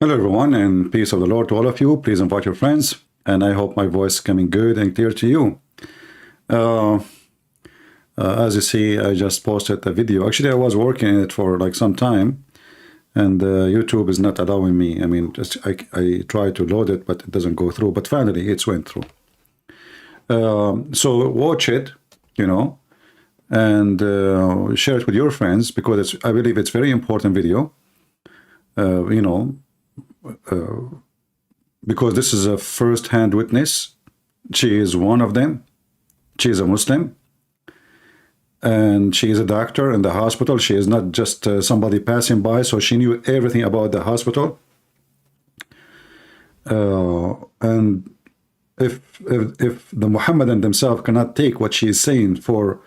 Hello everyone, and peace of the Lord to all of you. Please invite your friends, and I hope my voice is coming good and clear to you. As you see, I just posted a video. Actually, I was working on it for like some time, and YouTube is not allowing me. I mean, I try to load it, but it doesn't go through. But finally, it went through. So watch it, and share it with your friends, because I believe it's very important video. Because this is a first-hand witness. She is one of them. She is a Muslim, and she is a doctor in the hospital. She is not just somebody passing by, so she knew everything about the hospital. And if the Muhammadan themselves cannot take what she is saying for,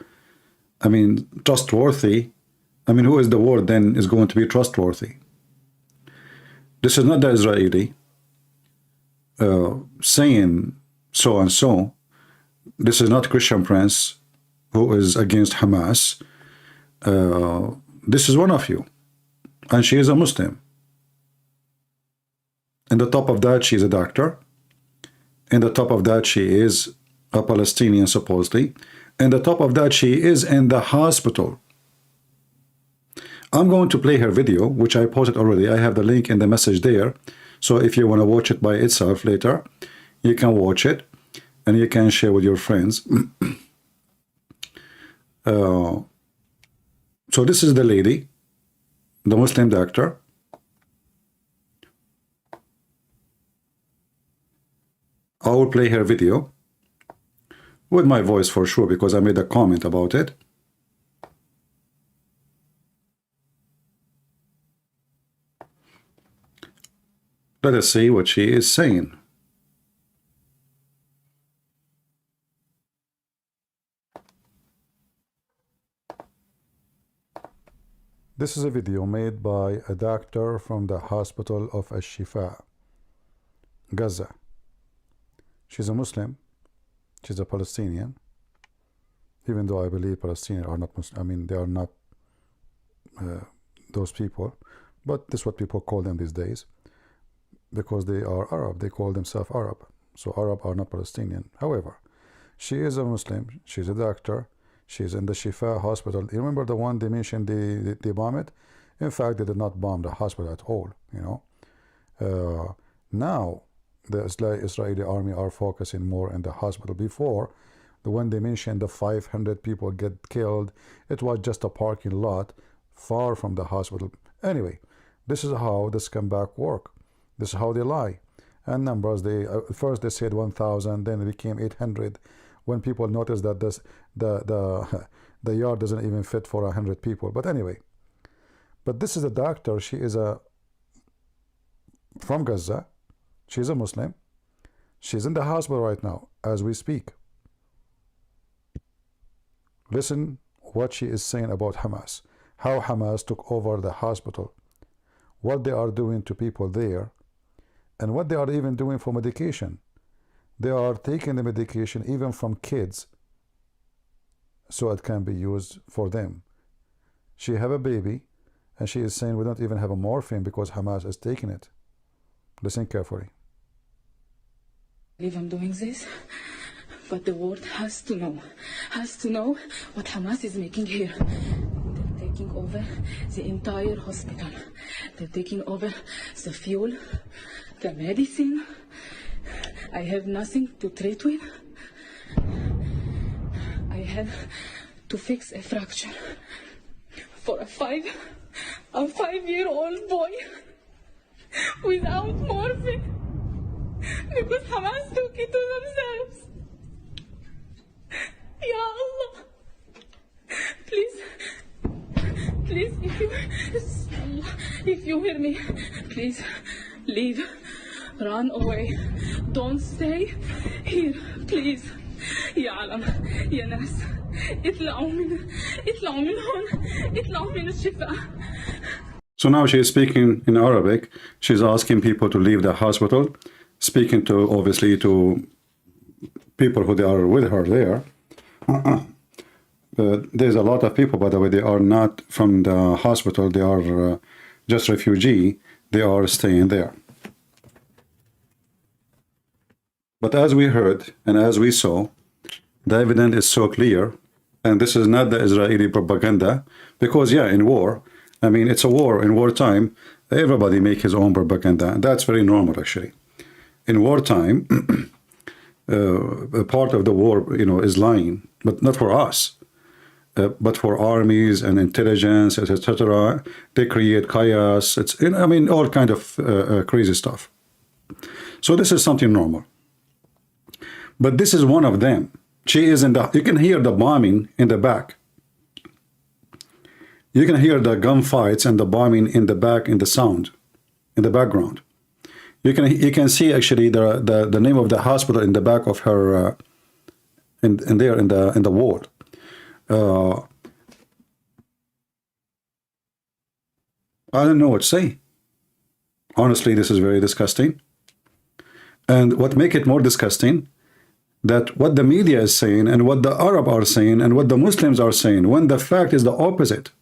trustworthy, who is the world then is going to be trustworthy? This is not the Israeli saying so and so. This is not Christian Prince who is against Hamas. This is one of you, and she is a Muslim. And the top of that, she is a doctor. And the top of that, she is a Palestinian, supposedly. And the top of that, she is in the hospital. I'm going to play her video, which I posted already. I have the link in the message there. So if you want to watch it by itself later, you can watch it and you can share with your friends. So this is the lady, the Muslim doctor. I will play her video with my voice for sure, because I made a comment about it. Let us see what she is saying. This is a video made by a doctor from the hospital of Al-Shifa, Gaza. She's a Muslim. She's a Palestinian. Even though I believe Palestinians are not Muslim. They are not those people. But this is what people call them these days, because they are Arab. They call themselves Arab. So Arab are not Palestinian. However, she is a Muslim. She's a doctor. She's in the Shifa hospital. You remember the one they mentioned they bombed it? In fact, they did not bomb the hospital at all. Now the Israeli army are focusing more on the hospital. Before, the one they mentioned, the 500 people get killed, it was just a parking lot far from the hospital. Anyway, this is how the scumbag work. This is how they lie. And numbers, first they said 1,000, then it became 800. When people noticed that the yard doesn't even fit for 100 people. But anyway, but this is a doctor. She is from Gaza. She's a Muslim. She's in the hospital right now as we speak. Listen what she is saying about Hamas. How Hamas took over the hospital. What they are doing to people there. And what they are even doing for medication. They are taking the medication even from kids, so it can be used for them. She have a baby, and she is saying we don't even have a morphine because Hamas is taking it. Listen carefully. I believe I'm doing this, but the world has to know what Hamas is making here. They're taking over the entire hospital. They're taking over the fuel, the medicine. I have nothing to treat with. I have to fix a fracture for a 5-year-old boy without morphine, because Hamas took it to themselves. Ya Allah, please, if you hear me, please leave. Run away. Don't stay here, please. يا عالم يا ناس اطلعوا من الشفاء. So now she is speaking in Arabic. She's asking people to leave the hospital, speaking to obviously to people who they are with her there. There's a lot of people, by the way, they are not from the hospital. They are just refugee. They are staying there. But as we heard and as we saw, the evidence is so clear, and this is not the Israeli propaganda, because yeah, in war, I mean, it's a war. In wartime, everybody make his own propaganda. That's very normal, actually. In wartime, a part of the war, is lying, but not for us, but for armies and intelligence, etc. They create chaos. I mean, all kind of crazy stuff. So this is something normal. But this is one of them. She is in the. You can hear the bombing in the back. You can hear the gunfights and the bombing in the back, in the sound, in the background. You can see actually the name of the hospital in the back of her in the wall. I don't know what to say. Honestly, this is very disgusting. And what makes it more disgusting, that what the media is saying and what the Arab are saying and what the Muslims are saying, when the fact is the opposite.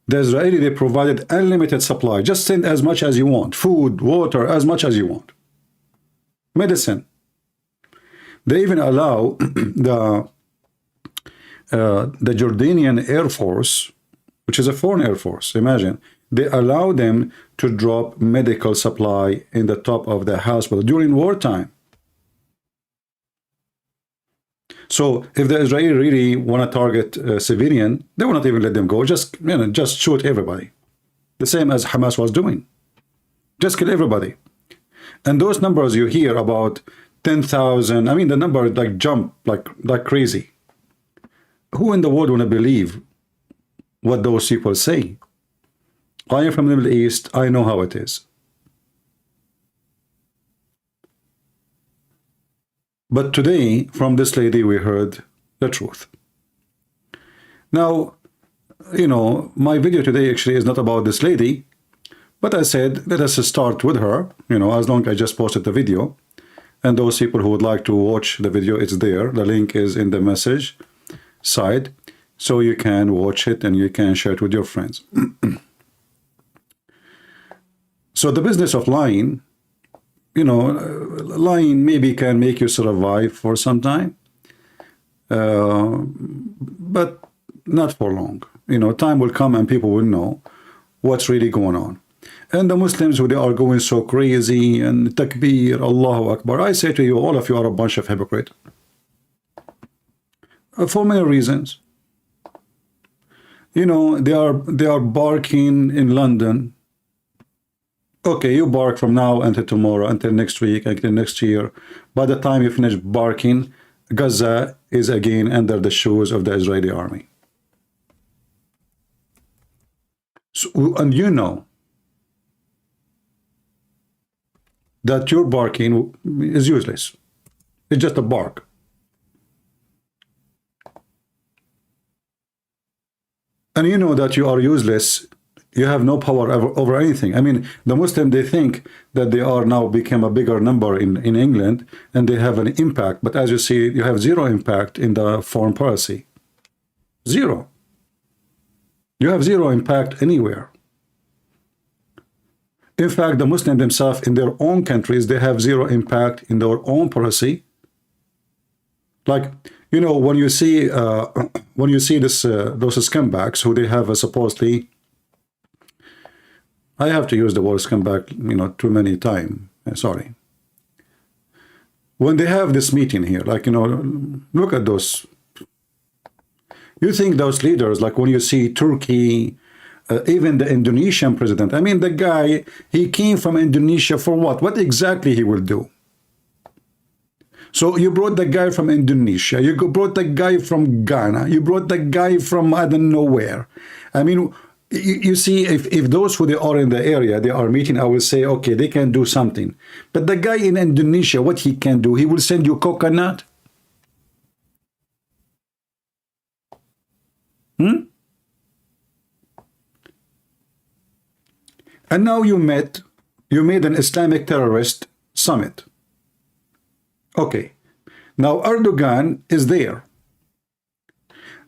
The Israeli, they provided unlimited supply. Just send as much as you want. Food, water, as much as you want. Medicine. They even allow the Jordanian Air Force, which is a foreign Air Force, imagine, they allow them to drop medical supply in the top of the hospital during wartime. So if the Israeli really want to target a civilian, they will not even let them go. Just shoot everybody. The same as Hamas was doing. Just kill everybody. And those numbers you hear about 10,000, I mean, the number like jump like crazy. Who in the world want to believe what those people say? I am from the Middle East. I know how it is. But today, from this lady, we heard the truth. Now, my video today actually is not about this lady, but I said, let us start with her, as long as I just posted the video. And those people who would like to watch the video, it's there. The link is in the message side, so you can watch it and you can share it with your friends. So the business of lying, lying maybe can make you survive for some time, but not for long. Time will come and people will know what's really going on. And the Muslims, who they are going so crazy and takbir, Allahu Akbar, I say to you, all of you are a bunch of hypocrites. For many reasons. They are barking in London. Okay, you bark from now until tomorrow, until next week, until next year. By the time you finish barking, Gaza is again under the shoes of the Israeli army. So, and that your barking is useless. It's just a bark. And you know that you are useless. You have no power over anything. I mean, the Muslim, they think that they are now become a bigger number in England and they have an impact. But as you see, you have zero impact in the foreign policy. Zero. You have zero impact anywhere. In fact, the Muslims themselves in their own countries, they have zero impact in their own policy. Like, when you see this those scumbags who they have supposedly, I have to use the word scumbag, too many times. Sorry. When they have this meeting here, like, look at those. You think those leaders, like when you see Turkey, even the Indonesian president, I mean, the guy, he came from Indonesia for what? What exactly he will do? So you brought the guy from Indonesia, you brought the guy from Ghana, you brought the guy from I don't know where. I mean, you see, if those who they are in the area, they are meeting, I will say, okay, they can do something. But the guy in Indonesia, what he can do, he will send you coconut. And now you made an Islamic terrorist summit. Okay, now Erdogan is there.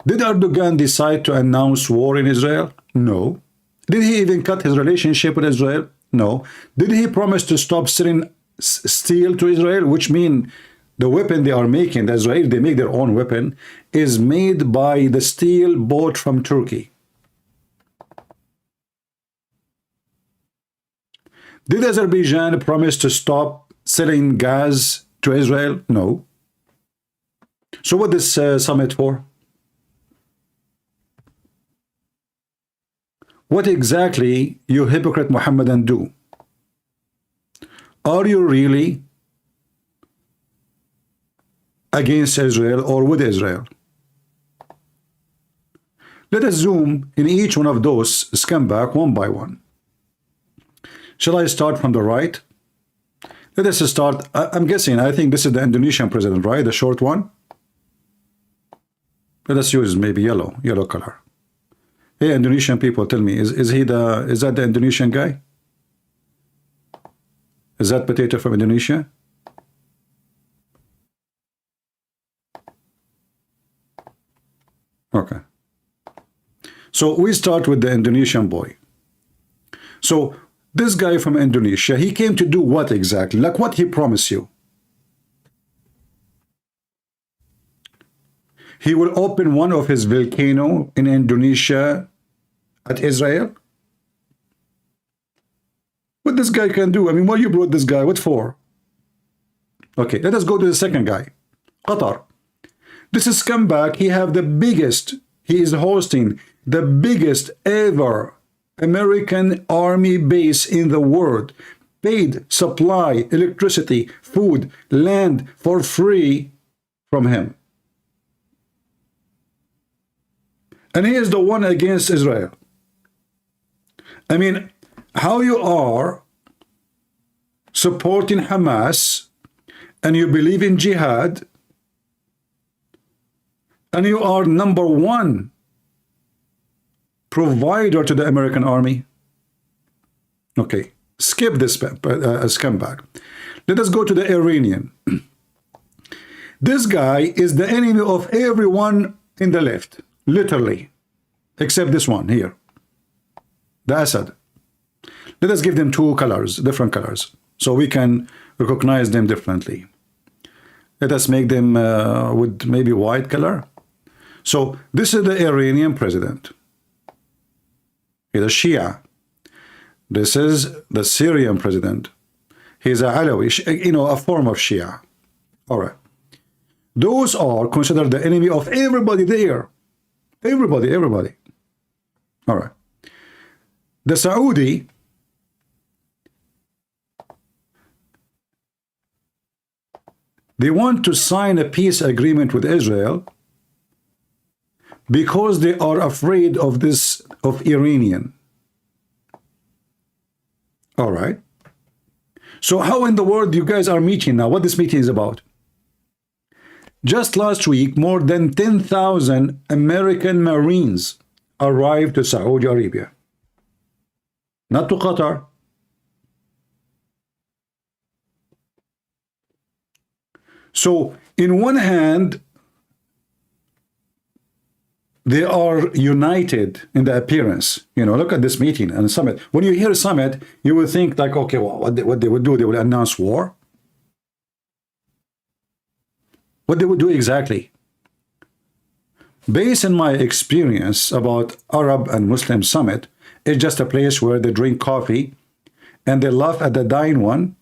Did Erdogan decide to announce war in Israel? No. Did he even cut his relationship with Israel? No. Did he promise to stop selling steel to Israel? Which mean the weapon they are making, the Israel, they make their own weapon, is made by the steel bought from Turkey. Did Azerbaijan promise to stop selling gas to Israel? No. So what is this summit for? What exactly you hypocrite Mohammedan do? Are you really against Israel or with Israel? Let us zoom in each one of those scumbags one by one. Shall I start from the right? Let us start, I'm guessing, I think this is the Indonesian president, right? The short one. Let us use maybe yellow color. Hey, Indonesian people, tell me, is that the Indonesian guy? Is that potato from Indonesia? Okay. So we start with the Indonesian boy. So this guy from Indonesia, he came to do what exactly? Like what he promised you? He will open one of his volcano in Indonesia at Israel? What this guy can do? I mean, why you brought this guy? What for? Okay, let us go to the second guy. Qatar. This is scumbag. He is hosting the biggest ever American army base in the world. Paid, supply, electricity, food, land for free from him. And he is the one against Israel. I mean, how you are supporting Hamas and you believe in jihad and you are #1 provider to the American army. Okay, skip this scumbag. Let us go to the Iranian. This guy is the enemy of everyone in the left, literally, except this one here, the Assad. Let us give them two colors, different colors, so we can recognize them differently. Let us make them with maybe white color. So this is the Iranian president. He's a Shia. This is the Syrian president. He's a Alawi, a form of Shia. All right. Those are considered the enemy of everybody there. Everybody. All right. The Saudi, they want to sign a peace agreement with Israel because they are afraid of Iranian. All right. So how in the world you guys are meeting now? What this meeting is about? Just last week, more than 10,000 American Marines arrived to Saudi Arabia. Not to Qatar. So, in one hand, they are united in the appearance. Look at this meeting and summit. When you hear summit, you will think like, okay, well, what they would do, they will announce war. What they would do exactly? Based on my experience about Arab and Muslim summit, it's just a place where they drink coffee and they laugh at the dying one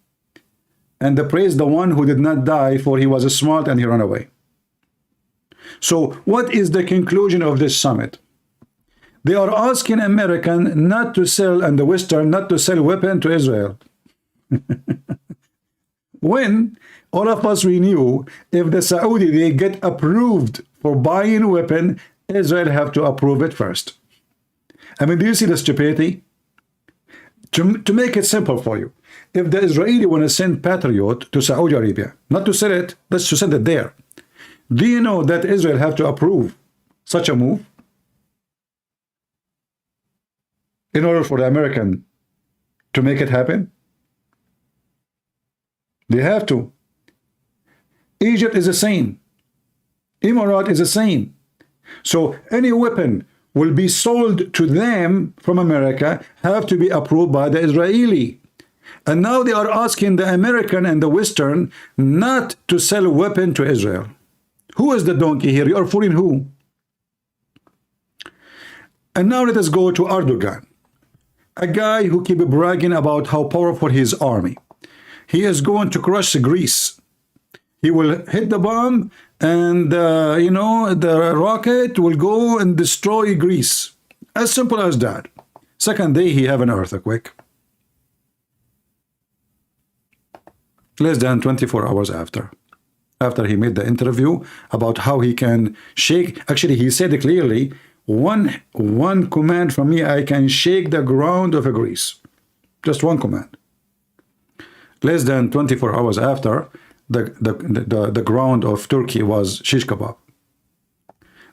and they praise the one who did not die, for he was smart and he ran away. So what is the conclusion of this summit? They are asking American not to sell, and the Western not to sell weapon to Israel. When all of us, we knew if the Saudi, they get approved for buying weapon, Israel have to approve it first. I mean, do you see the stupidity? To make it simple for you, if the Israeli want to send Patriot to Saudi Arabia, not to sell it, that's to send it there. Do you know that Israel have to approve such a move in order for the American to make it happen? They have to. Egypt is the same. Emirat is the same. So any weapon will be sold to them from America have to be approved by the Israeli. And now they are asking the American and the Western not to sell a weapon to Israel. Who is the donkey here? You are fooling who? And now let us go to Erdogan, a guy who keeps bragging about how powerful his army. He is going to crush Greece. He will hit the bomb and, you know, the rocket will go and destroy Greece. As simple as that. Second day, he have an earthquake. Less than 24 hours after he made the interview about how he can shake. Actually, he said clearly, one command from me, I can shake the ground of Greece. Just one command. Less than 24 hours after, the ground of Turkey was shish kebab.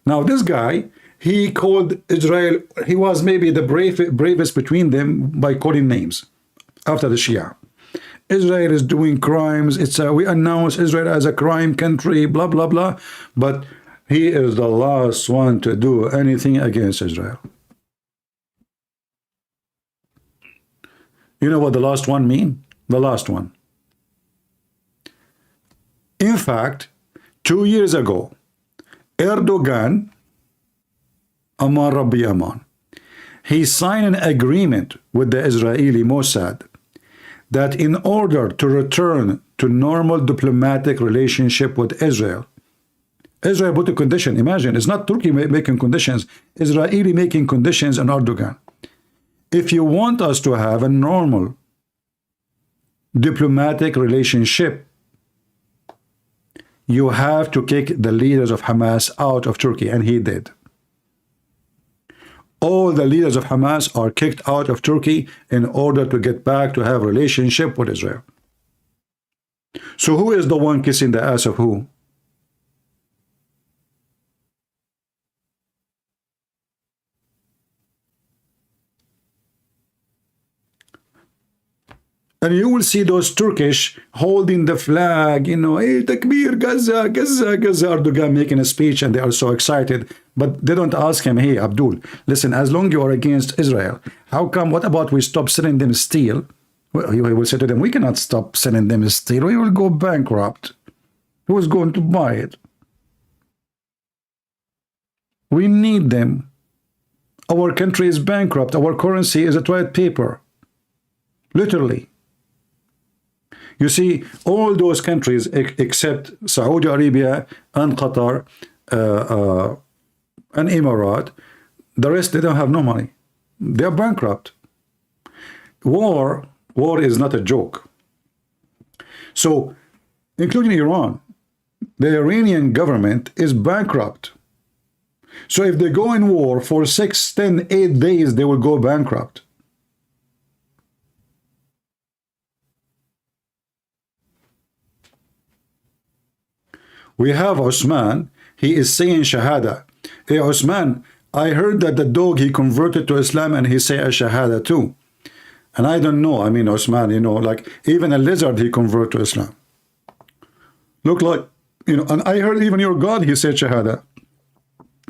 Now this guy, he called Israel, he was maybe the bravest between them by calling names after the Shia. Israel is doing crimes. We announce Israel as a crime country, blah, blah, blah. But he is the last one to do anything against Israel. You know what the last one mean? The last one. In fact, 2 years ago, Erdogan, Aman Rabbi Aman, he signed an agreement with the Israeli Mossad that in order to return to normal diplomatic relationship with Israel, Israel put a condition. Imagine, it's not Turkey making conditions, Israeli making conditions on Erdogan. If you want us to have a normal diplomatic relationship, you have to kick the leaders of Hamas out of Turkey, and he did. All the leaders of Hamas are kicked out of Turkey in order to get back to have a relationship with Israel. So who is the one kissing the ass of who? And you will see those Turkish holding the flag, you know, hey, Takbir, Gaza, Gaza, Gaza, Erdogan making a speech, and they are so excited. But they don't ask him, hey, Abdul, listen, as long as you are against Israel, how come, what about we stop sending them steel? Well, he will say to them, we cannot stop sending them steel. We will go bankrupt. Who is going to buy it? We need them. Our country is bankrupt. Our currency is a toilet paper. Literally. You see, all those countries except Saudi Arabia and Qatar and Emirat, the rest, they don't have no money. They are bankrupt. War is not a joke. So, including Iran, the Iranian government is bankrupt. So if they go in war for 6, 10, 8 days, they will go bankrupt. We have Osman, he is saying Shahada. Hey Osman, I heard that the dog, he converted to Islam and he say a Shahada too. And I don't know, I mean Osman, you know, like even a lizard he convert to Islam. Look like, you know, and I heard even your God, he said Shahada.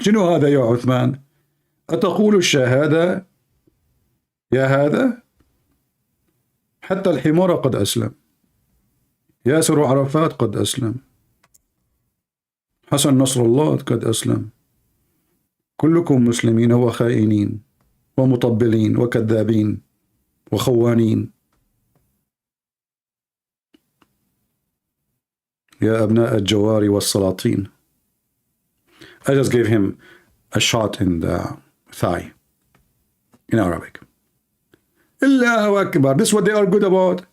شنو هذا يا عثمان؟ أتقول الشهادة يا هذا؟ حتى الحمار قد أسلم. ياسر عرفات قد أسلم. حسن نصر الله قد أسلم. كلكم مسلمين وخائنين ومطبلين وكذابين وخوانين. يا أبناء الجوار والسلاطين. I just gave him a shot in the thigh in Arabic. Allahu Akbar. This is what they are good about.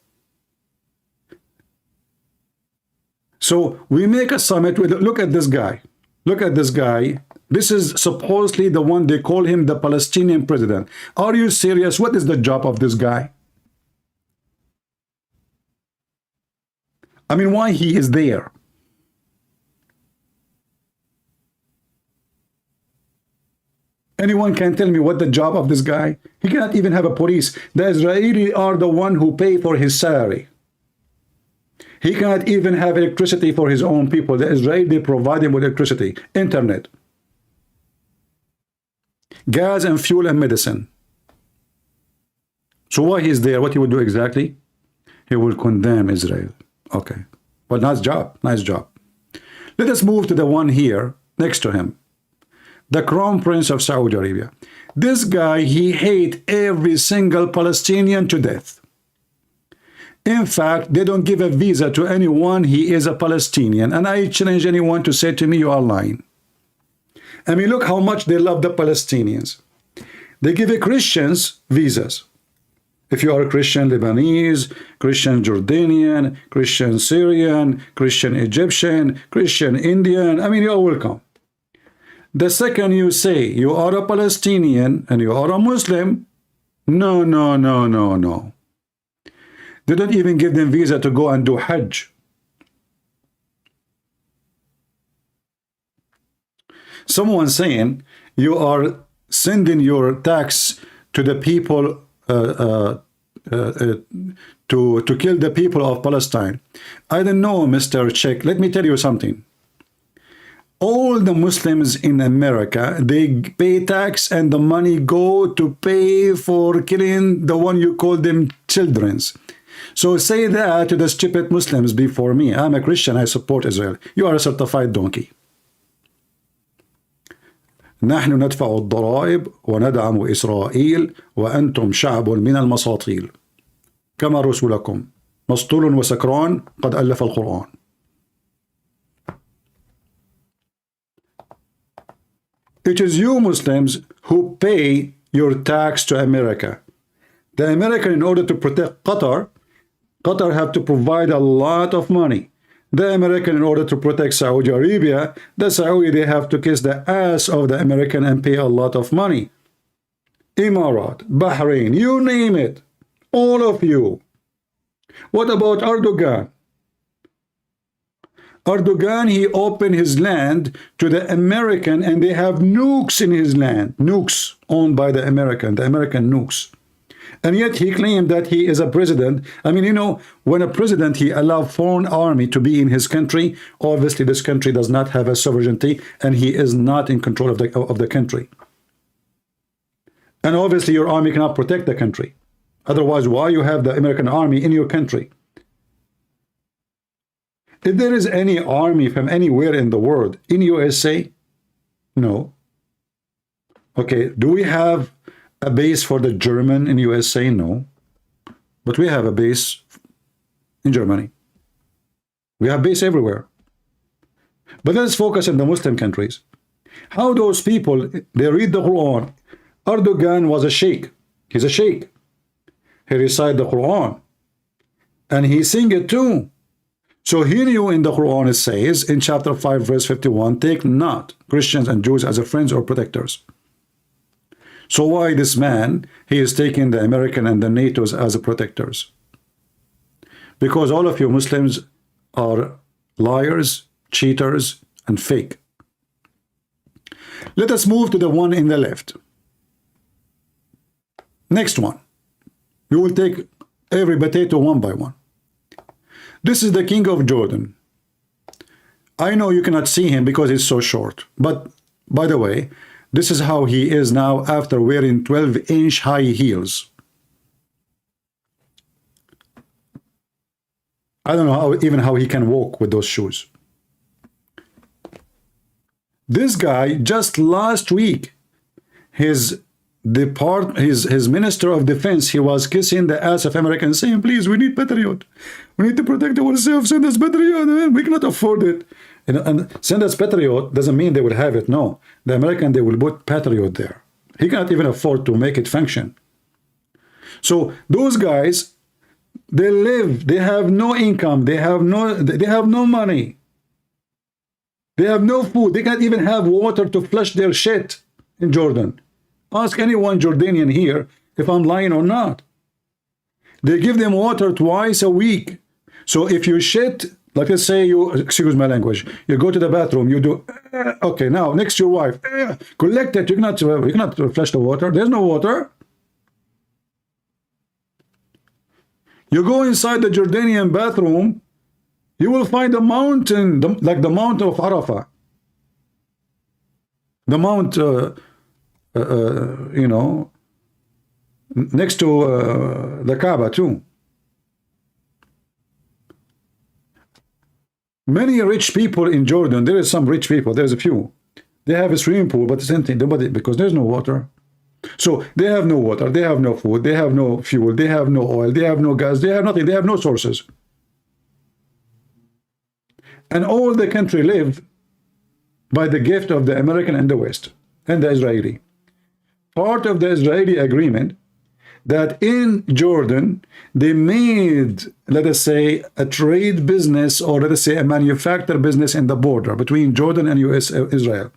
So we make a summit with, look at this guy. Look at this guy. This is supposedly the one they call him the Palestinian president. Are you serious? What is the job of this guy? I mean, why he is there? Anyone can tell me what the job of this guy? He cannot even have a police. The Israeli are the one who pay for his salary. He cannot even have electricity for his own people. The Israeli, they provide him with electricity, internet. gas and fuel and medicine. So why he's there? What he will do exactly? He will condemn Israel. Okay. Well, nice job. Nice job. Let us move to the one here next to him. The Crown Prince of Saudi Arabia. This guy, he hates every single Palestinian to death. In fact, they don't give a visa to anyone. He is a Palestinian. And I challenge anyone to say to me, you are lying. I mean, look how much they love the Palestinians. They give the Christians visas. If you are a Christian Lebanese, Christian Jordanian, Christian Syrian, Christian Egyptian, Christian Indian, I mean, you're welcome. The second you say you are a Palestinian and you are a Muslim, no, no, no, no, no. They don't even give them visa to go and do Hajj. Someone saying you are sending your tax to the people to kill the people of Palestine. I don't know, Mr. Sheikh. Let me tell you something. All the Muslims in America, they pay tax and the money go to pay for killing the one you call them children's. So say that to the stupid Muslims before me. I'm a Christian, I support Israel. You are a certified donkey. نحن ندفع الضرائب وندعم إسرائيل وأنتم شعب من المساطيل كما رسولكم مسطول وسكران قد ألف القرآن. It is you Muslims who pay your tax to America. The American, in order to protect Qatar have to provide a lot of money. The American, in order to protect Saudi Arabia, the Saudi, they have to kiss the ass of the American and pay a lot of money. Emirat, Bahrain, you name it. All of you. What about Erdogan? Erdogan, he opened his land to the American and they have nukes in his land. Nukes owned by the American nukes. And yet he claimed that he is a president. I mean, you know, when a president, he allows foreign army to be in his country, obviously this country does not have a sovereignty and he is not in control of the country. And obviously your army cannot protect the country. Otherwise, why you have the American army in your country? If there is any army from anywhere in the world in USA, no. Okay, do we have a base for the German in USA? No. But we have a base in Germany. We have base everywhere. But let's focus on the Muslim countries. How those people, they read the Quran. Erdogan was a sheikh. He's a sheikh. He recited the Quran. And he sing it too. So he knew in the Quran it says in chapter 5 verse 51, take not Christians and Jews as a friends or protectors. So why this man, he is taking the American and the NATO's as protectors? Because all of you Muslims are liars, cheaters, and fake. Let us move to the one in the left. Next one. We will take every potato one by one. This is the king of Jordan. I know you cannot see him because he's so short. But, by the way, this is how he is now after wearing 12-inch high heels. I don't know even how he can walk with those shoes. This guy, just last week, his minister of defense, he was kissing the ass of Americans, saying, please, we need Patriot. We need to protect ourselves. Send us Patriot. We cannot afford it. And send us Patriot doesn't mean they will have it. No. The American, they will put Patriot there. He cannot even afford to make it function. So those guys, they live, they have no income, they have no money. They have no food. They can't even have water to flush their shit in Jordan. Ask anyone Jordanian here if I'm lying or not. They give them water twice a week. So if you shit, like let's say you, excuse my language, you go to the bathroom, you do, okay, now next to your wife, collect it. You cannot flush the water. There's no water. You go inside the Jordanian bathroom, you will find a mountain, like the Mount of Arafah. The Mount you know, next to the Kaaba too. Many rich people in Jordan, there is some rich people, there's a few. They have a swimming pool, but it's empty. Nobody, because there's no water. So they have no water, they have no food, they have no fuel, they have no oil, they have no gas, they have nothing, they have no sources. And all the country lived by the gift of the American and the West and the Israeli. Part of the Israeli agreement that in Jordan they made, let us say, a trade business, or let us say a manufacture business in the border between Jordan and Israel.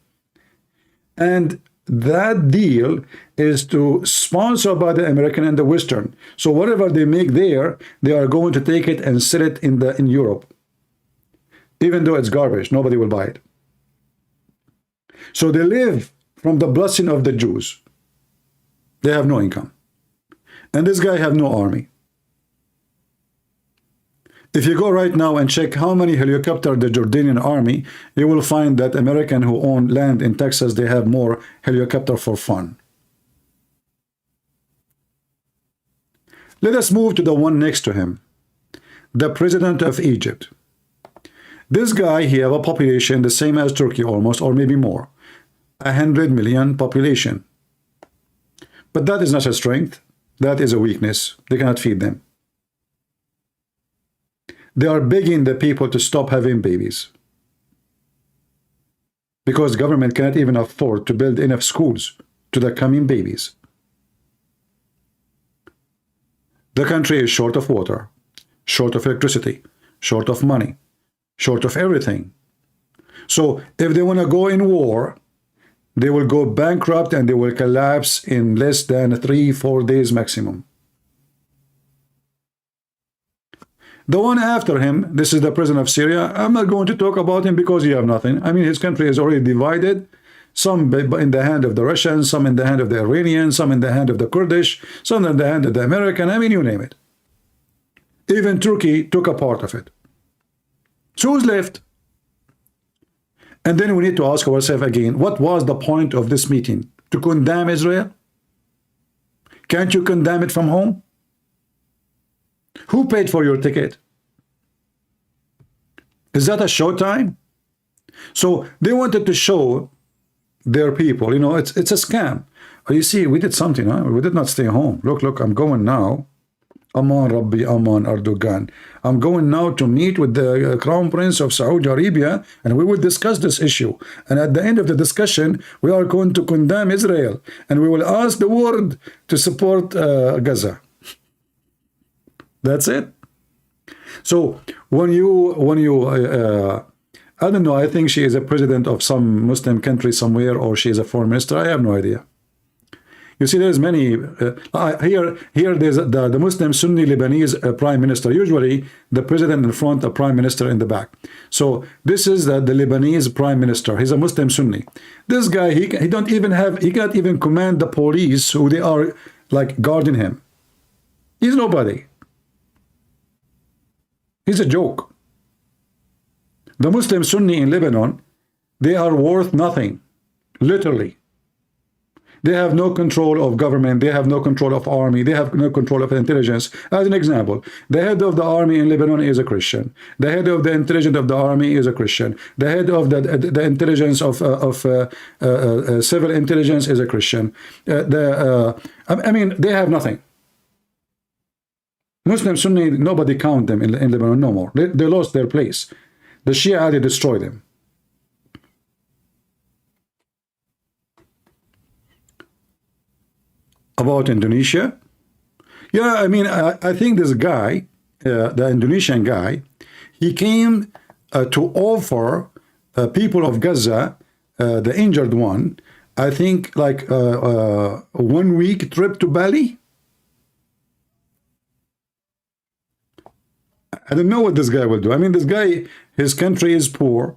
And that deal is to sponsor by the American and the Western. So whatever they make there, they are going to take it and sell it in Europe. Even though it's garbage, nobody will buy it. So they live from the blessing of the Jews. They have no income. And this guy have no army. If you go right now and check how many helicopters the Jordanian army, you will find that American who own land in Texas, they have more helicopter for fun. Let us move to the one next to him, the president of Egypt. This guy, he have a population the same as Turkey almost, or maybe more, 100 million population. But that is not a strength. That is a weakness. They cannot feed them. They are begging the people to stop having babies, because government cannot even afford to build enough schools to the coming babies. The country is short of water, short of electricity, short of money, short of everything. So if they want to go in war, they will go bankrupt and they will collapse in less than 3-4 days maximum. The one after him, this is the president of Syria. I'm not going to talk about him because he have nothing. I mean, his country is already divided. Some in the hand of the Russians, some in the hand of the Iranians, some in the hand of the Kurdish, some in the hand of the American. I mean, you name it. Even Turkey took a part of it. So who's left? And then we need to ask ourselves again, what was the point of this meeting? To condemn Israel? Can't you condemn it from home? Who paid for your ticket? Is that a showtime? So they wanted to show their people, you know, it's a scam. Oh, you see, we did something, huh? We did not stay home. Look, I'm going now. Aman Rabbi, Aman Erdogan. I'm going now to meet with the Crown Prince of Saudi Arabia, and we will discuss this issue. And at the end of the discussion, we are going to condemn Israel, and we will ask the world to support Gaza. That's it. So when you I don't know, I think she is a president of some Muslim country somewhere, or she is a foreign minister. I have no idea. You see, there's many here. There's the Muslim Sunni Lebanese prime minister. Usually, the president in front, the prime minister in the back. So this is the Lebanese prime minister. He's a Muslim Sunni. This guy, he don't even have. He can't even command the police, who they are like guarding him. He's nobody. He's a joke. The Muslim Sunni in Lebanon, they are worth nothing, literally. They have no control of government. They have no control of army. They have no control of intelligence. As an example, the head of the army in Lebanon is a Christian. The head of the intelligence of the army is a Christian. The head of the intelligence of civil intelligence is a Christian. I mean, they have nothing. Muslim Sunni, nobody count them in Lebanon no more. They lost their place. The Shia, they destroyed them. About Indonesia, yeah, I mean, I think this guy, the Indonesian guy, he came to offer people of Gaza, the injured one, I think like a 1 week trip to Bali. I don't know what this guy will do. I mean, this guy, his country is poor.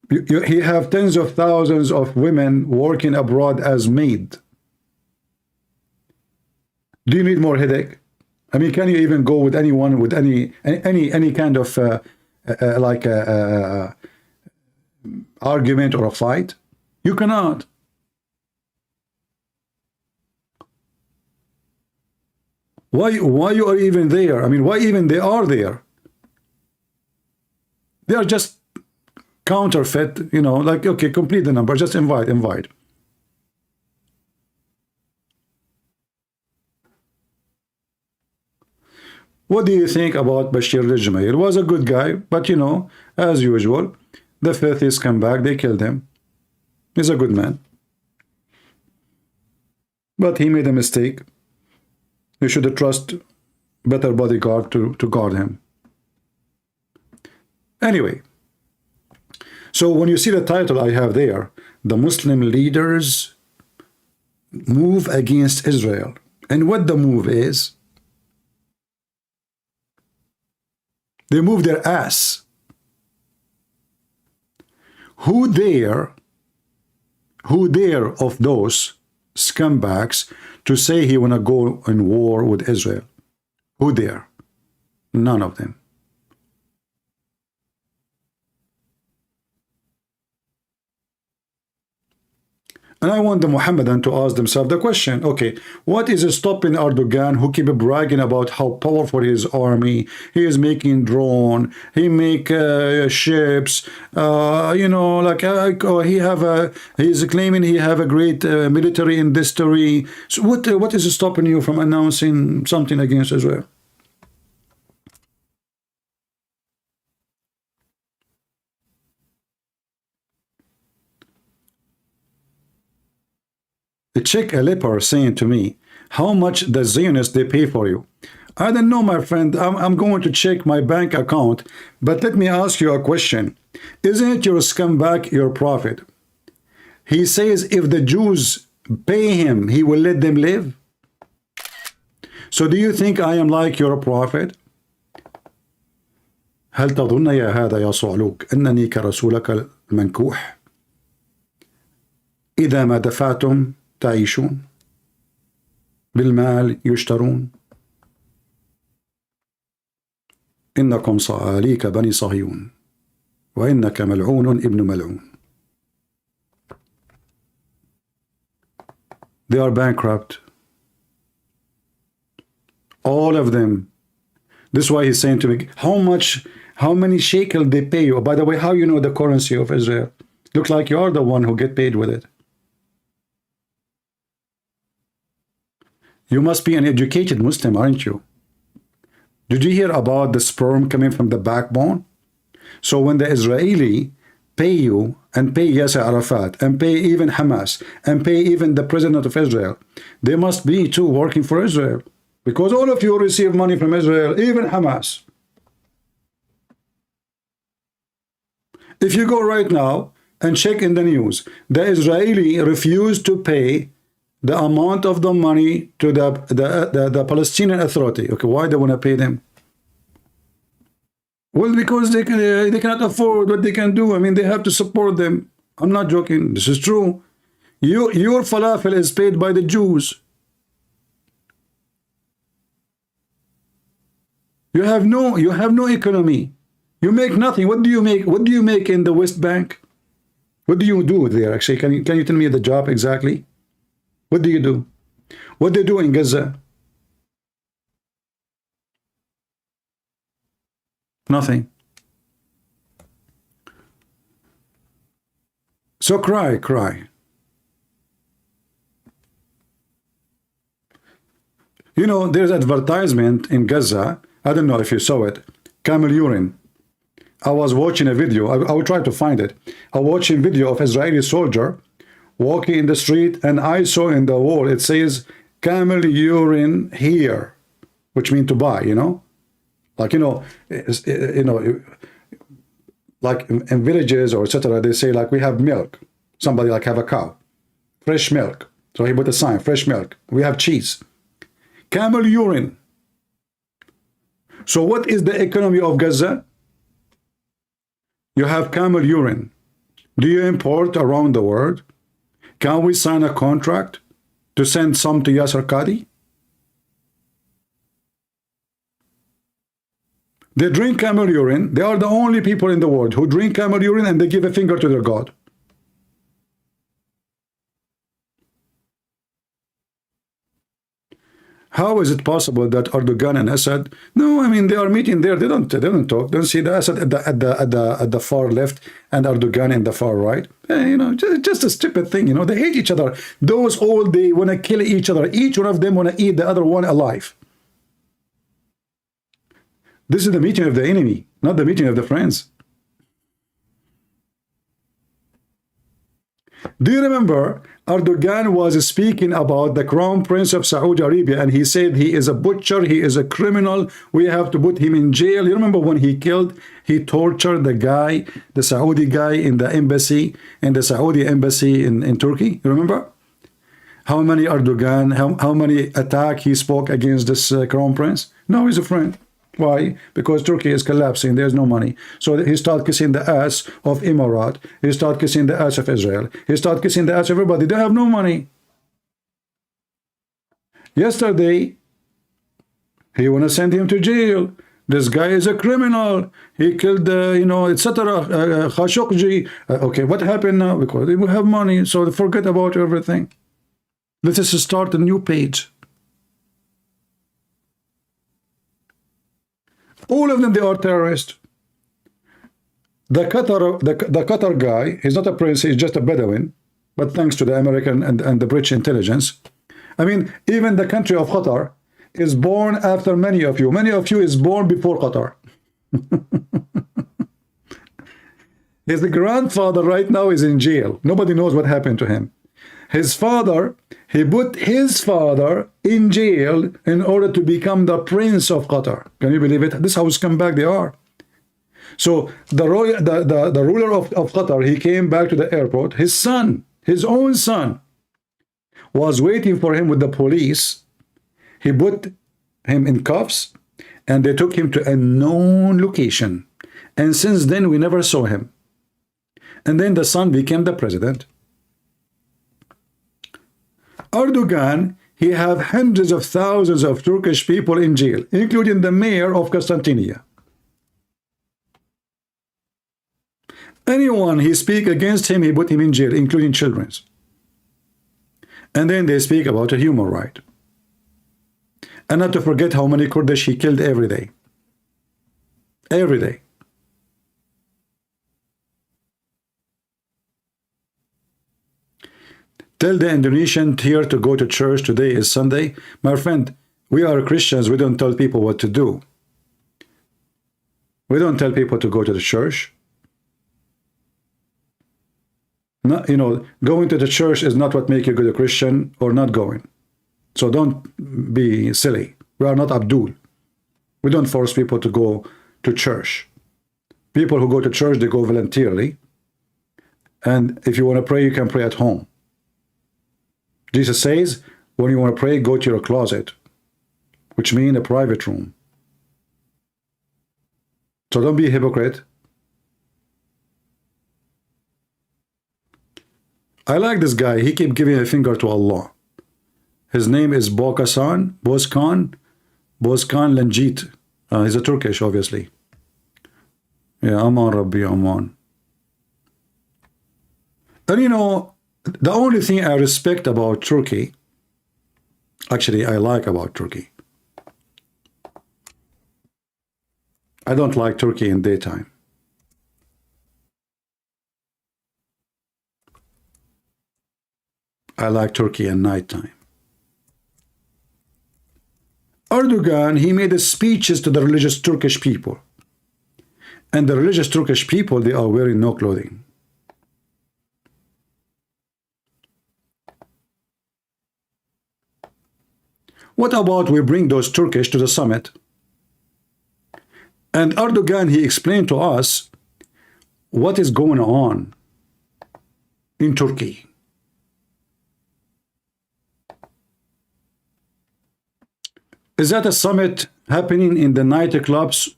He have tens of thousands of women working abroad as maid. Do you need more headache? I mean, can you even go with anyone with any kind of argument or a fight? You cannot. Why you are even there? I mean, why even they are there? They are just counterfeit, you know, like, okay, complete the number, just invite. What do you think about Bashir al-Jumayr? He was a good guy, but you know, as usual, the filthies come back, they killed him. He's a good man. But he made a mistake. You should trust better bodyguard to guard him. Anyway, so when you see the title I have there, the Muslim leaders move against Israel. And what the move is, they move their ass. Who dare of those scumbags to say he wanna go in war with Israel? Who dare? None of them. And I want the Mohammedan to ask themselves the question, okay, what is stopping Erdogan, who keep bragging about how powerful his army, he is making drone, he make ships, you know, like he's claiming he have a great military industry. So what is stopping you from announcing something against Israel? A Czech leper saying to me, how much the Zionists they pay for you? I don't know, my friend. I'm going to check my bank account, but let me ask you a question. Isn't it your scumbag, your prophet? He says if the Jews pay him, he will let them live. So do you think I am like your prophet? هل تظن يا هذا يا صعلوك أنني كرسولك المنكوح؟ إذا ما دفعتم تعيشون بالمال يشترون إنكم صعاليك بني صهيون وإنك ملعون ابن ملعون. They are bankrupt, all of them. This is why he's saying to me, how many shekel they pay you? By the way, how you know the currency of Israel? Looks like you are the one who get paid with it. You must be an educated Muslim, aren't you? Did you hear about the sperm coming from the backbone? So when the Israeli pay you and pay Yasser Arafat and pay even Hamas and pay even the president of Israel, they must be too working for Israel, because all of you receive money from Israel, even Hamas. If you go right now and check in the news, the Israeli refused to pay the amount of the money to the Palestinian Authority. Okay, why they want to pay them? Well, because they cannot afford what they can do. I mean, they have to support them. I'm not joking. This is true. Your falafel is paid by the Jews. You have no economy. You make nothing. What do you make? What do you make in the West Bank? What do you do there? Actually, can you tell me the job exactly? What do you do? What they do in Gaza? Nothing. So cry. You know, there's advertisement in Gaza. I don't know if you saw it. Camel urine. I was watching a video. I will try to find it. I was watching a video of Israeli soldier walking in the street, and I saw in the wall it says camel urine here, which means to buy, you know, like like in villages or etc. They say like we have milk. Somebody like have a cow, fresh milk. So he put a sign, fresh milk. We have cheese, camel urine. So what is the economy of Gaza? You have camel urine. Do you import around the world? Can we sign a contract to send some to Yasser Qadi? They drink camel urine. They are the only people in the world who drink camel urine and they give a finger to their God. How is it possible that Erdogan and Assad? No, I mean they are meeting there. They don't talk. Don't see the Assad at the far left and Erdogan in the far right. You know, just a stupid thing. You know, they hate each other. Those all they want to kill each other. Each one of them want to eat the other one alive. This is the meeting of the enemy, not the meeting of the friends. Do you remember Erdogan was speaking about the Crown Prince of Saudi Arabia, and he said he is a butcher, he is a criminal, we have to put him in jail. You remember when he tortured the guy, the Saudi guy in the embassy, in the Saudi embassy in Turkey? You remember? How many how many attack he spoke against this Crown Prince? No, he's a friend. Why? Because Turkey is collapsing. There's no money. So he started kissing the ass of Emirat. He started kissing the ass of Israel. He started kissing the ass of everybody. They have no money. Yesterday, he want to send him to jail. This guy is a criminal. He killed, you know, etc. Khashoggi. Okay, what happened now? Because they will have money. So forget about everything. Let us start a new page. All of them, they are terrorists. The Qatar guy, he's not a prince, he's just a Bedouin, but thanks to the American and the British intelligence. I mean, even the country of Qatar is born after many of you. Many of you is born before Qatar. His grandfather right now is in jail. Nobody knows what happened to him. His father, he put his father in jail in order to become the prince of Qatar. Can you believe it? This is how scumbag they are. So the ruler of Qatar, he came back to the airport. His son, his own son, was waiting for him with the police. He put him in cuffs, and they took him to a known location. And since then, we never saw him. And then the son became the president. Erdogan, he have hundreds of thousands of Turkish people in jail, including the mayor of Constantinople. Anyone he speak against him, he put him in jail, including children. And then they speak about a human right. And not to forget how many Kurdish he killed every day. Every day. Tell the Indonesian here to go to church. Today is Sunday. My friend, we are Christians. We don't tell people what to do. We don't tell people to go to the church. No, you know, going to the church is not what makes you a good Christian or not going. So don't be silly. We are not Abdul. We don't force people to go to church. People who go to church, they go voluntarily. And if you want to pray, you can pray at home. Jesus says, when you want to pray, go to your closet, which means a private room. So don't be a hypocrite. I like this guy. He keeps giving a finger to Allah. His name is Bozkır Lanjit. He's a Turkish, obviously. Yeah, Aman Rabbi Aman. And you know, the only thing I respect about Turkey, actually I like about Turkey, I don't like Turkey in daytime. I like Turkey in nighttime. Erdogan, he made speeches to the religious Turkish people. And the religious Turkish people, they are wearing no clothing. What about we bring those Turkish to the summit? And Erdogan, he explained to us what is going on in Turkey. Is that a summit happening in the nightclubs?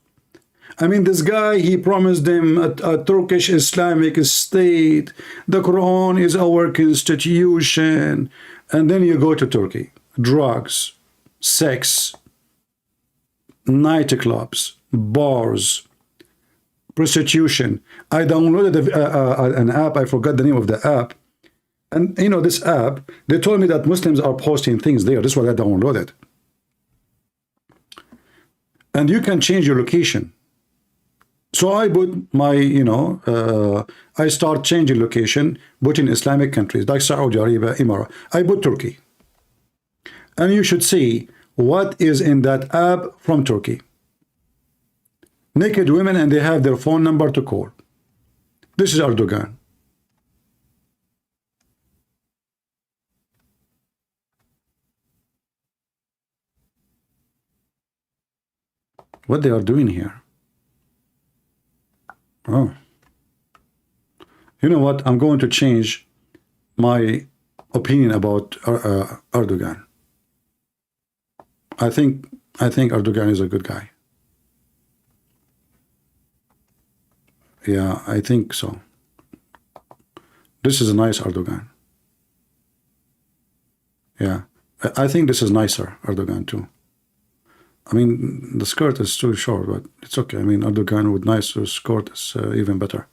I mean, this guy, he promised them a Turkish Islamic state. The Quran is our constitution. And then you go to Turkey. Drugs, sex, nightclubs, bars, prostitution. I downloaded an app. I forgot the name of the app. And, you know, this app, they told me that Muslims are posting things there. This is what I downloaded. and you can change your location. So I put my, I start changing location, put in Islamic countries like Saudi Arabia, Emirates. I put Turkey. And you should see what is in that app from Turkey. Naked women, and they have their phone number to call. This is Erdogan. What they are doing here? Oh. You know what? I'm going to change my opinion about Erdogan. I think Erdogan is a good guy. Yeah, I think so. This is a nice Erdogan. Yeah, I think this is nicer Erdogan too. I mean, the skirt is too short, but it's okay. I mean, Erdogan with nice skirt is even better.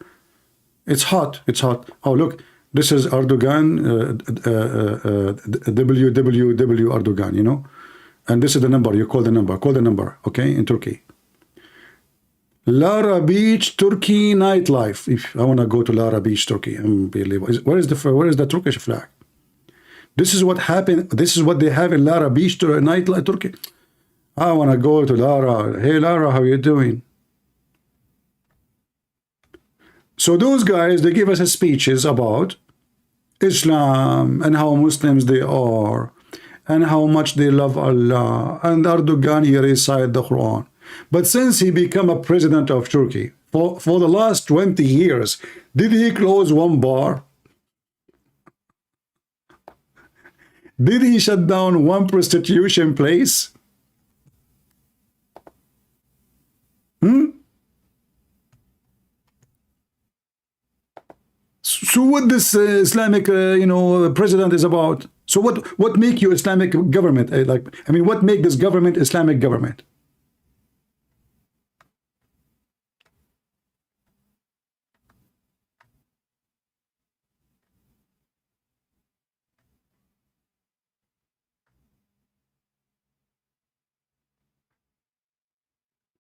It's hot. It's hot. Oh, look, this is Erdogan, www Erdogan, and this is the number. You call the number. Call the number, okay, in Turkey. Lara Beach, Turkey nightlife. If I want to go to Lara Beach, Turkey, unbelievable. Where is the Turkish flag? This is what happened. This is what they have in Lara Beach, nightlife, Turkey. I want to go to Lara. Hey, Lara, how you doing? So those guys, they give us speeches about Islam and how Muslims they are and how much they love Allah. And Erdogan, he recited the Quran. But since he became a president of Turkey, for the last 20 years, did he close one bar? Did he shut down one prostitution place? So what this Islamic, president is about? So what make you Islamic government? What make this government Islamic government?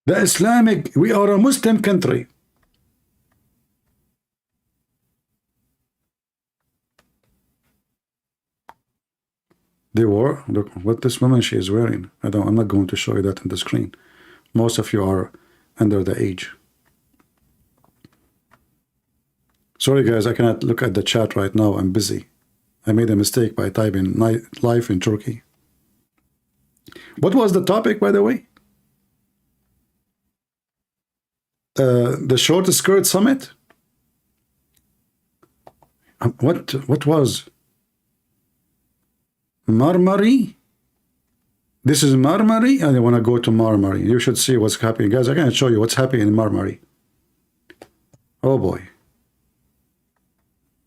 The Islamic, we are a Muslim country. They wore, look what this woman she is wearing. I'm not going to show you that on the screen. Most of you are under the age. Sorry guys, I cannot look at the chat right now. I'm busy. I made a mistake by typing life in Turkey. What was the topic, by the way? The short skirt summit? What was? Marmari? This is Marmari? I want to go to Marmari. You should see what's happening. Guys, I can show you what's happening in Marmari. Oh boy.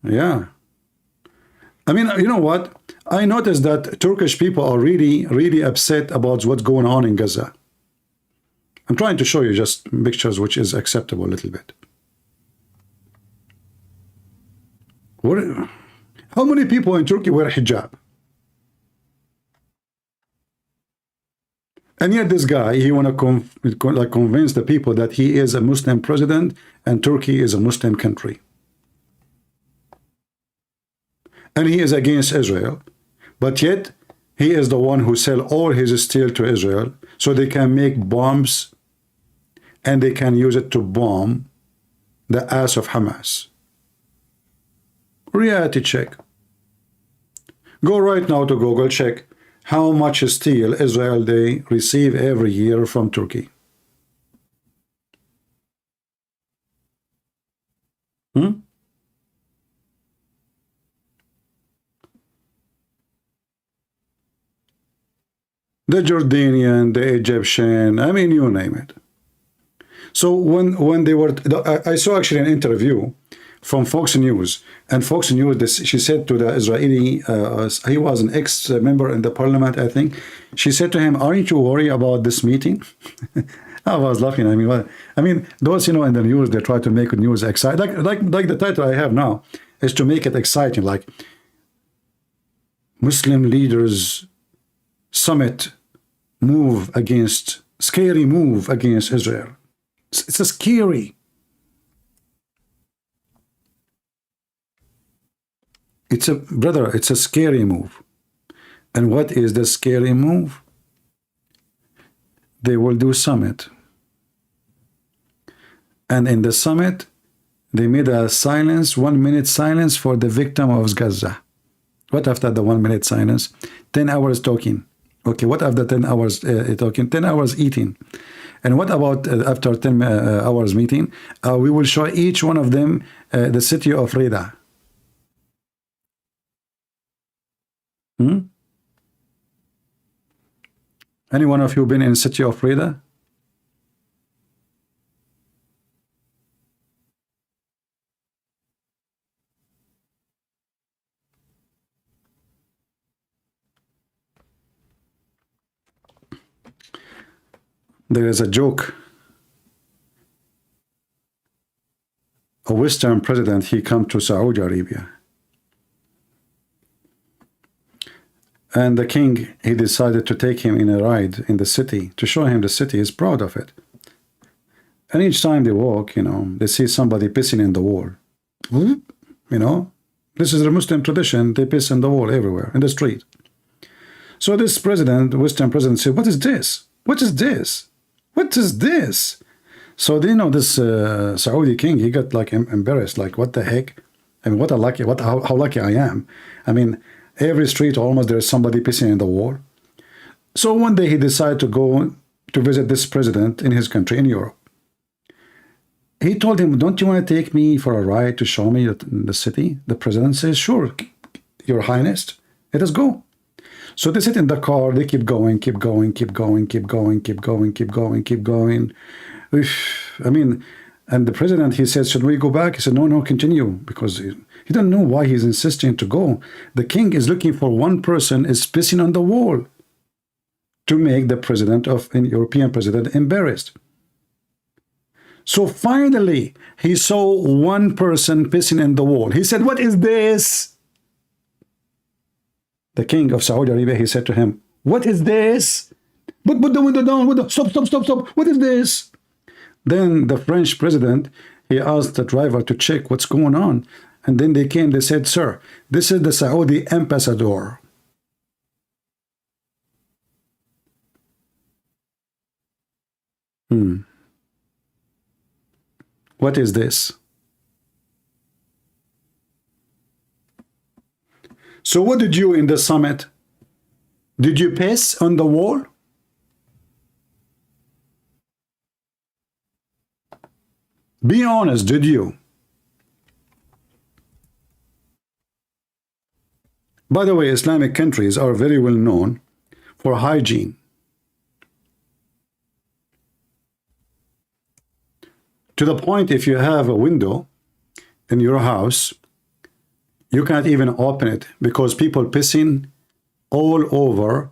Yeah. I mean, you know what? I noticed that Turkish people are really, really upset about what's going on in Gaza. I'm trying to show you just pictures which is acceptable a little bit. How many people in Turkey wear hijab? And yet this guy, he want to convince the people that he is a Muslim president and Turkey is a Muslim country. And he is against Israel. But yet, he is the one who sell all his steel to Israel so they can make bombs and they can use it to bomb the ass of Hamas. Reality check. Go right now to Google, check how much steel Israel they receive every year from Turkey. The Jordanian, the Egyptian, I mean, you name it. So when they were, I saw actually an interview from Fox News, and Fox News, she said to the Israeli, he was an ex-member in the parliament, I think. She said to him, aren't you worried about this meeting? I was laughing. I mean, those, in the news, they try to make news exciting. Like the title I have now is to make it exciting, like Muslim leaders summit move against scary move against Israel. It's a scary. It's a scary move. And what is the scary move? They will do summit. And in the summit, they made a silence, 1 minute silence for the victim of Gaza. What after the 1 minute silence? 10 hours talking. Okay, what after 10 hours talking? 10 hours eating. And what about after 10 hours meeting? We will show each one of them the city of Reda. Any one of you been in city of Reda? There is a joke. A Western president, he come to Saudi Arabia. And the king, he decided to take him in a ride in the city to show him the city is proud of it. And each time they walk, you know, they see somebody pissing in the wall. You know, this is the Muslim tradition. They piss in the wall everywhere, in the street. So this president, Western president, said, what is this? What is this? What is this? So you know, this Saudi king, he got like embarrassed, like what the heck? I mean, how lucky I am. I mean, every street almost there's somebody pissing in the wall. So one day he decided to go to visit this president in his country in Europe. He told him, don't you want to take me for a ride to show me the city? The president says, sure, your highness, let us go. So they sit in the car, they keep going, keep going, keep going, keep going, keep going, keep going, keep going. I mean, and the president, he said, should we go back? He said, no, continue, because he don't know why he's insisting to go. The king is looking for one person is pissing on the wall to make the president of an European president embarrassed. So finally, he saw one person pissing in the wall. He said, what is this? The king of Saudi Arabia, he said to him, what is this? Put the window down. Stop. What is this? Then the French president, he asked the driver to check what's going on. And then they came, they said, sir, this is the Saudi ambassador. What is this? So what did you in the summit? Did you piss on the wall? Be honest, did you? By the way, Islamic countries are very well known for hygiene. To the point, if you have a window in your house, you can't even open it because people pissing all over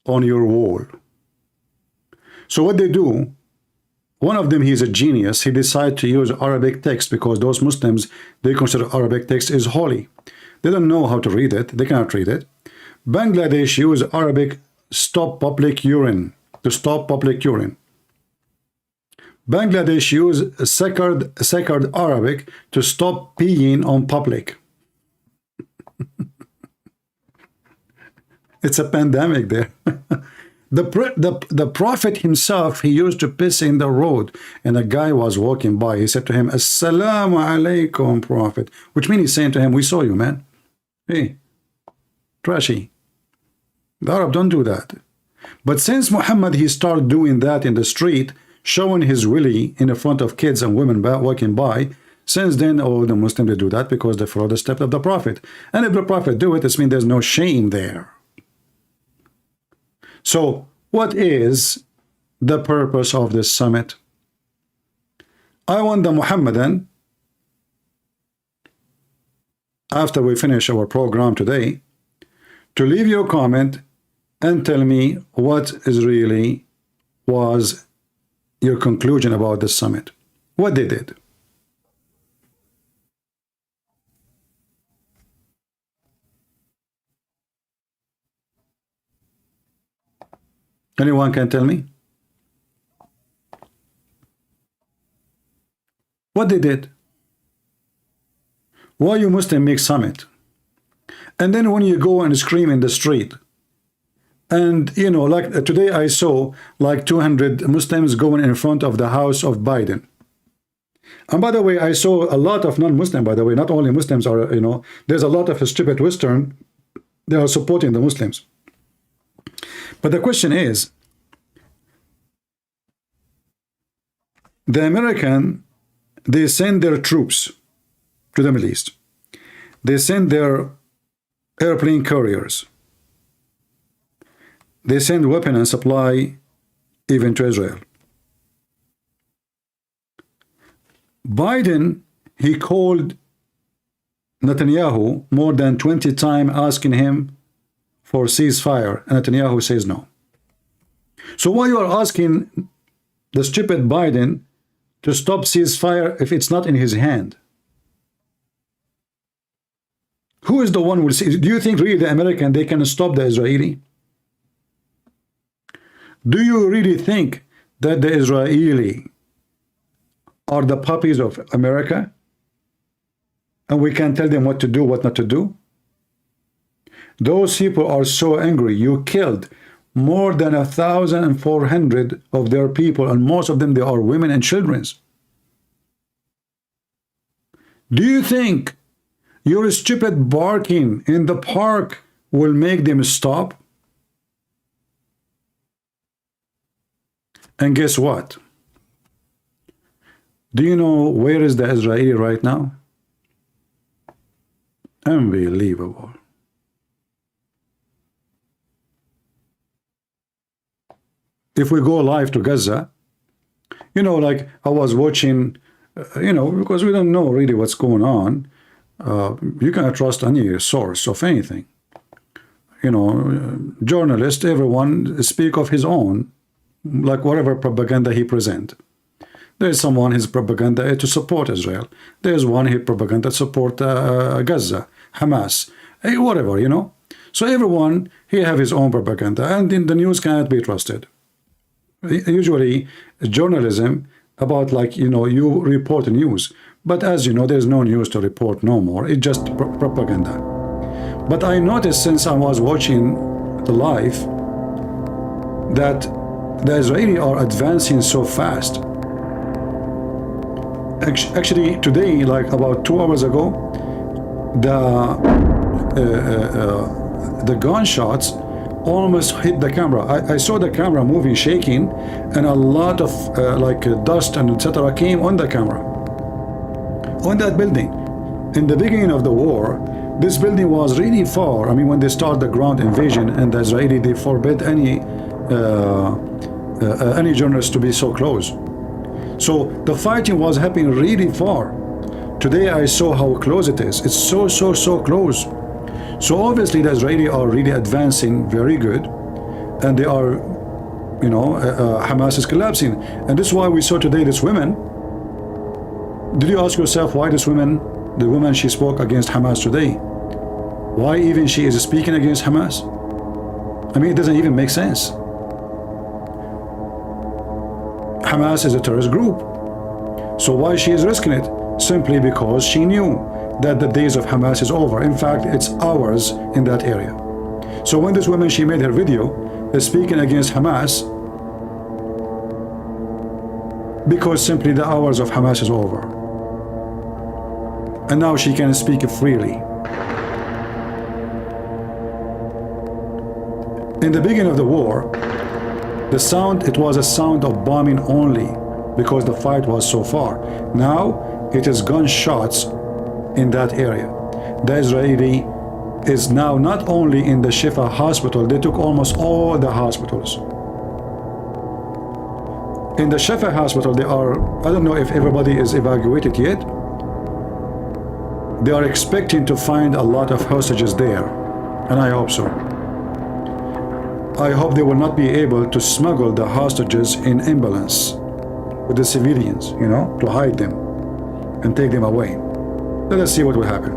on your wall. So what they do, one of them, he's a genius. He decided to use Arabic text because those Muslims, they consider Arabic text is holy. They don't know how to read it. They cannot read it. Bangladesh use Arabic stop public urine, to stop public urine. Bangladesh use sacred Arabic to stop peeing on public. It's a pandemic there. The prophet himself, he used to piss in the road, and a guy was walking by. He said to him, Assalamu alaikum, prophet, which means he's saying to him, we saw you, man. Hey, trashy. The Arab don't do that. But since Muhammad, he started doing that in the street, showing his willy in the front of kids and women walking by, since then, all the Muslims, they do that because they follow the step of the prophet. And if the prophet do it, it means there's no shame there. So, what is the purpose of this summit? I want the Muhammadan, after we finish our program today, to leave your comment and tell me what is really was your conclusion about this summit. What they did. Anyone can tell me? What they did? Why you Muslim make summit? And then when you go and scream in the street, and you know, like today I saw like 200 Muslims going in front of the house of Biden. And by the way, I saw a lot of non-Muslim, by the way, not only Muslims are, you know, there's a lot of stupid Western, they are supporting the Muslims. But the question is, the American, they send their troops to the Middle East. They send their airplane carriers. They send weapon and supply even to Israel. Biden, he called Netanyahu more than 20 times asking him for ceasefire, and Netanyahu says no. So why you are asking the stupid Biden to stop ceasefire if it's not in his hand? Who is the one who will see? Do you think really the American, they can stop the Israeli? Do you really think that the Israeli are the puppies of America? And we can tell them what to do, what not to do? Those people are so angry. You killed more than 1,400 of their people, and most of them, they are women and children. Do you think your stupid barking in the park will make them stop? And guess what? Do you know where is the Israeli right now? Unbelievable. If we go live to Gaza, you know, like I was watching, you know, because we don't know really what's going on. You cannot trust any source of anything. You know, journalists, everyone speak of his own, like whatever propaganda he present. There's someone, his propaganda to support Israel. There's one, his propaganda support Gaza, Hamas, whatever, you know. So everyone, he have his own propaganda, and in the news cannot be trusted. Usually, journalism about, like, you know, you report news. But as you know, there's no news to report no more. It's just propaganda. But I noticed since I was watching the live that the Israelis are advancing so fast. Actually, today, like about 2 hours ago, the gunshots almost hit the camera. I saw the camera moving, shaking, and a lot of dust and etc. came on the camera. On that building. In the beginning of the war, this building was really far. I mean, when they start the ground invasion, and the Israeli, they forbid any journalist to be so close. So the fighting was happening really far. Today I saw how close it is. It's so close. So obviously the Israelis are really advancing very good, and they are, you know, Hamas is collapsing. And this is why we saw today this woman. Did you ask yourself why this woman, the woman, she spoke against Hamas today? Why even she is speaking against Hamas? I mean, it doesn't even make sense. Hamas is a terrorist group. So why she is risking it? Simply because she knew that the days of Hamas is over. In fact, it's hours in that area. So when this woman, she made her video speaking against Hamas, because simply the hours of Hamas is over. And now she can speak freely. In the beginning of the war, the sound, it was a sound of bombing only, because the fight was so far. Now it is gunshots in that area. The Israeli is now not only in the Shifa hospital, they took almost all the hospitals. In the Shifa hospital, they are, I don't know if everybody is evacuated yet. They are expecting to find a lot of hostages there, and I hope so. I hope they will not be able to smuggle the hostages in ambulance with the civilians, you know, to hide them and take them away. Let us see what will happen.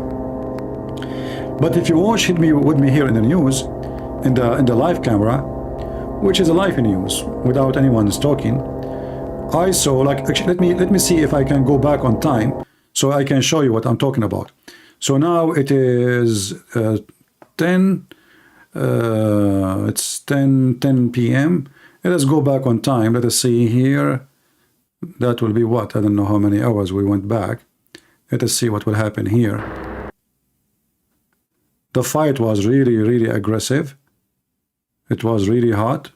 But if you watch with me here in the news, in the live camera, which is a live news without anyone talking, I saw, like, actually, let me see if I can go back on time so I can show you what I'm talking about. So now it is 10, it's 10 p.m. Let us go back on time. Let us see here. That will be what? I don't know how many hours we went back. Let us see what will happen here. The fight was really, really aggressive. It was really hot.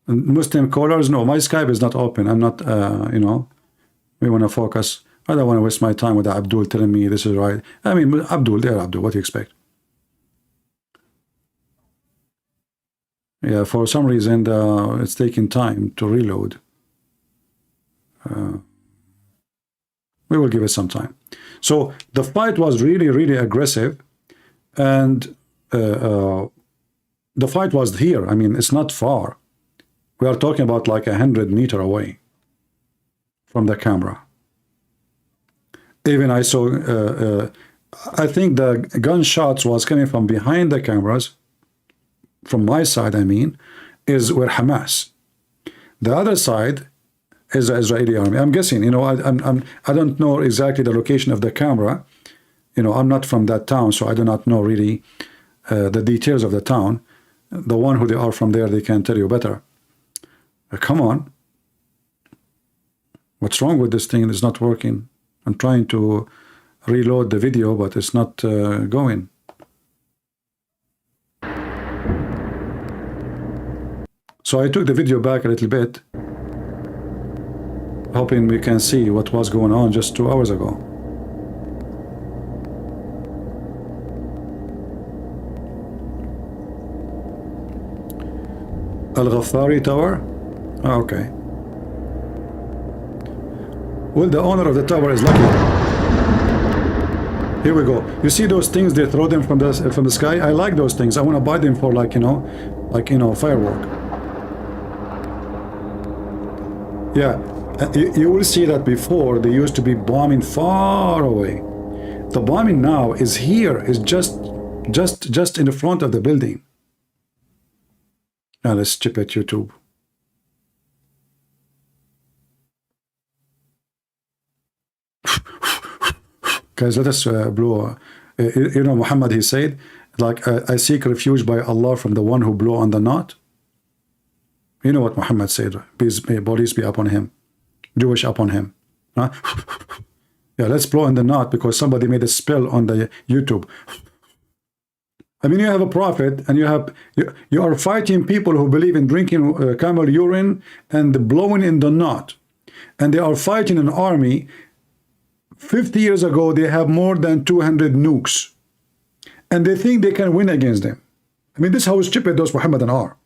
Muslim callers, no, my Skype is not open. I'm not, you know, we want to focus. I don't want to waste my time with Abdul telling me this is right. I mean, Abdul, there, Abdul, what do you expect? Yeah, for some reason, it's taking time to reload. We will give it some time. So the fight was really, really aggressive, and the fight was here. I mean, it's not far. We are talking about like 100 meters away from the camera. Even I saw, I think the gunshots was coming from behind the cameras, from my side, I mean, is where Hamas. The other side is the Israeli army. I'm guessing, you know, I don't know exactly the location of the camera. You know, I'm not from that town, so I do not know really the details of the town. The one who they are from there, they can tell you better. Come on. What's wrong with this thing? It's not working. I'm trying to reload the video, but it's not going. So I took the video back a little bit, hoping we can see what was going on just 2 hours ago. Al-Ghaffari Tower? Oh, okay. Well, the owner of the tower is lucky. Here we go. You see those things, they throw them from the sky? I like those things. I want to buy them for, like, you know, firework. Yeah, you will see that before they used to be bombing far away. The bombing now is here, is just in the front of the building. Now let's chip at YouTube. Guys, let us blow. You know, Muhammad, he said, like, I seek refuge by Allah from the one who blew on the knot. You know what Muhammad said, peace be upon him, Jewish upon him. Huh? Yeah, let's blow in the knot because somebody made a spell on the YouTube. I mean, you have a prophet and you are fighting people who believe in drinking camel urine and blowing in the knot. And they are fighting an army. 50 years ago, they have more than 200 nukes. And they think they can win against them. I mean, this is how stupid those Muhammadan are.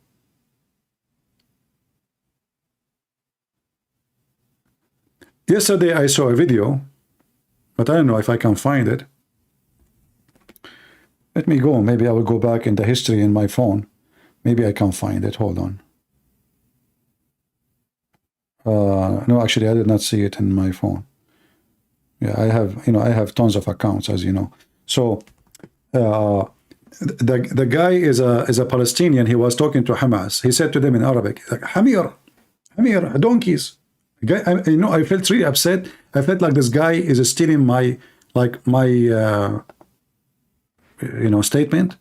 Yesterday, I saw a video, but I don't know if I can find it. Let me go. Maybe I will go back in the history in my phone. Maybe I can find it. Hold on. No, actually, I did not see it in my phone. Yeah, I have tons of accounts, as you know. So the guy is a Palestinian. He was talking to Hamas. He said to them in Arabic, like, Hamir, donkeys. Guy, I felt really upset. I felt like this guy is stealing my statement.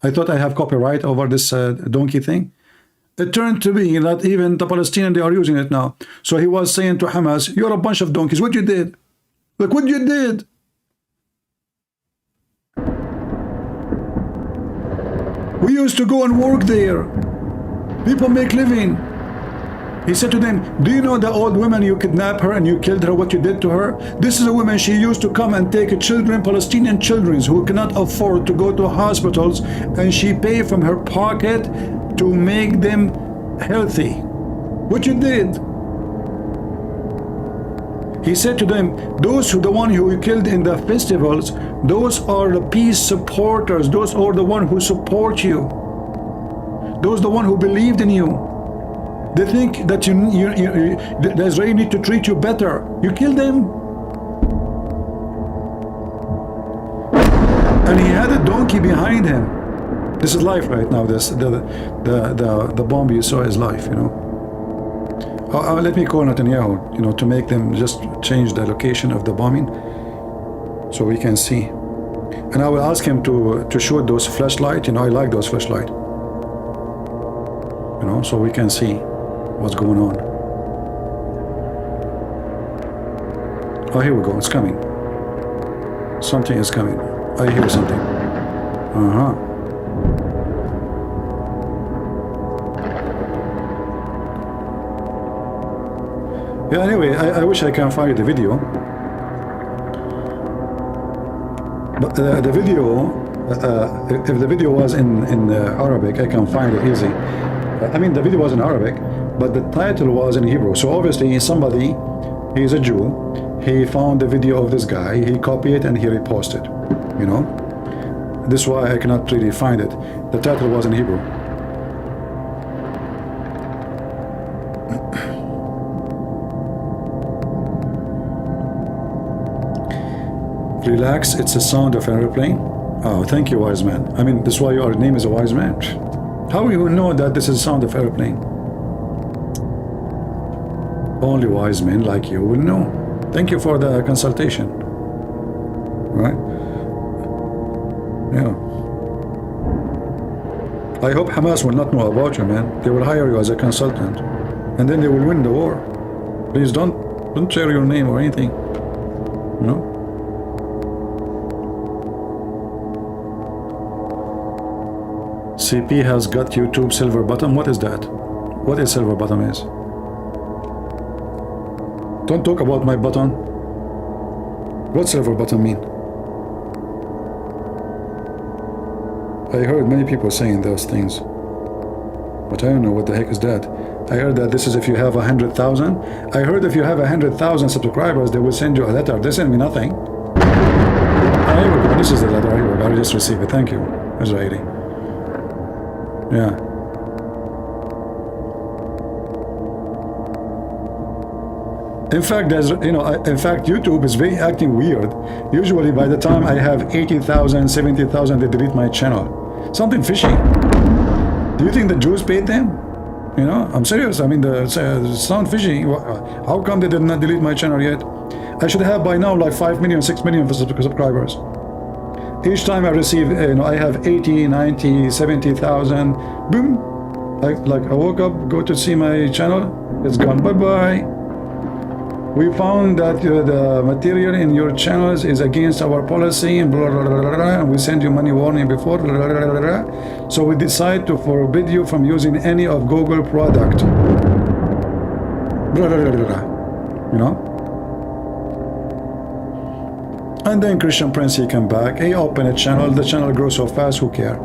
I thought I have copyright over this donkey thing. It turned to be not even the Palestinian, they are using it now. So he was saying to Hamas, you're a bunch of donkeys. What you did? Look what you did. We used to go and work there. People make living. He said to them, do you know the old woman you kidnapped her and you killed her, what you did to her? This is a woman, she used to come and take children, Palestinian children who cannot afford to go to hospitals, and she paid from her pocket to make them healthy. What you did? He said to them, those who the one who you killed in the festivals, those are the peace supporters, those are the one who support you. Those are the one who believed in you. They think that the Israeli need to treat you better. You kill them. and he had a donkey behind him. This is life right now. This the bomb you saw is life, you know. Let me call Netanyahu, you know, to make them just change the location of the bombing so we can see. And I will ask him to shoot those flashlight. You know, I like those flashlight. You know, so we can see what's going on. Oh, here we go. It's coming. Something is coming. I hear something. Yeah, anyway, I wish I can find the video. But the video, if the video was in Arabic, I can find it easy. I mean, the video was in Arabic, but the title was in Hebrew. So obviously somebody, he's a Jew, he found the video of this guy, he copied it and he reposted, you know. This is why I cannot really find it. The title was in Hebrew. Relax, it's the sound of an airplane. Oh, thank you, wise man. I mean, this is why your name is a wise man. How you know that this is the sound of airplane? Only wise men like you will know. Thank you for the consultation. Right? Yeah. I hope Hamas will not know about you, man. They will hire you as a consultant, and then they will win the war. Please don't share your name or anything. You know? CP has got YouTube silver button. What is that? What is silver button is? Don't talk about my button. What silver button mean? I heard many people saying those things, but I don't know what the heck is that. I heard that this is if you have 100,000. I heard if you have 100,000 subscribers, they will send you a letter. They send me nothing. Here we go. This is the letter. Here we go. I just received it. Thank you, Israeli. Yeah. In fact, there's, you know, in fact, YouTube is very acting weird. Usually, by the time I have 80,000, 70,000, they delete my channel. Something fishy. Do you think the Jews paid them? You know, I'm serious. I mean, the sound fishy. How come they did not delete my channel yet? I should have by now like 5 million, 6 million subscribers. Each time I receive, you know, I have 80, 90, 70,000. Boom. Like I woke up, go to see my channel, it's gone. Bye-bye. We found that the material in your channels is against our policy and blah, blah, blah, blah, blah, and we send you money warning before, blah, blah, blah, blah, blah. So we decide to forbid you from using any of Google product. Blah, blah, blah, blah, blah. You know? And then Christian Prince, he came back, he opened a channel, the channel grows so fast, who care?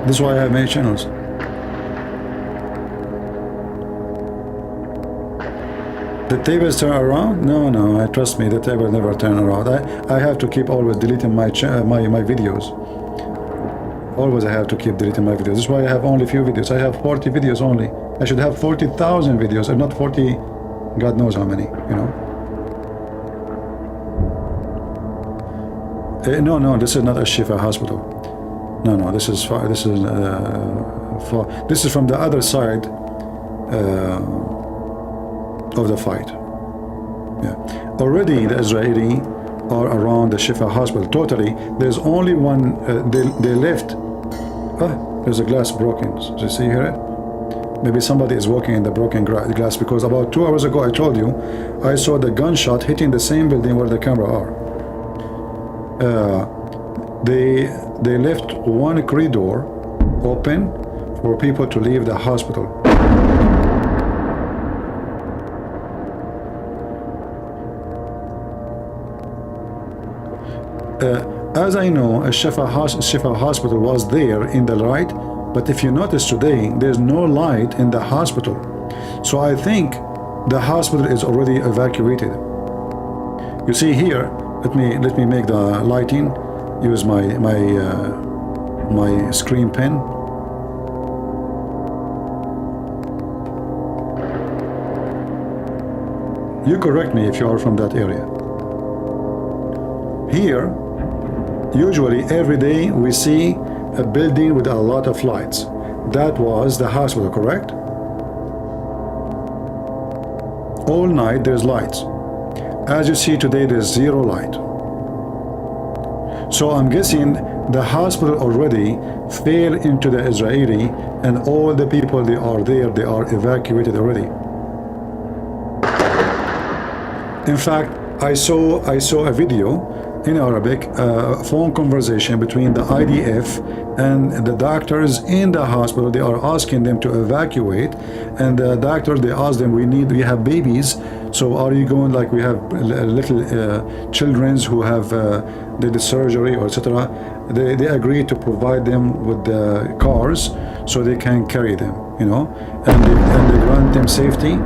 This is why I have many channels. The tables turn around? No, trust me, the table never turn around. I have to keep always deleting my videos. Always I have to keep deleting my videos. This is why I have only few videos. I have 40 videos only. I should have 40,000 videos, and not 40, God knows how many, you know. No, this is not a Shifa hospital. No, this is far. This is from the other side of the fight. Yeah, already the Israeli are around the Shifa hospital totally. There's only one. They left. There's a glass broken. Do you see here? Maybe somebody is walking in the broken glass, because about 2 hours ago I told you I saw the gunshot hitting the same building where the camera are. They left one corridor open for people to leave the hospital. As I know, a Shifa hospital was there in the light, but if you notice today, there's no light in the hospital. So I think the hospital is already evacuated. You see here, let me make the lighting. Use my screen pen. You correct me if you are from that area. Here, Usually every day we see a building with a lot of lights. That was the hospital, correct? All night there's lights. As you see today, there's zero light. So I'm guessing the hospital already fell into the Israeli, and all the people they are there, they are evacuated already. In fact, I saw a video in Arabic, a phone conversation between the IDF and the doctors in the hospital. They are asking them to evacuate, and the doctors, they ask them, we have babies, so are you going, like we have little children who have did the surgery or etc. They agree to provide them with the cars so they can carry them, you know, and they grant them safety.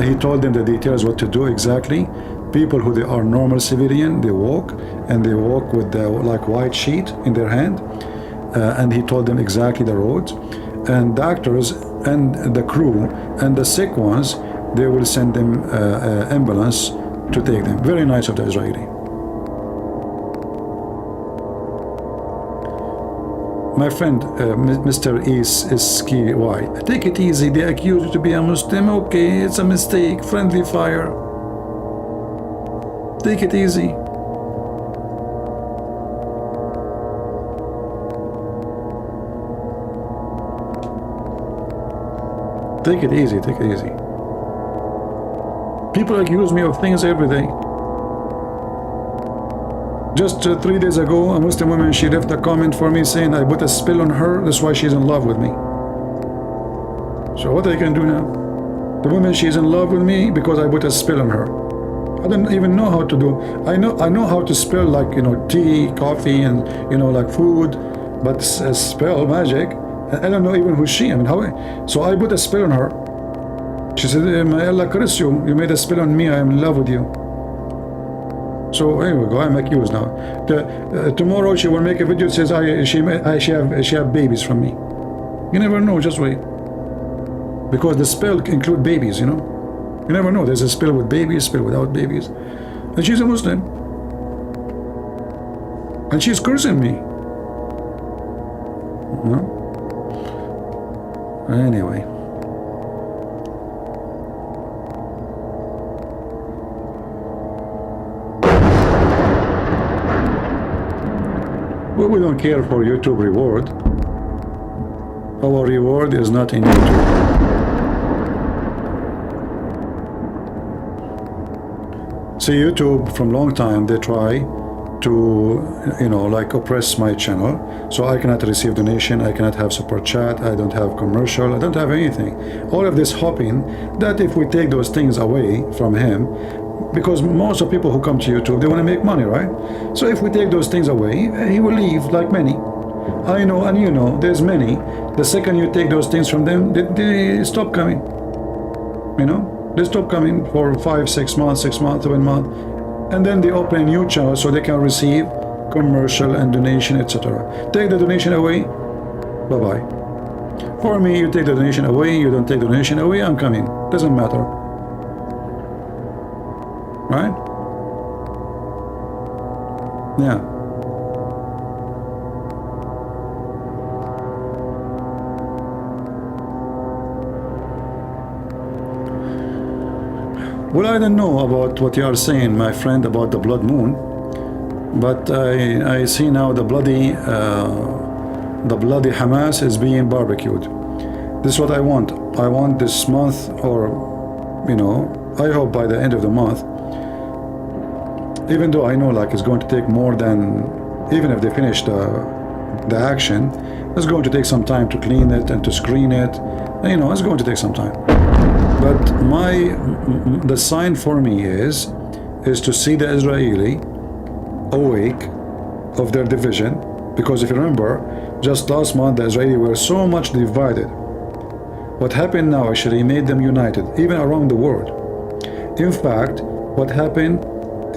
He told them the details, what to do exactly. People who they are normal civilian, they walk with the like white sheet in their hand, and he told them exactly the roads, and doctors and the crew and the sick ones, they will send them ambulance to take them. Very nice of the Israeli. My friend, Mr. Iski, why? Take it easy. They accuse you to be a Muslim. Okay, it's a mistake. Friendly fire. Take it easy. Take it easy, take it easy. People accuse me of things every day. Just 3 days ago, a Muslim woman, she left a comment for me saying I put a spell on her, that's why she's in love with me. So what I can do now? The woman, she's in love with me because I put a spell on her. I don't even know how to do. I know how to spell, like, you know, tea, coffee, and, you know, like food, but spell magic, I don't know even who she. I mean, how? So I put a spell on her. She said, "May Allah curse you. You made a spell on me. I am in love with you." So anyway, go. I'm accused now. Tomorrow she will make a video that says she have babies from me. You never know. Just wait. Because the spell include babies, you know. You never know. There's a spell with babies, spell without babies. And she's a Muslim. And she's cursing me. No? Anyway. Well, we don't care for YouTube reward. Our reward is not in YouTube. See, YouTube from long time, they try to, you know, like oppress my channel. So I cannot receive donation, I cannot have super chat, I don't have commercial, I don't have anything. All of this hoping that if we take those things away from him, because most of people who come to YouTube, they want to make money, right? So if we take those things away, he will leave, like many. I know, and you know, there's many. The second you take those things from them, they stop coming. You know? They stop coming for 5, 6 months, 7 months, and then they open a new channel so they can receive commercial and donation, etc. Take the donation away, bye-bye. For me, you take the donation away, you don't take the donation away, I'm coming. Doesn't matter. Right? Yeah. Well, I don't know about what you are saying, my friend, about the blood moon, but I see now the bloody Hamas is being barbecued. This is what I want. I want this month, or, you know, I hope by the end of the month, even though I know like it's going to take more than, even if they finish the action, it's going to take some time to clean it and to screen it. You know, it's going to take some time. But the sign for me is to see the Israeli awake of their division, because if you remember, just last month the Israeli were so much divided. What happened now actually made them united, even around the world. In fact, what happened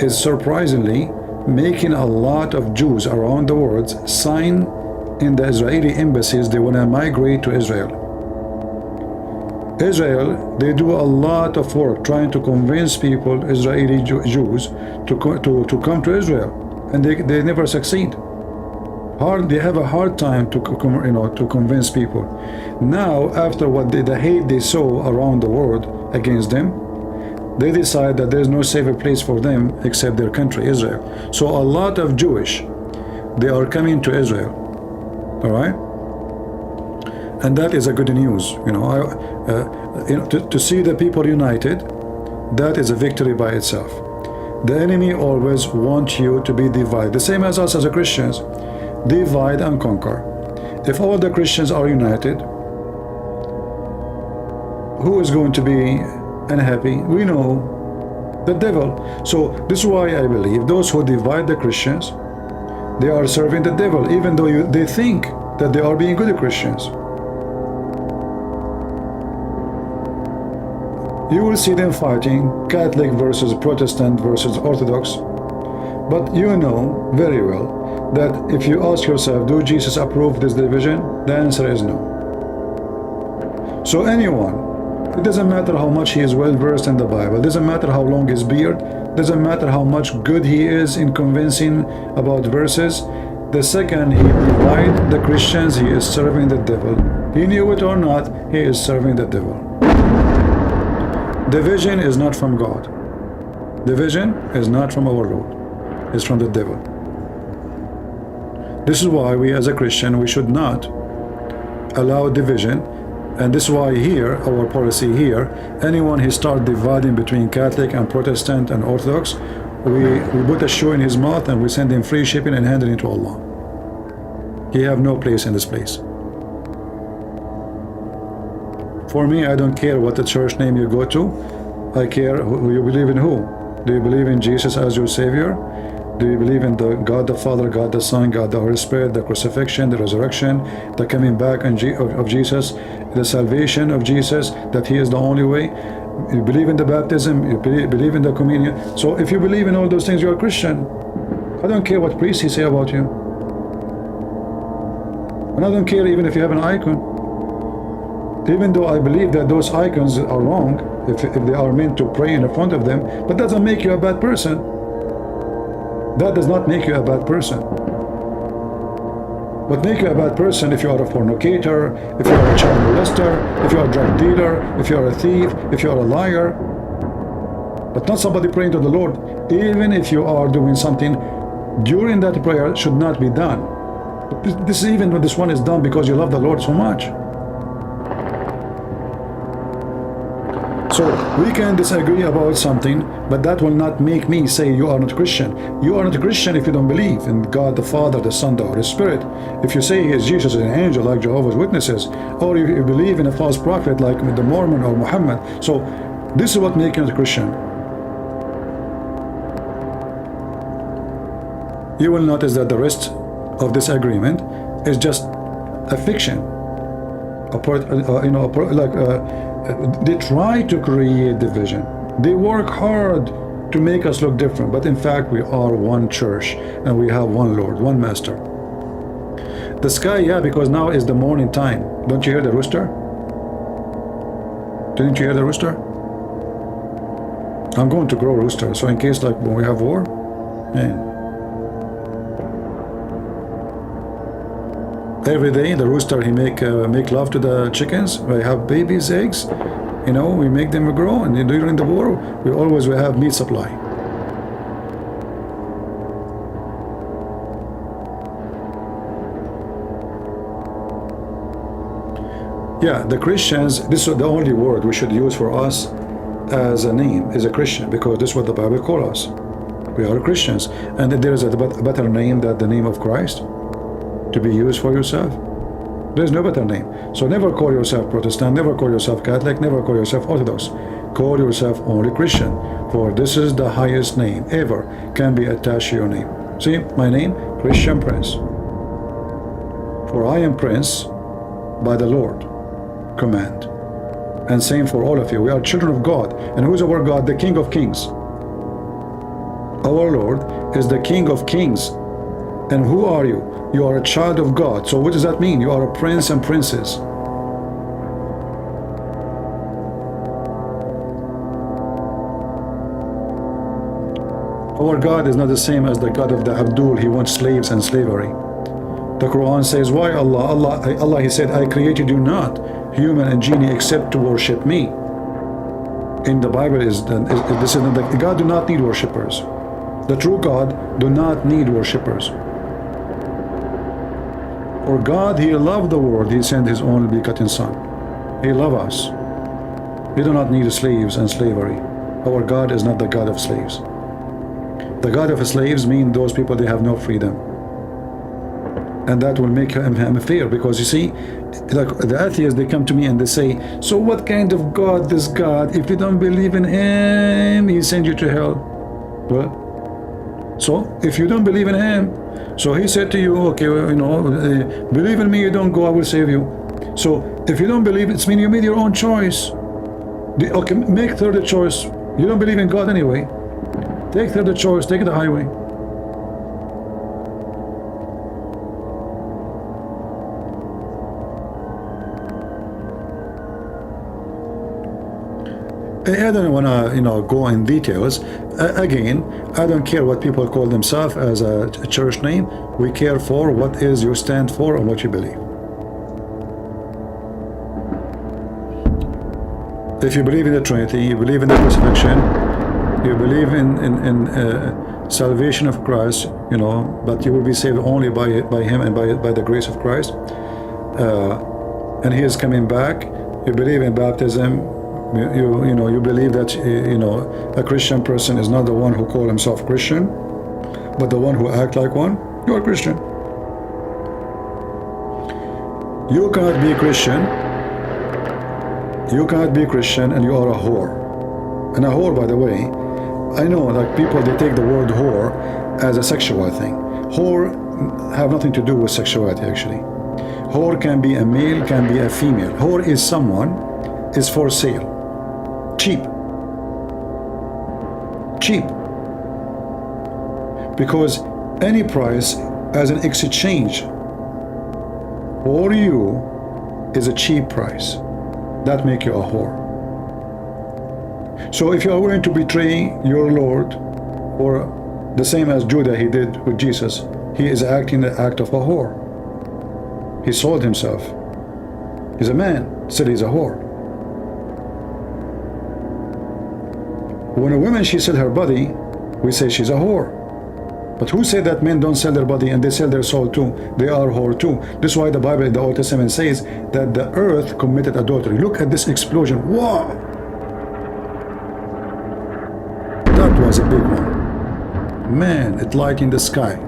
is surprisingly making a lot of Jews around the world sign in the Israeli embassies they want to migrate to Israel. Israel, they do a lot of work trying to convince people, Israeli Jews, to come to Israel, and they never succeed. They have a hard time to to convince people. Now, after what the hate they saw around the world against them, they decide that there's no safer place for them except their country, Israel. So a lot of Jewish, they are coming to Israel. All right, and that is a good news. To see the people united, that is a victory by itself. The enemy always wants you to be divided, the same as us as Christians. Divide and conquer. If all the Christians are united, who is going to be unhappy? We know, the devil. So this is why I believe those who divide the Christians, they are serving the devil, even though they think that they are being good Christians. You will see them fighting Catholic versus Protestant versus Orthodox. But you know very well that if you ask yourself, do Jesus approve this division? The answer is no. So anyone, it doesn't matter how much he is well versed in the Bible, it doesn't matter how long his beard, doesn't matter how much good he is in convincing about verses, the second he divides the Christians, he is serving the devil. He knew it or not, he is serving the devil. Division is not from God. Division is not from our Lord. It's from the devil. This is why we as a Christian, we should not allow division. And this is why here, our policy here, anyone who starts dividing between Catholic and Protestant and Orthodox, we put a shoe in his mouth and we send him free shipping and hand it into Allah. He have no place in this place. For me, I don't care what the church name you go to. I care who you believe in who. Do you believe in Jesus as your Savior? Do you believe in the God the Father, God the Son, God the Holy Spirit, the crucifixion, the resurrection, the coming back of Jesus, the salvation of Jesus, that He is the only way? You believe in the baptism, you believe in the communion. So if you believe in all those things, you're a Christian. I don't care what priest he say about you. And I don't care even if you have an icon. Even though I believe that those icons are wrong, if they are meant to pray in front of them, but that doesn't make you a bad person. That does not make you a bad person. What makes you a bad person if you are a fornicator, if you are a child molester, if you are a drug dealer, if you are a thief, if you are a liar, but not somebody praying to the Lord. Even if you are doing something during that prayer should not be done. This even when this one is done because you love the Lord so much. So we can disagree about something, but that will not make me say you are not Christian. You are not a Christian if you don't believe in God the Father, the Son, the Holy Spirit. If you say He is Jesus is an angel like Jehovah's Witnesses, or if you believe in a false prophet like the Mormon or Muhammad. So this is what makes you a Christian. You will notice that the rest of this agreement is just a fiction. They try to create division. They work hard to make us look different, but in fact we are one church and we have one Lord, one Master. The sky, yeah, because now is the morning time. Don't you hear the rooster? Didn't you hear the rooster? I'm going to grow rooster, so in case like when we have war, yeah. Every day the rooster he make love to the chickens. We have babies, eggs, we make them grow, and during the war we always have meat supply. Yeah, the Christians, this is the only word we should use for us as a name, is a Christian, because this is what the Bible calls us. We are Christians, and there is a better name than the name of Christ to be used for yourself. There's no better name. So never call yourself Protestant, never call yourself Catholic, never call yourself Orthodox. Call yourself only Christian, for this is the highest name ever can be attached to your name. See, my name, Christian Prince. For I am Prince by the Lord command. And same for all of you. We are children of God. And who is our God? The King of Kings. Our Lord is the King of Kings. And who are you? You are a child of God. So what does that mean? You are a prince and princess. Our God is not the same as the God of the Abdul. He wants slaves and slavery. The Quran says, why Allah, He said, I created you not, human and genie, except to worship me. In the Bible this is that God do not need worshippers. The true God do not need worshippers. For God, He loved the world, He sent His only begotten Son. He loves us. We do not need slaves and slavery. Our God is not the God of slaves. The God of slaves mean those people, they have no freedom. And that will make him fear, because you see, like the atheists, they come to me and they say, so what kind of God this God? If you don't believe in Him, He send you to hell. Well, so if you don't believe in Him, so He said to you, okay, well, you know, believe in me, you don't go, I will save you. So if you don't believe, it's mean you made your own choice. Okay, make third choice. You don't believe in God anyway. Take third choice, take the highway. I don't want to, you know, go in details. Again, I don't care what people call themselves as a church name. We care for what is you stand for and what you believe. If you believe in the Trinity, you believe in the crucifixion, you believe in salvation of Christ, you know, but you will be saved only by Him and by the grace of Christ. And He is coming back. You believe in baptism. You know, you believe that, you know, a Christian person is not the one who call himself Christian, but the one who act like one. You are Christian. You cannot be Christian. You cannot be Christian and you are a whore. And a whore, by the way, I know like people, they take the word whore as a sexual thing. Whore have nothing to do with sexuality actually. Whore can be a male, can be a female. Whore is someone is for sale. Cheap. Cheap. Because any price as an exchange for you is a cheap price. That make you a whore. So if you are willing to betray your Lord, or the same as Judah he did with Jesus, he is acting the act of a whore. He sold himself. He's a man, still he's a whore. When a woman, she sell her body, we say she's a whore. But who said that men don't sell their body and they sell their soul too? They are whore too. This is why the Bible in the Old Testament says that the earth committed adultery. Look at this explosion. Wow! That was a big one. Man, it light in the sky.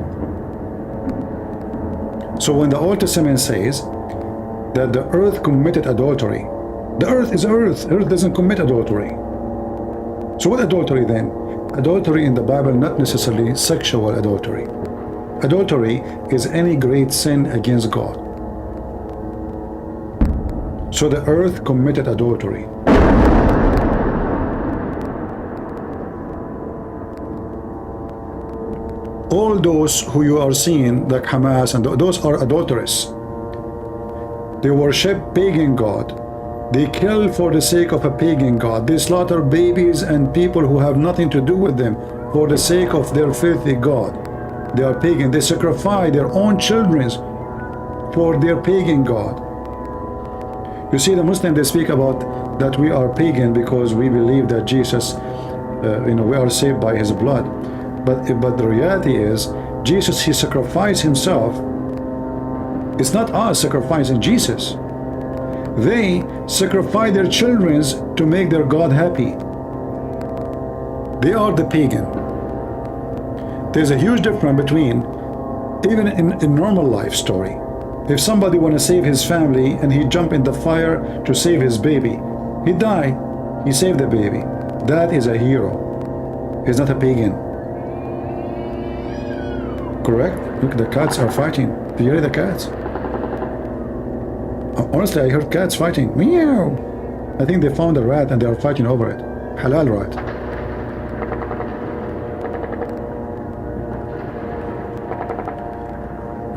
So when the Old Testament says that the earth committed adultery, the earth is earth. Earth doesn't commit adultery. So what adultery then? Adultery in the Bible, not necessarily sexual adultery. Adultery is any great sin against God. So the earth committed adultery. All those who you are seeing, like Hamas, and those are adulterers. They worship pagan God. They kill for the sake of a pagan god. They slaughter babies and people who have nothing to do with them for the sake of their filthy god. They are pagan. They sacrifice their own children for their pagan god. You see, the Muslims, they speak about that we are pagan because we believe that Jesus, you know, we are saved by his blood. But the reality is, Jesus, he sacrificed himself. It's not us sacrificing Jesus. They sacrifice their children to make their God happy. They are the pagan. There's a huge difference between, even in normal life story, if somebody want to save his family and he jump in the fire to save his baby, he died, he saved the baby. That is a hero. He's not a pagan. Correct? Look, the cats are fighting. Do you hear the cats? Honestly, I heard cats fighting. Meow. I think they found a rat and they are fighting over it. Halal rat.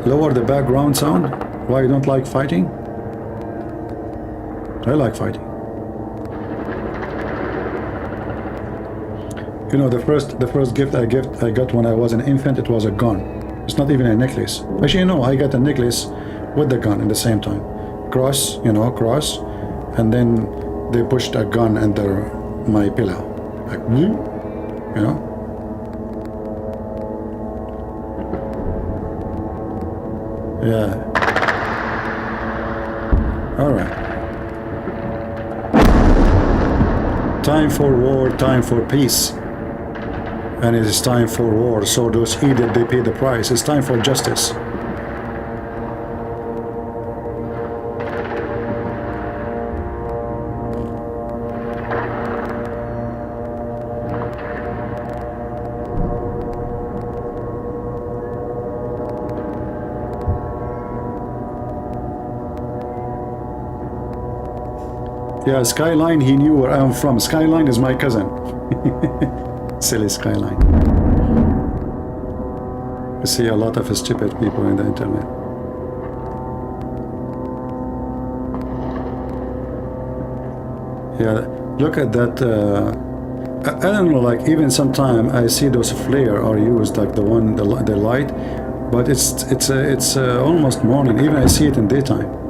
Lower the background sound. Why you don't like fighting? I like fighting. You know, the first gift I got when I was an infant, it was a gun. It's not even a necklace. Actually, no, I got a necklace with the gun at the same time. Cross, you know, cross, and then they pushed a gun under my pillow, like, you know. Yeah. All right. Time for war, time for peace. And it is time for war, so those idiots, they pay the price. It's time for justice. Yeah, Skyline, he knew where I'm from. Skyline is my cousin. Silly Skyline. You see a lot of stupid people in the internet. Yeah, look at that. I don't know, like even sometime I see those flare are used, like the light, but it's almost morning. Even I see it in daytime.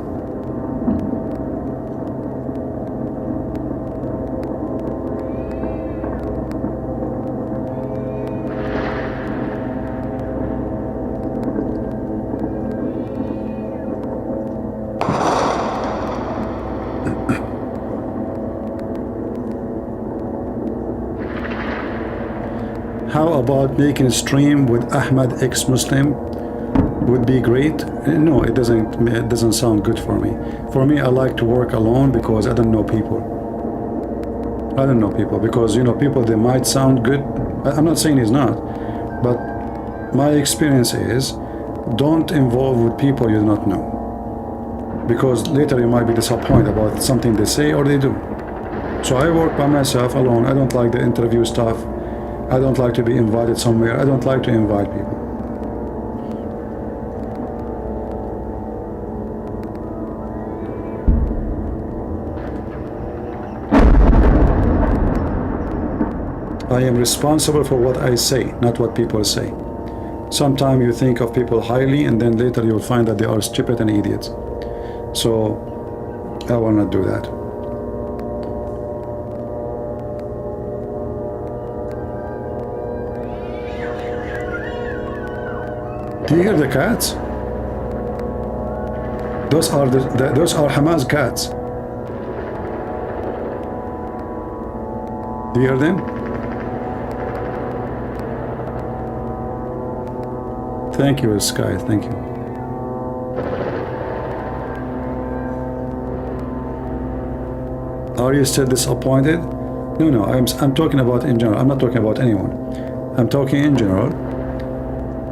How about making a stream with Ahmad ex-Muslim? Would be great. No, it doesn't sound good for me. For me, I like to work alone because I don't know people. I don't know people because, you know, people, they might sound good. I'm not saying it's not, but my experience is don't involve with people you do not know, because later you might be disappointed about something they say or they do. So I work by myself alone. I don't like the interview stuff. I don't like to be invited somewhere. I don't like to invite people. I am responsible for what I say, not what people say. Sometimes you think of people highly and then later you'll find that they are stupid and idiots. So I will not do that. Do you hear the cats? Those are those are Hamas cats. Do you hear them? Thank you, Sky. Thank you. Are you still disappointed? No. I'm talking about in general. I'm not talking about anyone. I'm talking in general.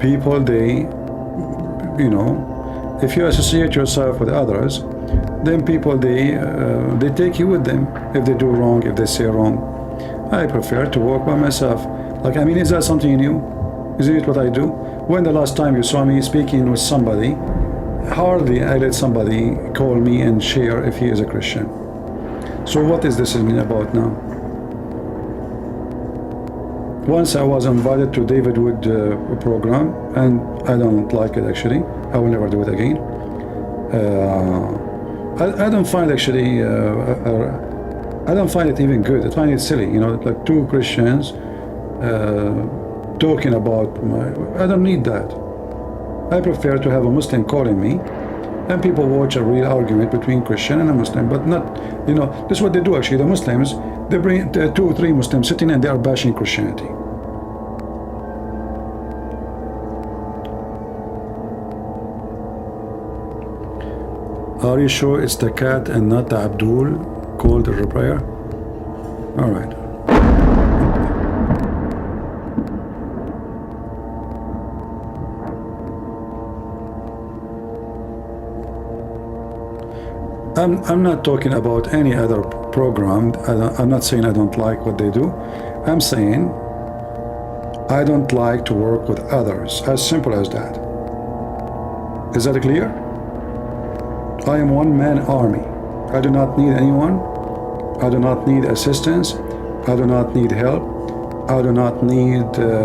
People, they, you know, if you associate yourself with others, then people, they take you with them if they do wrong, if they say wrong. I prefer to work by myself. Like, I mean, is that something new? Isn't it what I do? When the last time you saw me speaking with somebody, hardly I let somebody call me and share if he is a Christian. So what is this about now? Once I was invited to David Wood program, and I don't like it actually. I will never do it again. I don't find actually, I don't find it even good. I find it silly, you know, like two Christians talking about I don't need that. I prefer to have a Muslim calling me and people watch a real argument between Christian and a Muslim, but not, you know, this is what they do actually. The Muslims, they bring 2 or 3 Muslims sitting and they are bashing Christianity. Are you sure it's the cat and not the Abdul called the prayer? All right. I'm not talking about any other program. I'm not saying I don't like what they do. I'm saying I don't like to work with others. As simple as that. Is that clear? I am one-man army. I do not need anyone. I do not need assistance. I do not need help. I do not need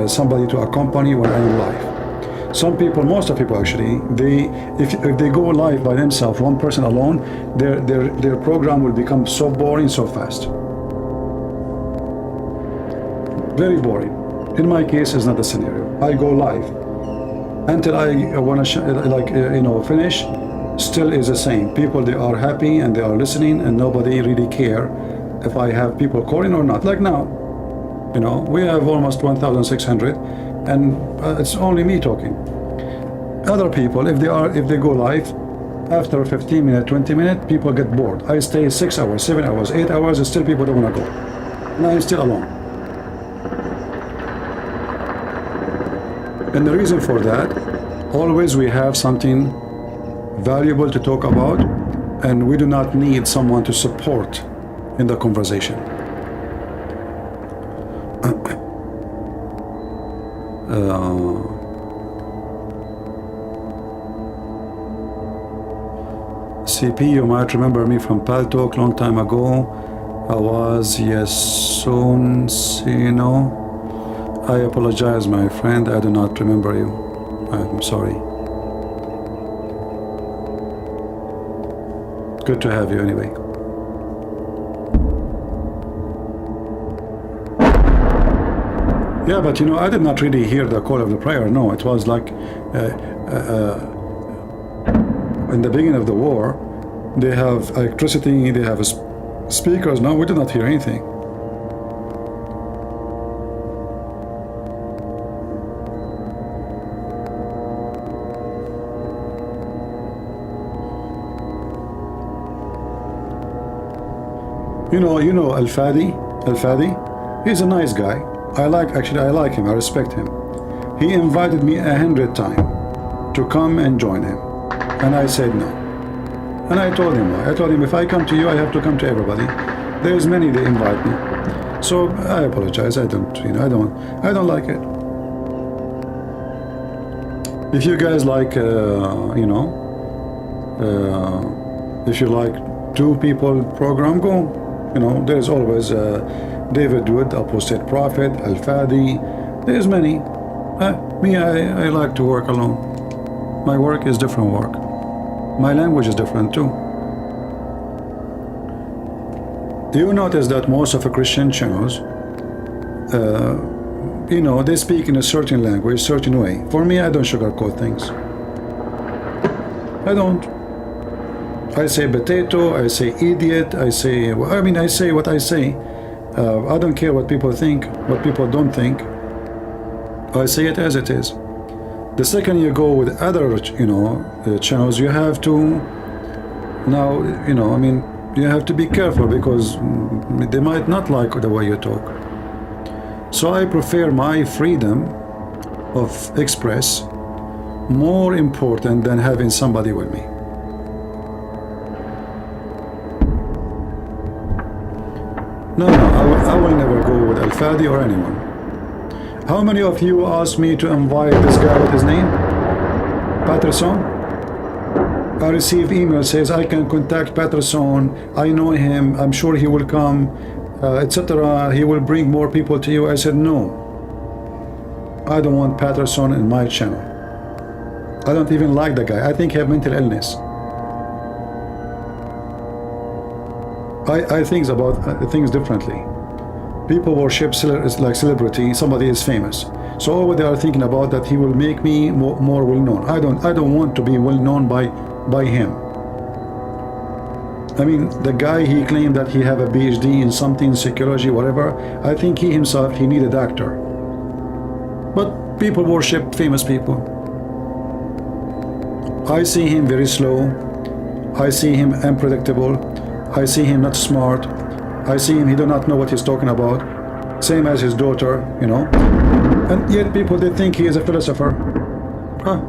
somebody to accompany when I am alive. Some people, most of people actually, if they go live by themselves, one person alone, their program will become so boring so fast. Very boring. In my case, it's not the scenario. I go live until I want to finish. Still is the same. People, they are happy and they are listening, and nobody really care if I have people calling or not. Like now, we have almost 1,600, and it's only me talking. Other people, if they go live, after 15 minutes, 20 minutes, people get bored. I stay 6 hours, 7 hours, 8 hours, and still people don't want to go. And I'm still alone. And the reason for that, always we have something valuable to talk about, and we do not need someone to support in the conversation. CP, you might remember me from Pal Talk long time ago. I was Yasunsino. I apologize, my friend. I do not remember you. I'm sorry. Good to have you anyway. Yeah, but I did not really hear the call of the prayer. No, it was like in the beginning of the war, they have electricity, they have speakers. No, we did not hear anything. Al-Fadi, he's a nice guy. I like him, I respect him. He invited me 100 times to come and join him, and I said no. And I told him why. I told him, if I come to you, I have to come to everybody. There's many they invite me. So I apologize. I don't like it. If you guys like, if you like 2 people program, go. There's always David Wood, Apostate Prophet, Al-Fadi. There's many. Me, I like to work alone. My work is different work. My language is different too. Do you notice that most of the Christian channels, they speak in a certain language, certain way. For me, I don't sugarcoat things. I don't. I say potato, I say idiot, I say what I say. I don't care what people think, what people don't think. I say it as it is. The second you go with other, channels, you have to you have to be careful, because they might not like the way you talk. So I prefer my freedom of express more important than having somebody with me. No, I will never go with Al-Fadi or anyone. How many of you asked me to invite this guy, with his name? Patterson? I receive email says I can contact Patterson, I know him, I'm sure he will come, etc. He will bring more people to you. I said no. I don't want Patterson in my channel. I don't even like the guy. I think he has mental illness. I think about things differently. People worship like celebrity. Somebody is famous, so all they are thinking about that he will make me more well known. I don't want to be well known by him. I mean, the guy, he claimed that he have a PhD in something, psychology, whatever. I think he himself, he need a doctor. But people worship famous people. I see him very slow. I see him unpredictable. I see him not smart. I see him, he do not know what he's talking about. Same as his daughter, And yet people, they think he is a philosopher. Huh?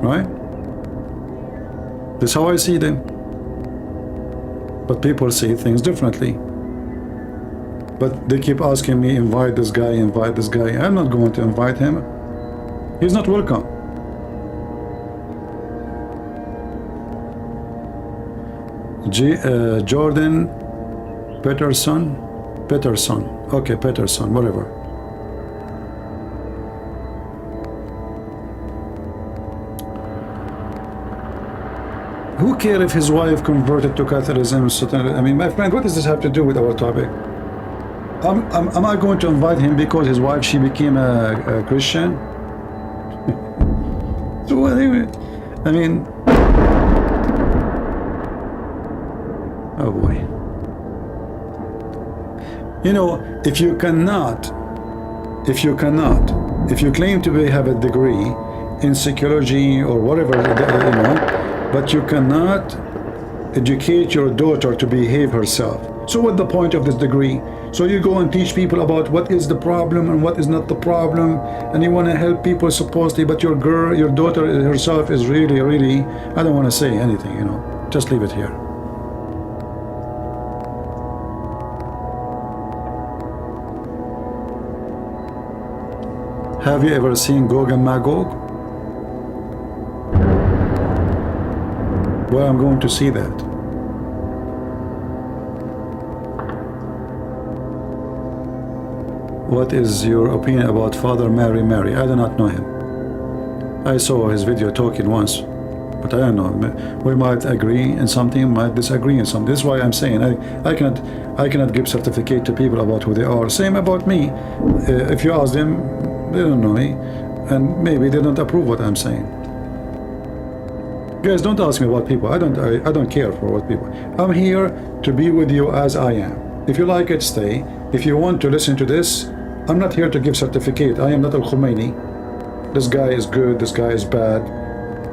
Right? That's how I see them. But people see things differently. But they keep asking me, invite this guy, invite this guy. I'm not going to invite him. He's not welcome. Jordan Peterson, Peterson. Okay, Peterson, whatever. Who cares if his wife converted to Catholicism? I mean, my friend, what does this have to do with our topic? Am I going to invite him because his wife, she became a Christian? So, I mean, oh boy. You know, if you claim to have a degree in psychology or whatever, you know, but you cannot educate your daughter to behave herself. So what's the point of this degree? So you go and teach people about what is the problem and what is not the problem, and you want to help people supposedly, but your daughter herself is really, I don't want to say anything, you know, just leave it here. Have you ever seen Gog and Magog? Well, I'm going to see that. What is your opinion about Father Mary? I do not know him. I saw his video talking once, but I don't know. We might agree in something, might disagree in something. This is why I'm saying I cannot give certificate to people about who they are. Same about me. If you ask them, they don't know me, and maybe they don't approve what I'm saying. Guys, don't ask me about people. I don't care for what people. I'm here to be with you as I am. If you like it, stay. If you want to listen to this, I'm not here to give certificate. I am not Al-Khomeini. This guy is good, this guy is bad,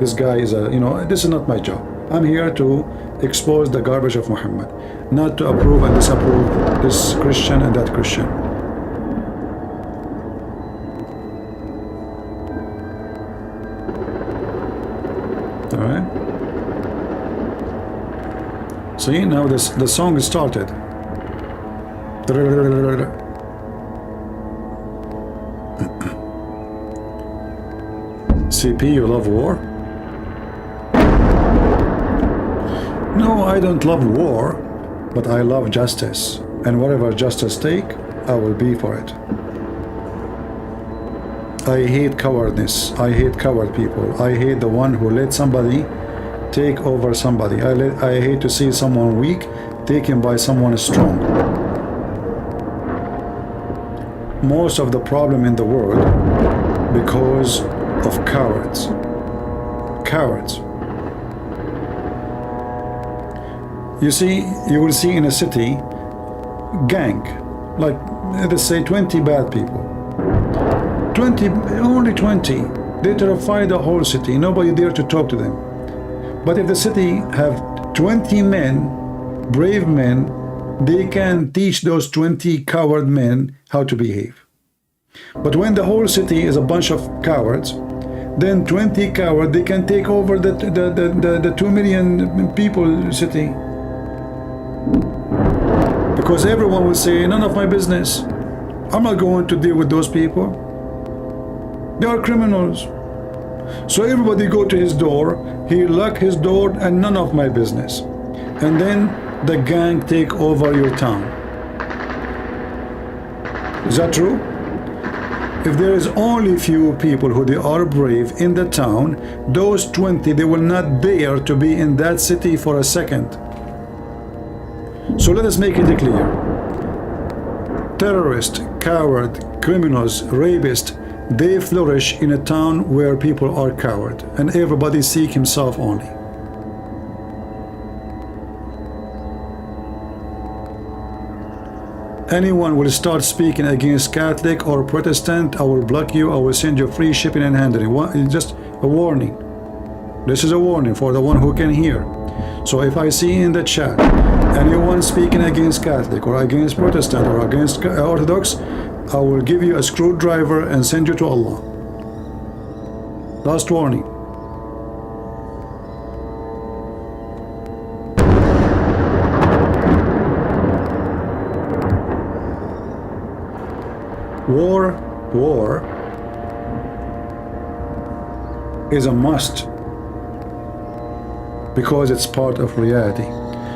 this guy is a, you know, this is not my job. I'm here to expose the garbage of Muhammad, not to approve and disapprove this Christian and that Christian. All right. See, now the song is started. CP, you love war? No, I don't love war, but I love justice, and whatever justice take, I will be for it. I hate cowardness. I hate coward people. I hate the one who let somebody take over somebody. I hate to see someone weak taken by someone strong. Most of the problem in the world because of cowards. Cowards. You see, you will see in a city gang, like let's say 20 bad people. 20, only 20. They terrify the whole city. Nobody dare to talk to them. But if the city have 20 men, brave men, they can teach those 20 coward men how to behave. But when the whole city is a bunch of cowards, then 20 cowards, they can take over the 2 million people city. Because everyone will say, none of my business. I'm not going to deal with those people. They are criminals. So everybody go to his door, he lock his door, and none of my business. And then the gang take over your town. Is that true? If there is only few people who they are brave in the town, those 20, they will not dare to be in that city for a second. So let us make it clear. Terrorists, coward, criminals, rapists, they flourish in a town where people are coward and everybody seek himself only. Anyone will start speaking against Catholic or Protestant, I will block you, I will send you free shipping and handling. Just a warning. This is a warning for the one who can hear. So if I see in the chat anyone speaking against Catholic or against Protestant or against Orthodox, I will give you a screwdriver and send you to Allah. Last warning. War is a must because it's part of reality.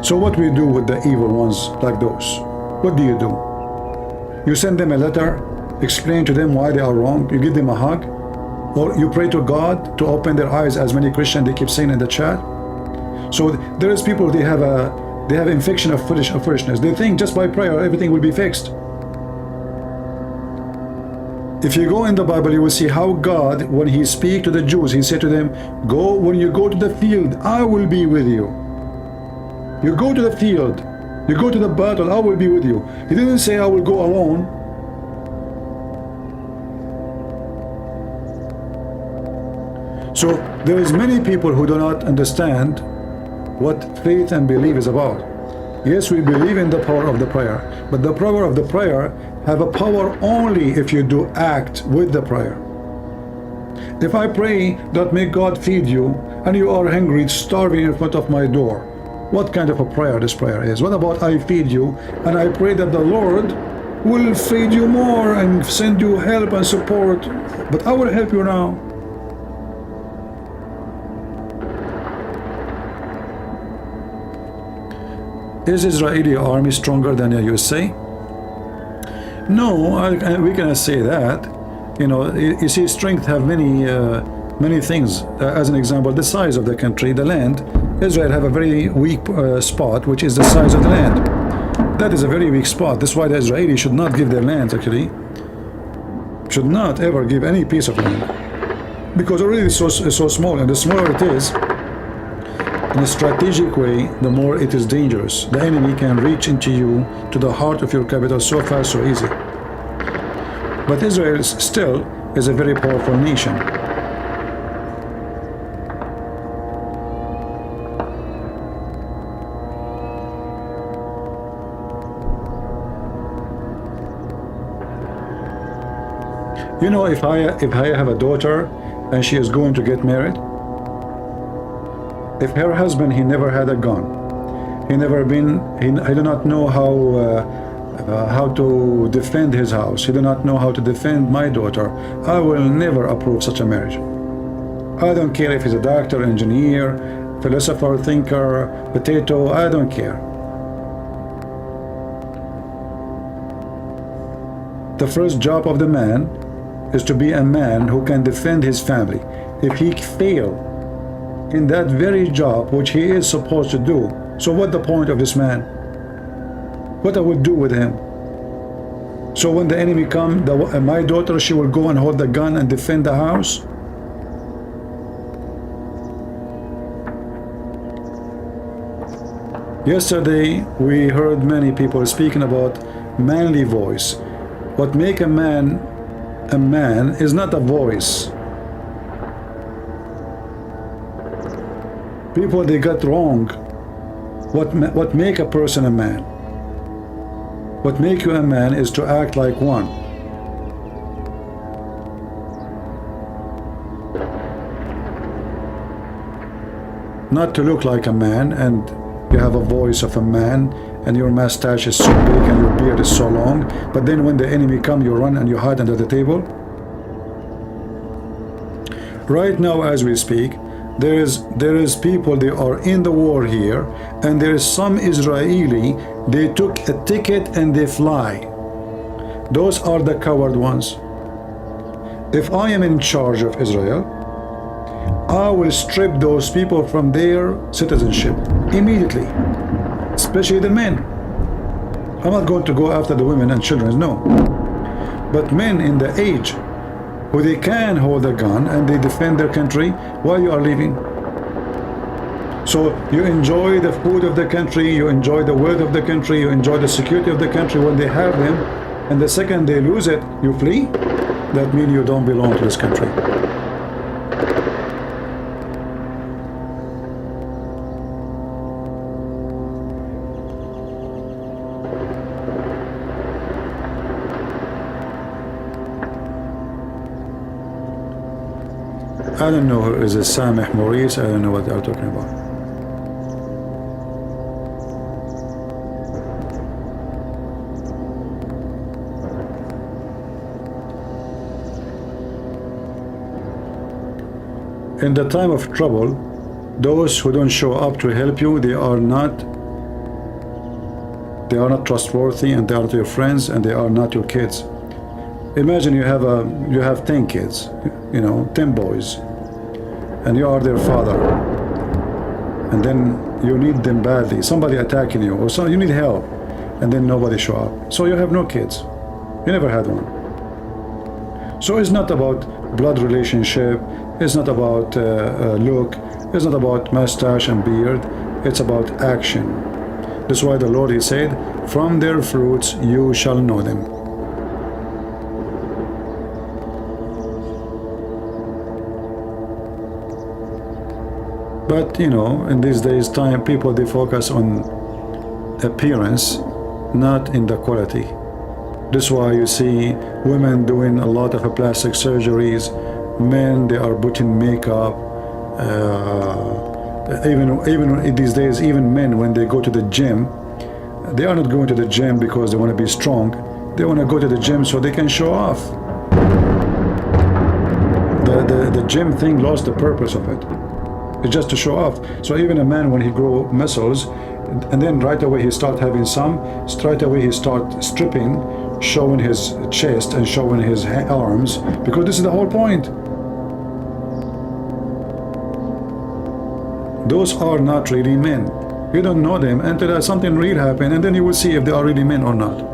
So what we do with the evil ones like those? What do you do? You send them a letter, explain to them why they are wrong, you give them a hug, or you pray to God to open their eyes, as many Christians they keep saying in the chat. So there is people, they have infection of foolishness. They think just by prayer everything will be fixed. If you go in the Bible, you will see how God, when he speak to the Jews, he said to them, go, when you go to the field, I will be with you. You go to the field, you go to the battle, I will be with you. He didn't say I will go alone. So there is many people who do not understand what faith and belief is about. Yes, we believe in the power of the prayer, but the power of the prayer have a power only if you do act with the prayer. If I pray that may God feed you and you are hungry, starving in front of my door, what kind of a prayer this prayer is? What about I feed you and I pray that the Lord will feed you more and send you help and support, but I will help you now. Is Israeli army stronger than the USA? No, we cannot say that. You know, you see, strength have many things. As an example, the size of the country, the land. Israel have a very weak spot, which is the size of the land. That is a very weak spot. That's why the Israelis should not give their land, actually. Should not ever give any piece of land. Because already it's so small, and the smaller it is, in a strategic way, the more it is dangerous. The enemy can reach into you, to the heart of your capital, so fast, so easy. But Israel still is a very powerful nation. You know, if I have a daughter and she is going to get married, if her husband, he never had a gun, he do not know how to defend his house, he do not know how to defend my daughter, I will never approve such a marriage. I don't care if he's a doctor, engineer, philosopher, thinker, potato, I don't care. The first job of the man is to be a man who can defend his family. If he fail in that very job which he is supposed to do, so what the point of this man? What I would do with him? So when the enemy come, my daughter, she will go and hold the gun and defend the house? Yesterday we heard many people speaking about manly voice. What make a man is not a voice. People, they got wrong what make a person a man. What make you a man is to act like one. Not to look like a man and you have a voice of a man and your mustache is so big and your beard is so long, but then when the enemy come, you run and you hide under the table. Right now as we speak, there is people, they are in the war here, and there is some Israeli, they took a ticket and they fly. Those are the coward ones. If I am in charge of Israel, I will strip those people from their citizenship immediately, especially the men. I'm not going to go after the women and children, no. But men in the age who they can hold a gun and they defend their country, why you are leaving? So you enjoy the food of the country, you enjoy the wealth of the country, you enjoy the security of the country when they have them, and the second they lose it, you flee? That means you don't belong to this country. I don't know, is it Sameh Maurice? I don't know what they're talking about. In the time of trouble, those who don't show up to help you, they are not They are not trustworthy, and they are not your friends, and they are not your kids. Imagine you have 10 kids, 10 boys, and you are their father, and then you need them badly. Somebody attacking you, or you need help, and then nobody show up. So you have no kids. You never had one. So it's not about blood relationship. It's not about look. It's not about mustache and beard. It's about action. That's why the Lord, He said, from their fruits you shall know them. But in these days time, people, they focus on appearance, not in the quality. That's why you see women doing a lot of plastic surgeries, men, they are putting makeup. Even these days, even men, when they go to the gym, they are not going to the gym because they want to be strong. They want to go to the gym so they can show off. The gym thing lost the purpose of it. It's just to show off. So even a man, when he grow muscles, and then right away he start having some, straight away he start stripping, showing his chest and showing his arms, because this is the whole point. Those are not really men. You don't know them until something real happen, and then you will see if they are really men or not.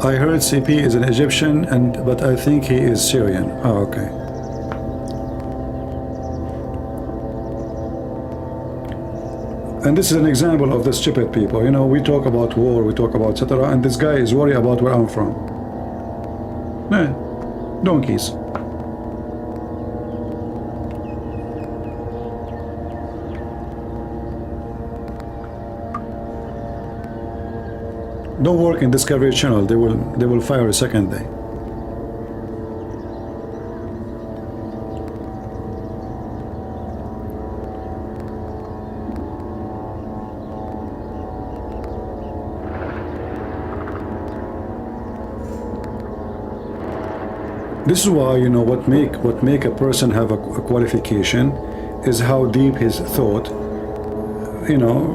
I heard CP is an Egyptian, but I think he is Syrian. Oh, okay. And this is an example of the stupid people. We talk about war, we talk about etc., and this guy is worried about where I'm from. Donkeys. Don't work in Discovery Channel. They will fire a second day. This is why what make a person have a qualification is how deep his thought.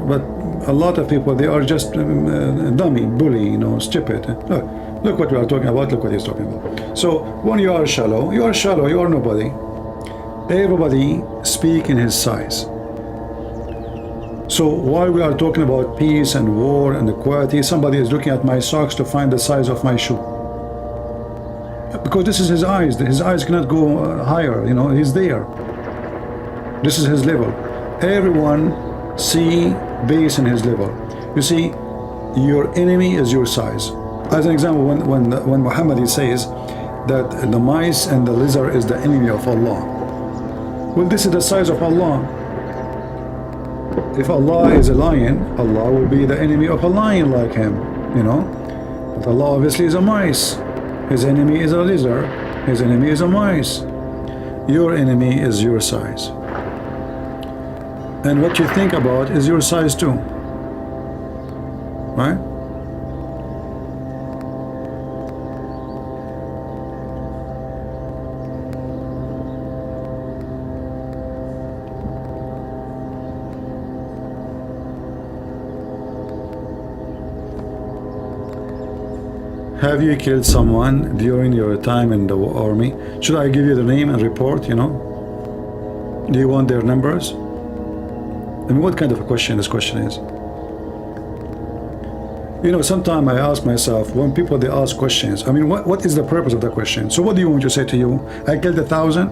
But a lot of people, they are just dummy, bully, stupid. Look what we are talking about. Look what he's talking about. So when you are shallow, you are nobody. Everybody speak in his size. So while we are talking about peace and war and equality, somebody is looking at my socks to find the size of my shoe. Because this is his eyes. His eyes cannot go higher. He's there. This is his level. Everyone see based on his level. You see, your enemy is your size. As an example, when Muhammad says that the mice and the lizard is the enemy of Allah. Well, this is the size of Allah. If Allah is a lion, Allah will be the enemy of a lion like him. But Allah obviously is a mice. His enemy is a lizard. His enemy is a mice. Your enemy is your size. And what you think about is your size too. Right? Have you killed someone during your time in the army? Should I give you the name and report, Do you want their numbers? I mean, what kind of a question this question is? Sometimes I ask myself, when people, they ask questions, I mean, what is the purpose of the question? So what do you want me to say to you? I killed 1,000?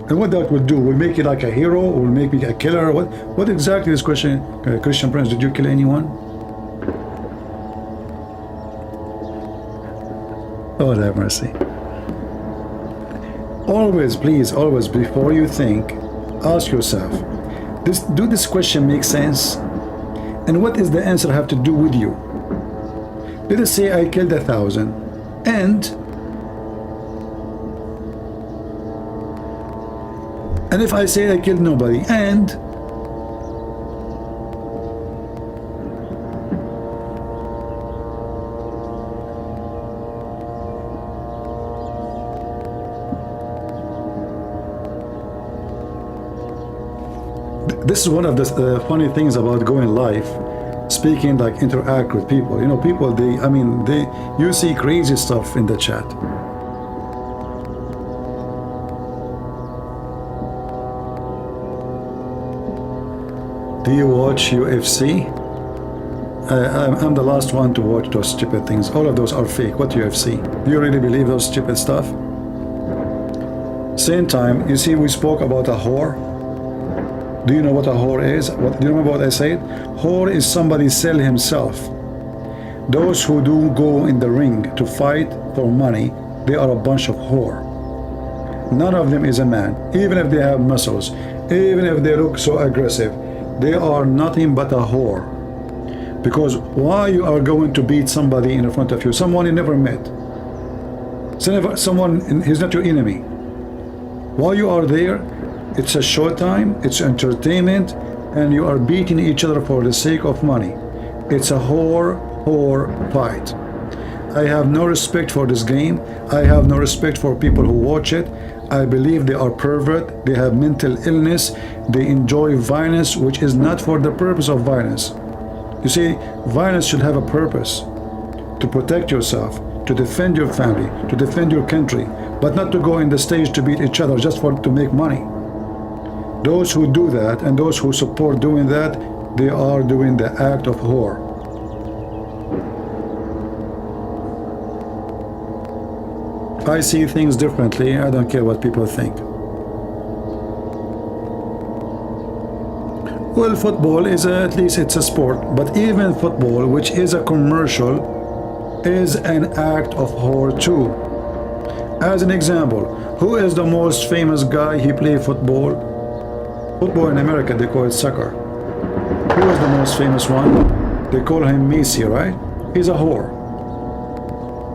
And what that will do? Will make you like a hero? Or will make me a killer? What exactly is this question? Christian Prince, did you kill anyone? Oh, have mercy. Always, please, always, before you think, ask yourself, do this question make sense? And what is the answer have to do with you? Let us say I killed 1,000, and if I say I killed nobody, and this is one of the funny things about going live, speaking, like interact with people. You know, people, you see crazy stuff in the chat. Do you watch UFC? I'm the last one to watch those stupid things. All of those are fake. What UFC? Do you really believe those stupid stuff? Same time, you see, we spoke about a whore. Do you know what a whore is? Do you remember what I said? Whore is somebody sell himself. Those who do go in the ring to fight for money, they are a bunch of whore. None of them is a man, even if they have muscles, even if they look so aggressive. They are nothing but a whore. Because why you are going to beat somebody in front of you, someone you never met, someone, he's not your enemy. While you are there, it's a showtime, it's entertainment, and you are beating each other for the sake of money. It's a whore fight. I have no respect for this game. I have no respect for people who watch it. I believe they are pervert, they have mental illness, they enjoy violence, which is not for the purpose of violence. You see, violence should have a purpose, to protect yourself, to defend your family, to defend your country, but not to go in the stage to beat each other just to make money. Those who do that and those who support doing that, they are doing the act of whore. I see things differently. I don't care what people think. Well, football is at least it's a sport, but even football, which is a commercial, is an act of whore too. As an example, who is the most famous guy he play football? Football in America, they call it soccer. Who is the most famous one? They call him Messi, right? He's a whore.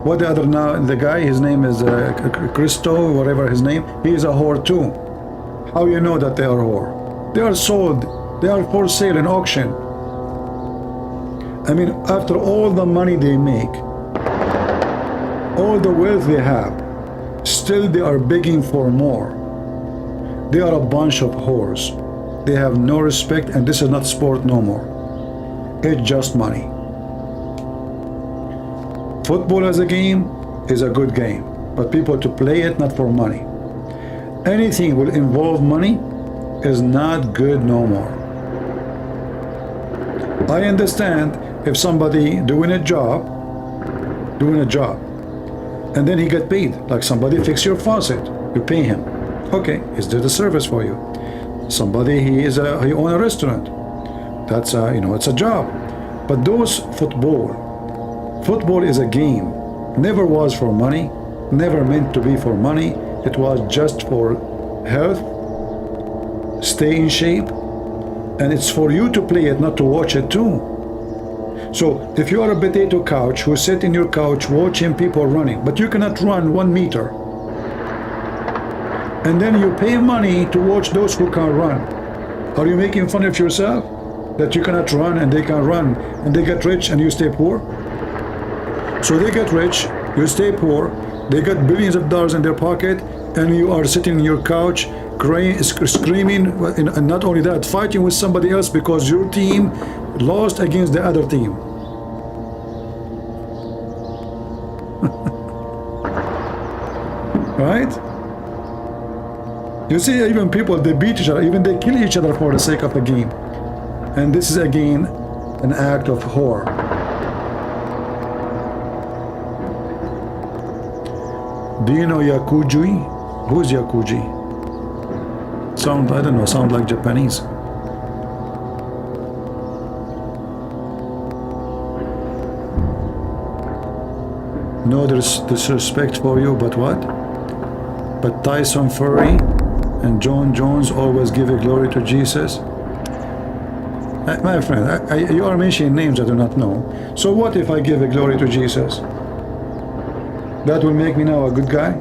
What the other now, the guy, his name is Cristo, whatever his name, he is a whore too. How you know that they are whore? They are sold. They are for sale in auction. I mean, after all the money they make, all the wealth they have, still they are begging for more. They are a bunch of whores. They have no respect, and this is not sport no more. It's just money. Football as a game is a good game, but people to play it not for money. Anything will involve money is not good no more. I understand if somebody doing a job, and then he get paid, like somebody fix your faucet, you pay him. Okay, he's did a service for you. Somebody he own a restaurant. That's it's a job. But those football is a game. Never was for money, never meant to be for money. It was just for health, stay in shape, and it's for you to play it, not to watch it too. So if you are a potato couch who sit in your couch watching people running, but you cannot run 1 meter, and then you pay money to watch those who can run, are you making fun of yourself that you cannot run and they can run and they get rich and you stay poor? So they get rich, you stay poor, they get billions of dollars in their pocket, and you are sitting in your couch crying, screaming, and not only that, fighting with somebody else because your team lost against the other team. Right? You see, even people, they beat each other, even they kill each other for the sake of a game. And this is again an act of whore. Do you know Yakuji? Who's Yakuji? I don't know, sound like Japanese. No disrespect for you, but what? But Tyson Fury and John Jones always give a glory to Jesus. My friend, you are mentioning names I do not know. So what if I give a glory to Jesus? That will make me now a good guy?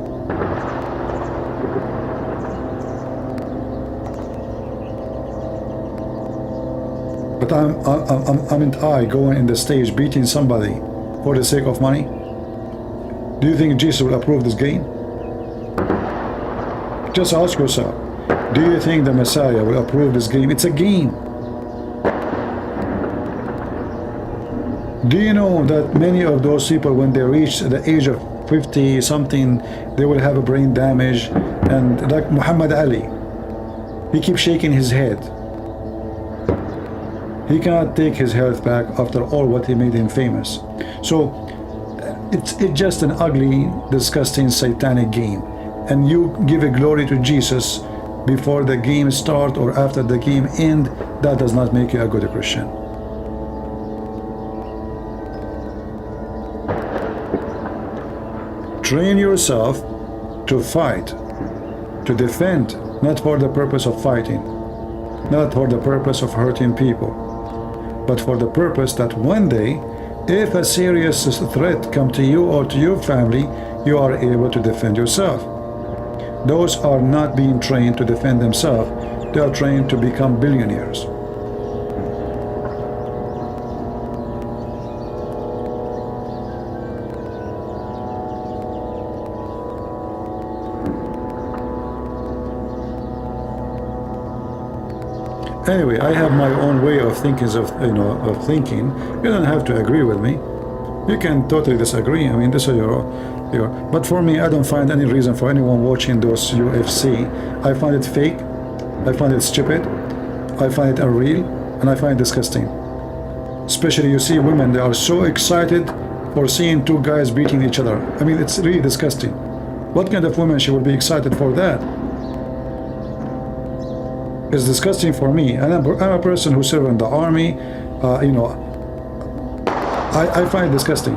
But aren't I going in the stage beating somebody for the sake of money? Do you think Jesus will approve this game? Just ask yourself. Do you think the Messiah will approve this game? It's a game. Do you know that many of those people, when they reach the age of 50 something, they will have a brain damage? And like Muhammad Ali, he keeps shaking his head. He cannot take his health back after all what he made him famous. So it's just an ugly, disgusting, satanic game. And you give a glory to Jesus before the game start or after the game end. That does not make you a good Christian. Train yourself to fight, to defend, not for the purpose of fighting, not for the purpose of hurting people, but for the purpose that one day, if a serious threat comes to you or to your family, you are able to defend yourself. Those are not being trained to defend themselves, they are trained to become billionaires. Anyway, I have my own way of thinking, of thinking. You don't have to agree with me. You can totally disagree. I mean, this is your. But for me, I don't find any reason for anyone watching those UFC. I find it fake. I find it stupid. I find it unreal, and I find it disgusting. Especially, you see women; they are so excited for seeing two guys beating each other. I mean, it's really disgusting. What kind of woman she would be excited for that? It's disgusting for me, and I'm a person who served in the army. I find it disgusting,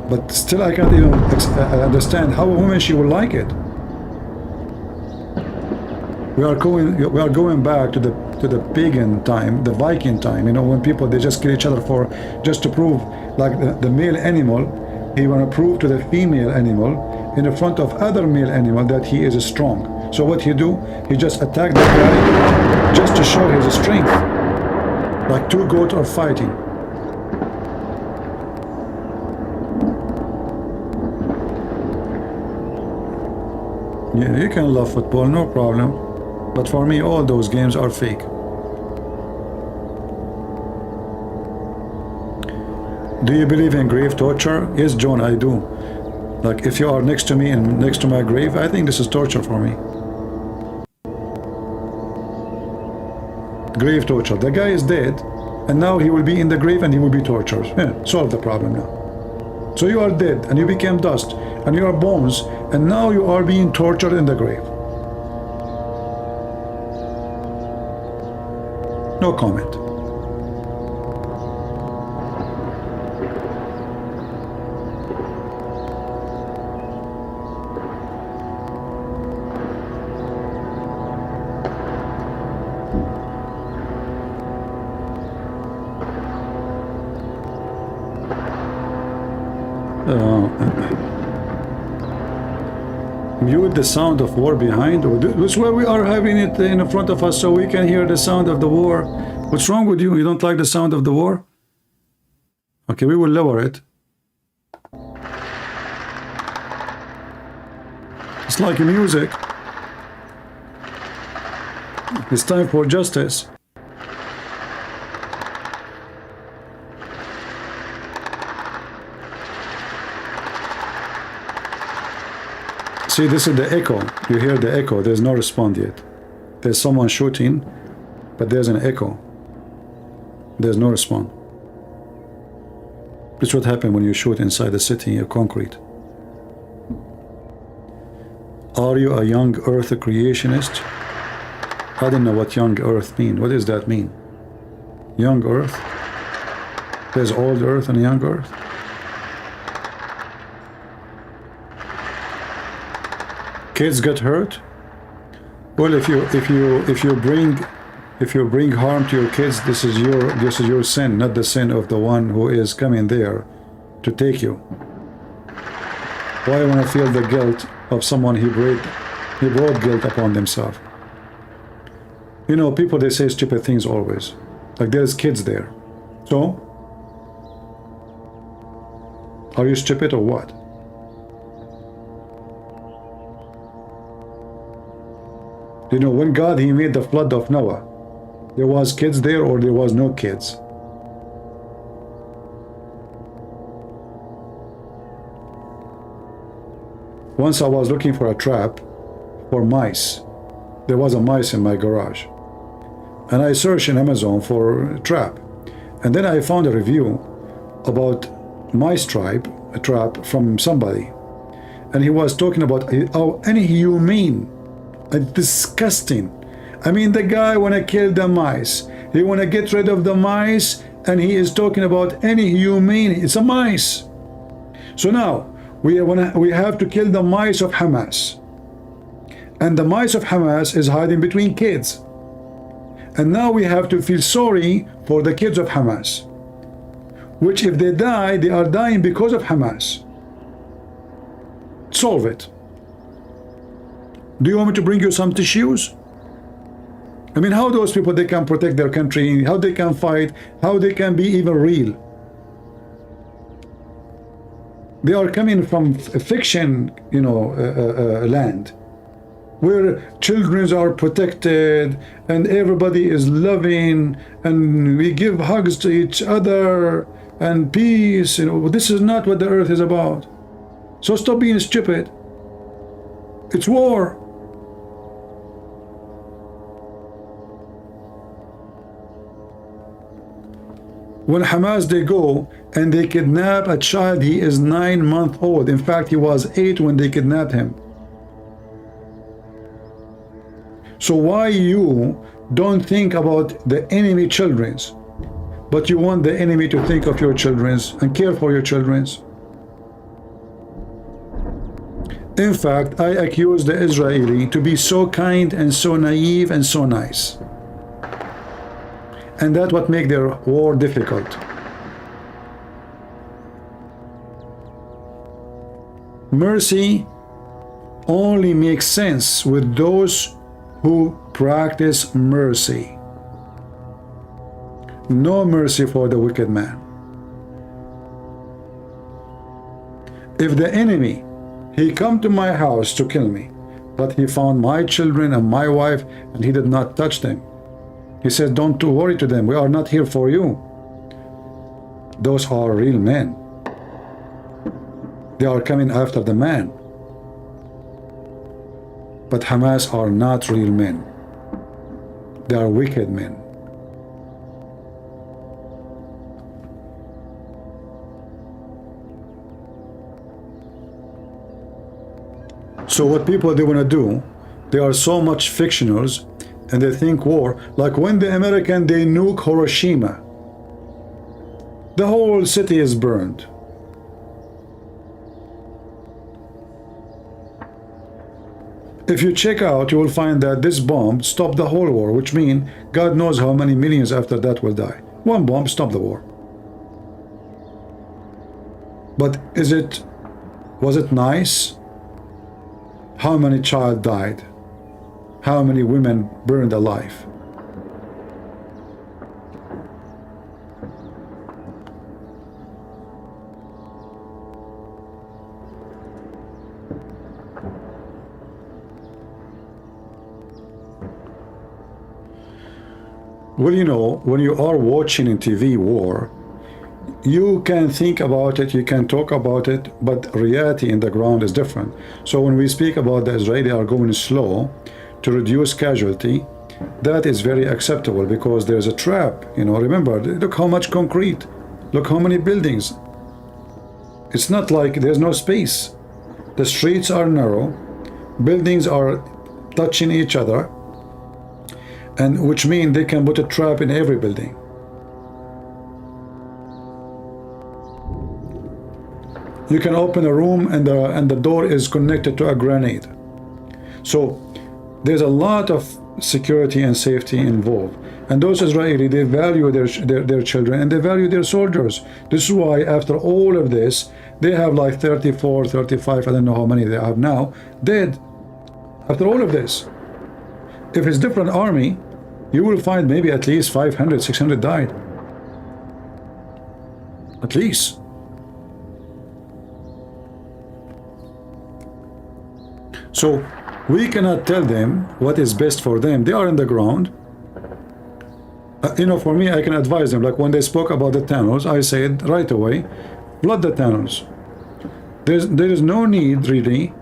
but still I can't even understand how a woman she would like it. We are going back to the pagan time, the Viking time. When people they just kill each other just to prove, like the male animal, he want to prove to the female animal in the front of other male animal that he is strong. So what he do? He just attack the guy just to show his strength. Like two goats are fighting. Yeah, you can love football, no problem. But for me, all those games are fake. Do you believe in grave torture? Yes, John, I do. Like if you are next to me and next to my grave, I think this is torture for me. Grave torture. The guy is dead, and now he will be in the grave and he will be tortured. Yeah, solve the problem now. So you are dead and you became dust and you are bones, and now you are being tortured in the grave. No comment. Mute the sound of war behind. That's why we are having it in front of us so we can hear the sound of the war. What's wrong with you? You don't like the sound of the war? Okay, we will lower it. It's like music. It's time for justice. See, this is the echo. You hear the echo. There's no response yet. There's someone shooting, but there's an echo. There's no response. This is what happens when you shoot inside the city of concrete. Are you a young earth creationist? I don't know what young earth mean. What does that mean? Young earth? There's old earth and young earth? Kids get hurt? Well, if you bring harm to your kids, this is your sin, not the sin of the one who is coming there to take you. Why I want to feel the guilt of someone he brought guilt upon themselves? People they say stupid things always. Like there's kids there. So are you stupid or what? You know, when God, he made the flood of Noah, there was kids there or there was no kids? Once I was looking for a trap for mice. There was a mice in my garage. And I searched in Amazon for a trap. And then I found a review about mice trap from somebody. And he was talking about how inhumane and disgusting. I mean, the guy wanna kill the mice. He wanna get rid of the mice, and he is talking about inhumane. It's a mice. So now we have to kill the mice of Hamas. And the mice of Hamas is hiding between kids. And now we have to feel sorry for the kids of Hamas, which if they die, they are dying because of Hamas. Solve it. Do you want me to bring you some tissues? I mean, how those people, they can protect their country, how they can fight, how they can be even real. They are coming from fiction, you know, land, where children are protected and everybody is loving and we give hugs to each other and peace. You know, this is not what the earth is about. So stop being stupid. It's war. When Hamas, they go and they kidnap a child, he is 9 months old. In fact, he was 8 when they kidnapped him. So why you don't think about the enemy children's, but you want the enemy to think of your children's and care for your children's? In fact, I accuse the Israeli to be so kind and so naive and so nice. And that's what makes their war difficult. Mercy only makes sense with those who practice mercy. No mercy for the wicked man. If the enemy, he come to my house to kill me, but he found my children and my wife and he did not touch them, he said, don't worry to them, we are not here for you. Those are real men. They are coming after the man. But Hamas are not real men. They are wicked men. So what people they want to do, they are so much fictionals and they think war, like when the American, they nuke Hiroshima, the whole city is burned. If you check out, you will find that this bomb stopped the whole war, which means God knows how many millions after that will die. One bomb stopped the war. But was it nice? How many child died? How many women burned alive? Well, you know, when you are watching in TV war, you can think about it, you can talk about it, but reality in the ground is different. So when we speak about the Israeli are going slow to reduce casualty, that is very acceptable because there's a trap. You know, remember, look how much concrete, look how many buildings. It's not like there's no space. The streets are narrow, buildings are touching each other, and which means they can put a trap in every building. You can open a room and the door is connected to a grenade. So there's a lot of security and safety involved. And those Israeli, they value their children and they value their soldiers. This is why after all of this, they have like 34, 35, I don't know how many they have now, dead. After all of this. If it's different army, you will find maybe at least 500, 600 died. At least. So We cannot tell them what is best for them. They are in the ground. You know, for me, I can advise them. Like when they spoke about the tunnels, I said right away, flood the tunnels. There is no need really.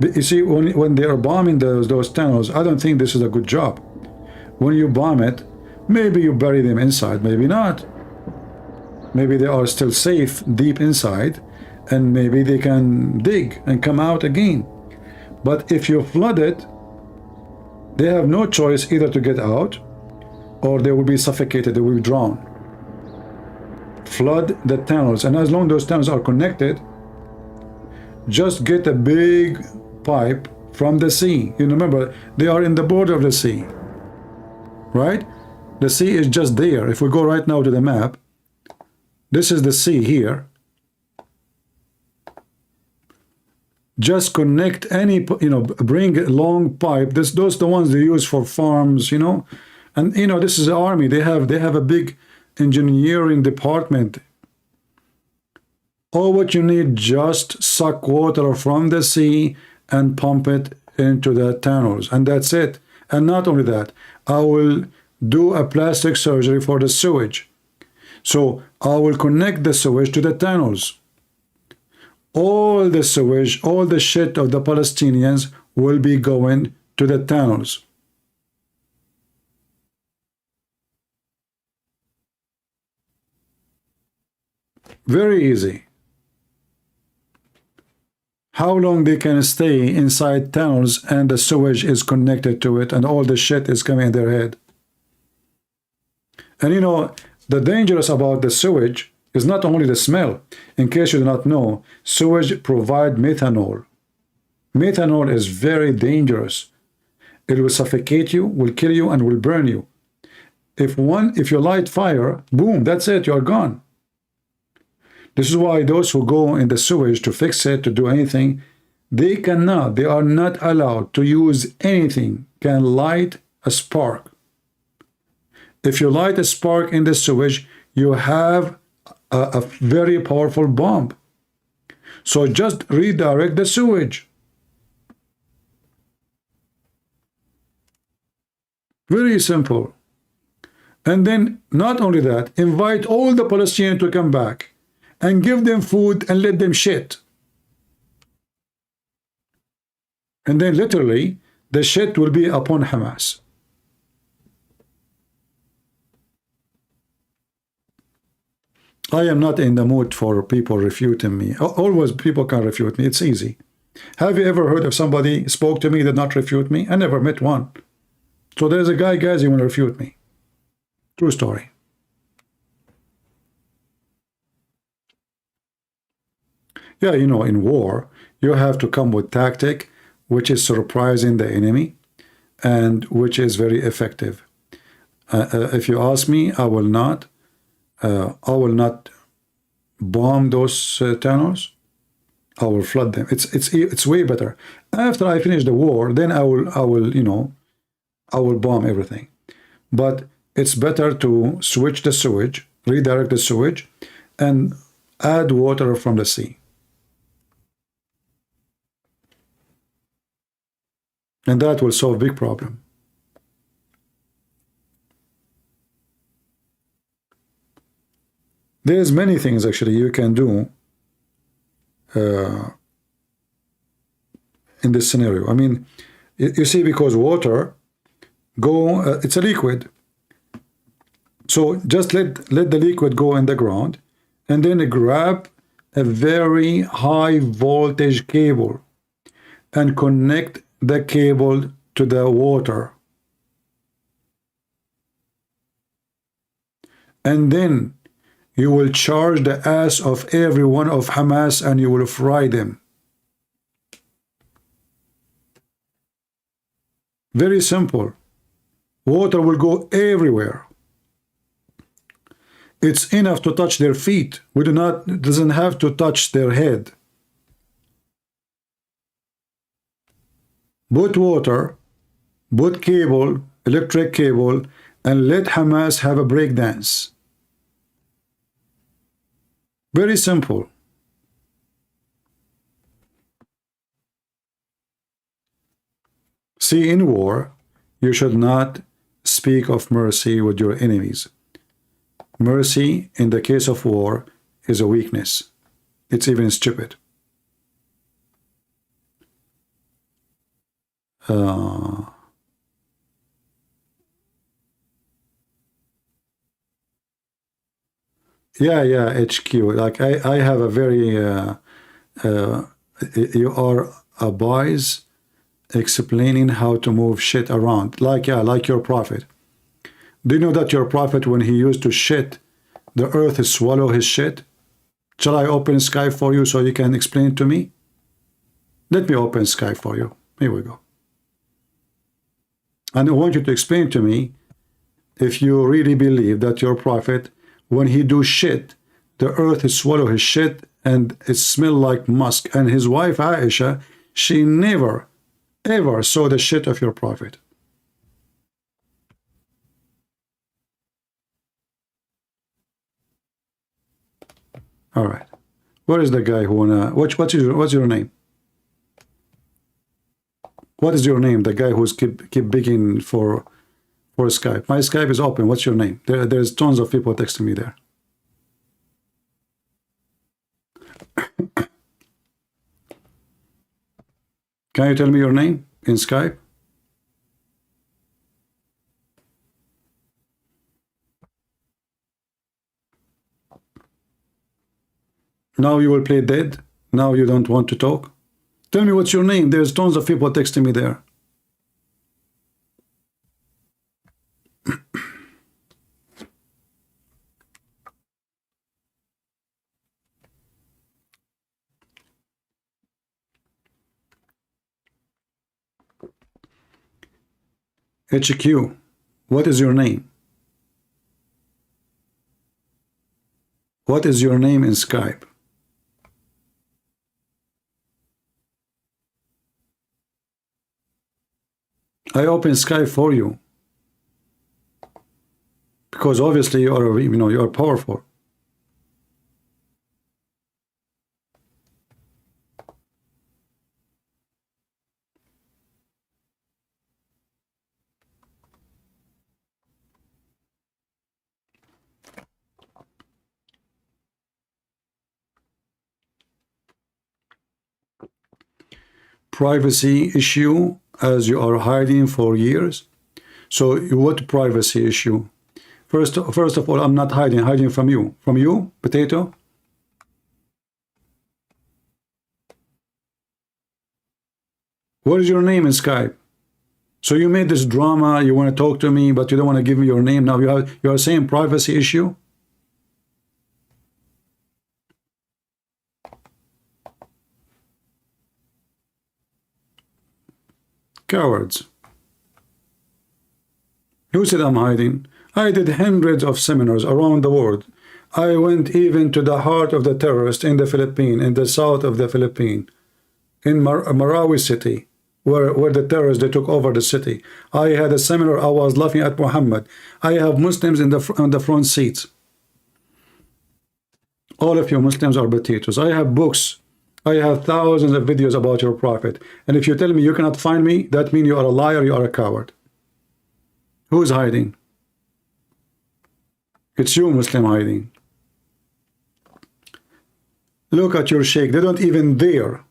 You see, when they are bombing those tunnels, I don't think this is a good job. When you bomb it, maybe you bury them inside, maybe not. Maybe they are still safe deep inside, and maybe they can dig and come out again. But if you flood it, they have no choice either to get out, or they will be suffocated, they will be drowned. Flood the tunnels, and as long as those tunnels are connected, just get a big pipe from the sea. You remember, they are in the border of the sea, right? The sea is just there. If we go right now to the map, this is the sea here. Just connect any, you know, bring a long pipe. Those are the ones they use for farms, you know. And you know, this is the army. They have a big engineering department. All what you need, just suck water from the sea and pump it into the tunnels, and that's it. And not only that, I will do a plastic surgery for the sewage. So I will connect the sewage to the tunnels. All the sewage, all the shit of the Palestinians will be going to the tunnels. Very easy. How long they can stay inside tunnels and the sewage is connected to it and all the shit is coming in their head. And you know, the dangerous about the sewage is not only the smell. In case you do not know, sewage provide methanol. Methanol is very dangerous. It will suffocate you, will kill you, and will burn you. If you light fire, boom, that's it, you are gone. This is why those who go in the sewage to fix it, to do anything, they are not allowed to use anything can light a spark. If you light a spark in the sewage, you have a very powerful bomb. So just redirect the sewage. Very simple. And then, not only that, invite all the Palestinians to come back and give them food and let them shit. And then literally, the shit will be upon Hamas. I am not in the mood for people refuting me. Always people can refute me. It's easy. Have you ever heard of somebody spoke to me that not refute me? I never met one. So there's a guy, guys, you want to refute me. True story. Yeah, you know, in war, you have to come with tactic, which is surprising the enemy, and which is very effective. If you ask me, I will not bomb those tunnels. I will flood them. It's way better. After I finish the war, then I will you know, I will bomb everything. But it's better to switch the sewage, redirect the sewage, and add water from the sea. And that will solve a big problem. There's many things actually you can do in this scenario. I mean, you see, because water it's a liquid. So just let the liquid go in the ground, and then grab a very high voltage cable and connect the cable to the water. And then you will charge the ass of every one of Hamas and you will fry them. Very simple. Water will go everywhere. It's enough to touch their feet. It doesn't have to touch their head. Put water, put cable, electric cable, and let Hamas have a breakdance. Very simple. See, in war, you should not speak of mercy with your enemies. Mercy, in the case of war, is a weakness. It's even stupid. Yeah, HQ. Like I have a very you are a boys explaining how to move shit around. Like your prophet. Do you know that your prophet, when he used to shit, the earth swallow his shit? Shall I open Skype for you so you can explain to me? Let me open Skype for you. Here we go. And I want you to explain to me if you really believe that your prophet, when he do shit, the earth swallow his shit and it smell like musk. And his wife Aisha, she never, ever saw the shit of your prophet. All right. Where is the guy who wanna... What's your name? What is your name? The guy who's keep begging for Skype. My Skype is open. What's your name? There's tons of people texting me there. Can you tell me your name in Skype? Now you will play dead? Now you don't want to talk? Tell me what's your name. There's tons of people texting me there. HQ, what is your name? What is your name in Skype? I open Skype for you because obviously you are, you are powerful. Privacy issue, as you are hiding for years. So what privacy issue? First of all, I'm not hiding from you. From you, potato? What is your name in Skype? So you made this drama, you want to talk to me, but you don't want to give me your name. Now you are saying privacy issue? Cowards. Who said I'm hiding? I did hundreds of seminars around the world. I went even to the heart of the terrorist in the Philippines, in the south of the Philippines, in Marawi city, where the terrorists, they took over the city. I had a seminar, I was laughing at Muhammad. I have Muslims in the front seats. All of you Muslims are potatoes. I have books. I have thousands of videos about your prophet. And if you tell me you cannot find me, that means you are a liar, you are a coward. Who is hiding? It's you, Muslim, hiding. Look at your sheikh. They don't even dare.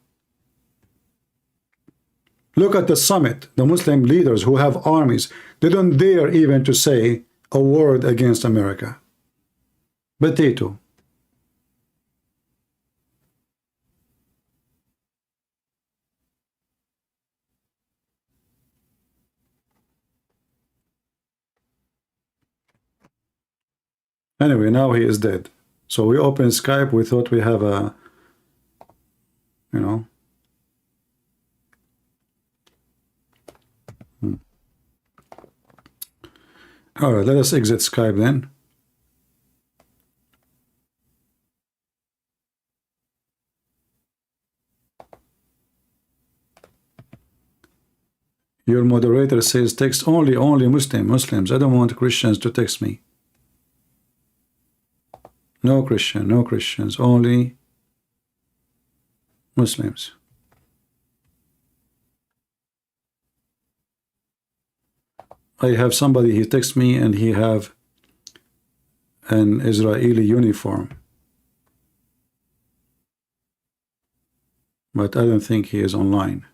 Look at the summit, the Muslim leaders who have armies. They don't dare even to say a word against America. Potato. Anyway, now he is dead. So we opened Skype. We thought we have a, All right, let us exit Skype then. Your moderator says text only Muslims. I don't want Christians to text me. No Christians, only Muslims. I have somebody, he texts me and he have an Israeli uniform. But I don't think he is online.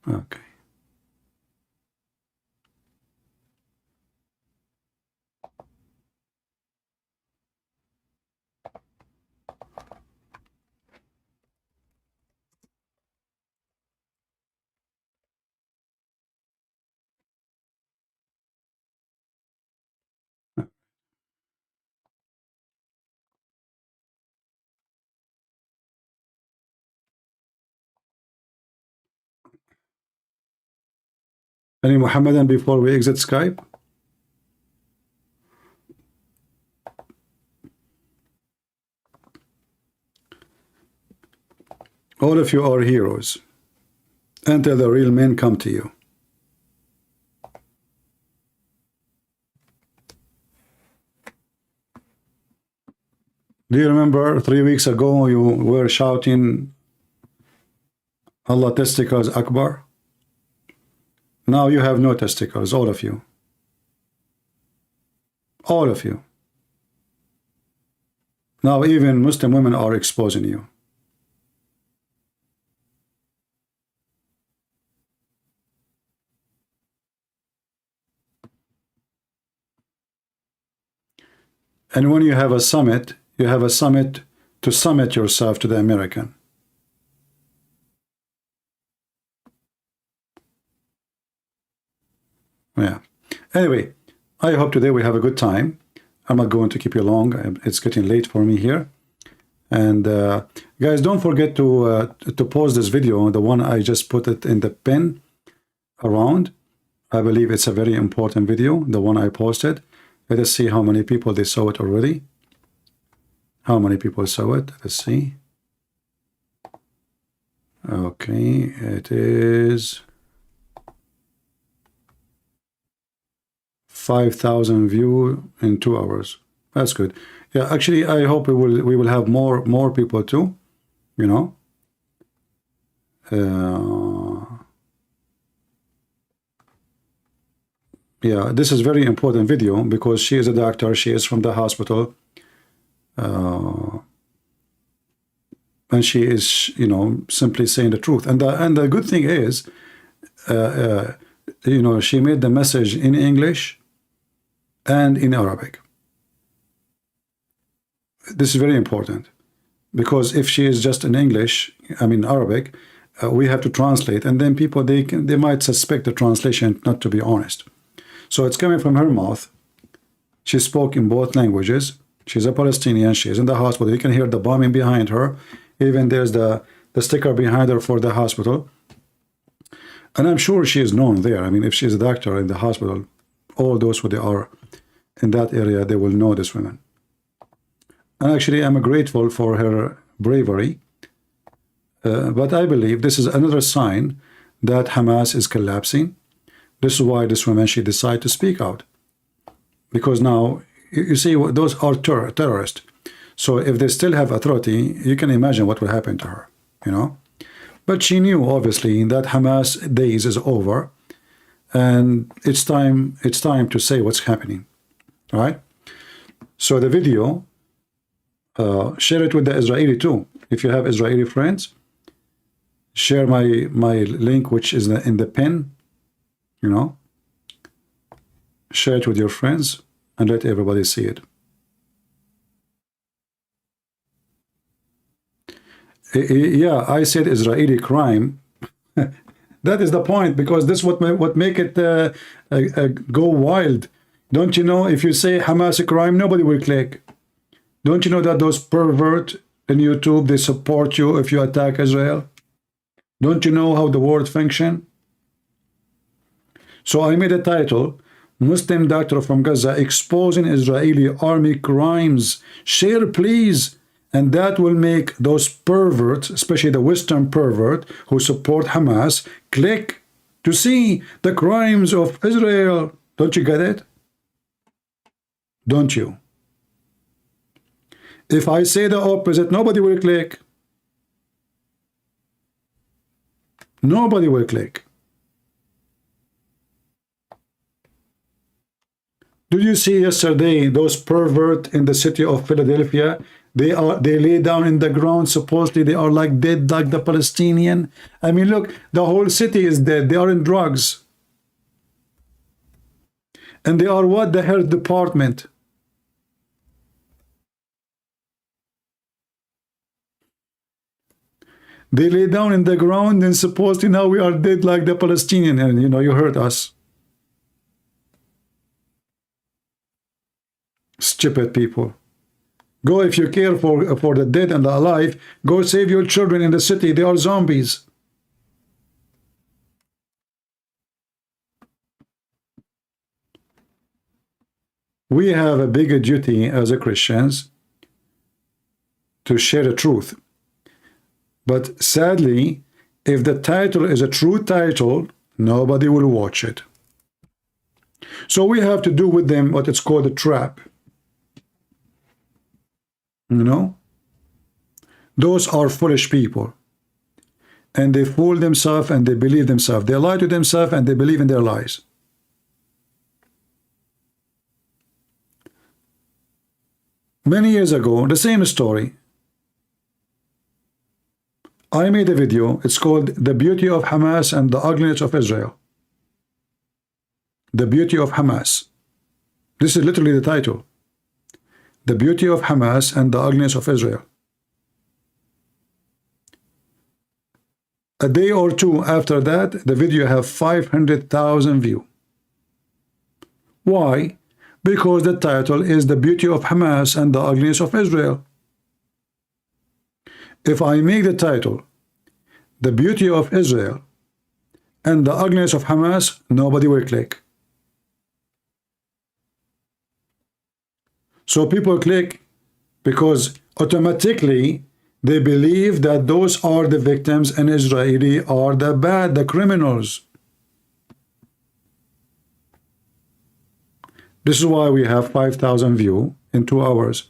Okay. Any Muhammadan before we exit Skype? All of you are heroes until the real men come to you. Do you remember 3 weeks ago you were shouting Allah testicles Akbar? Now you have no testicles, all of you. All of you. Now even Muslim women are exposing you. And when you have a summit to summit yourself to the American. Yeah. Anyway, I hope today we have a good time. I'm not going to keep you long. It's getting late for me here. And guys, don't forget to pause this video. The one I just put it in the pin around. I believe it's a very important video, the one I posted. Let us see how many people they saw it already. How many people saw it? Let's see. Okay, it is 5,000 view in 2 hours. That's good. Yeah, actually, I hope we will have more people too. You know. Yeah, this is very important video because she is a doctor. She is from the hospital. And she is, you know, simply saying the truth. And the good thing is, you know, she made the message in English and in Arabic. This is very important because if she is just in English, I mean Arabic, we have to translate, and then people they might suspect the translation not to be honest. So it's coming from her mouth. She spoke in both languages. She's a Palestinian. She is in the hospital. You can hear the bombing behind her. Even there's the sticker behind her for the hospital. And I'm sure she is known there. I mean, if she's a doctor in the hospital, all those who they are in that area, they will know this woman. And actually, I'm grateful for her bravery. But I believe this is another sign that Hamas is collapsing. This is why this woman, she decided to speak out. Because now, you see, those are terrorists. So if they still have authority, you can imagine what will happen to her, you know. But she knew, obviously, that Hamas days is over. And it's time to say what's happening, right? So the video, share it with the Israeli too. If you have Israeli friends, share my link, which is in the pin. You know, share it with your friends and let everybody see it. Yeah, I said Israeli crime. That is the point, because this what make it go wild. Don't you know, if you say Hamas crime, nobody will click. Don't you know that those pervert in YouTube, they support you if you attack Israel? Don't you know how the world function? So I made a title, Muslim doctor from Gaza exposing Israeli army crimes. Share, please. And that will make those perverts, especially the Western pervert who support Hamas, click to see the crimes of Israel. Don't you get it? Don't you? If I say the opposite, nobody will click. Nobody will click. Did you see yesterday those perverts in the city of Philadelphia? They lay down in the ground. Supposedly they are like dead, like the Palestinian. I mean, look, the whole city is dead. They are in drugs. And they are what? The health department. They lay down in the ground and supposedly now we are dead like the Palestinian. And you know, you heard us. Stupid people. Go, if you care for the dead and the alive, go save your children in the city. They are zombies. We have a bigger duty as a Christians to share the truth. But sadly, if the title is a true title, nobody will watch it. So we have to do with them what it's called a trap. You know, those are foolish people, and they fool themselves and they believe themselves. They lie to themselves and they believe in their lies. Many years ago, the same story. I made a video. It's called The Beauty of Hamas and the Ugliness of Israel. The Beauty of Hamas. This is literally the title. The Beauty of Hamas and the Ugliness of Israel. A day or two after that, the video have 500,000 views. Why? Because the title is The Beauty of Hamas and the Ugliness of Israel. If I make the title The Beauty of Israel and the Ugliness of Hamas, nobody will click. So people click because automatically they believe that those are the victims and Israeli are the bad, the criminals. This is why we have 5,000 views in 2 hours.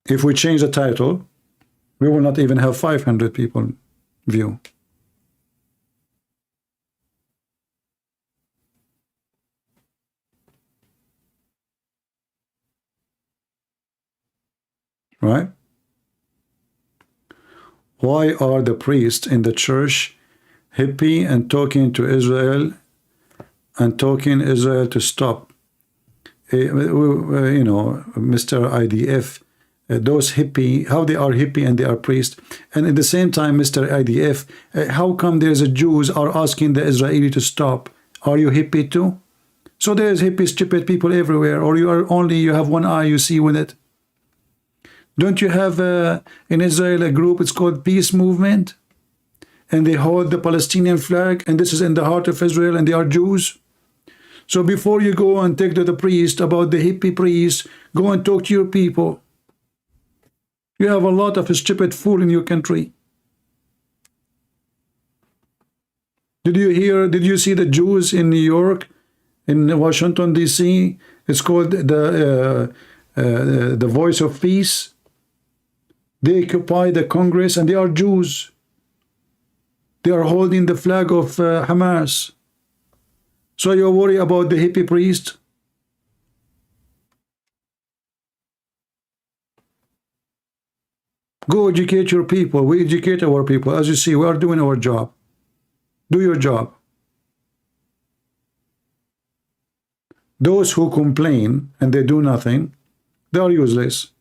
If we change the title, we will not even have 500 people view. Right? Why are the priests in the church hippie and talking to Israel and talking Israel to stop? You know, Mr. IDF, those hippie, how they are hippie and they are priests. And at the same time, Mr. IDF, how come there's a Jews are asking the Israeli to stop? Are you hippie too? So there's hippie, stupid people everywhere, or you have one eye, you see with it. Don't you have in Israel a group, it's called Peace Movement? And they hold the Palestinian flag, and this is in the heart of Israel, and they are Jews. So before you go and take to the priest about the hippie priest, go and talk to your people. You have a lot of stupid fool in your country. Did you see the Jews in New York, in Washington, D.C.? It's called the Voice of Peace. They occupy the Congress and they are Jews. They are holding the flag of Hamas. So you worry about the hippie priest? Go educate your people. We educate our people. As you see, we are doing our job. Do your job. Those who complain and they do nothing, they are useless.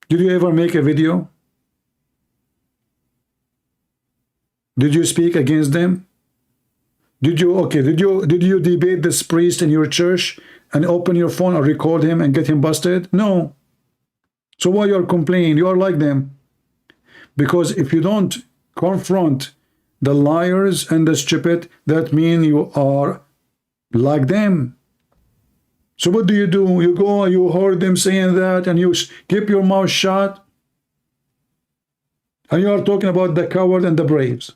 Did you ever make a video? Did you speak against them? Did you debate this priest in your church and open your phone or record him and get him busted? No. So why you are complaining? You are like them. Because if you don't confront the liars and the stupid, that means you are like them. So what do? You go, you heard them saying that, and you keep your mouth shut. And you are talking about the coward and the braves.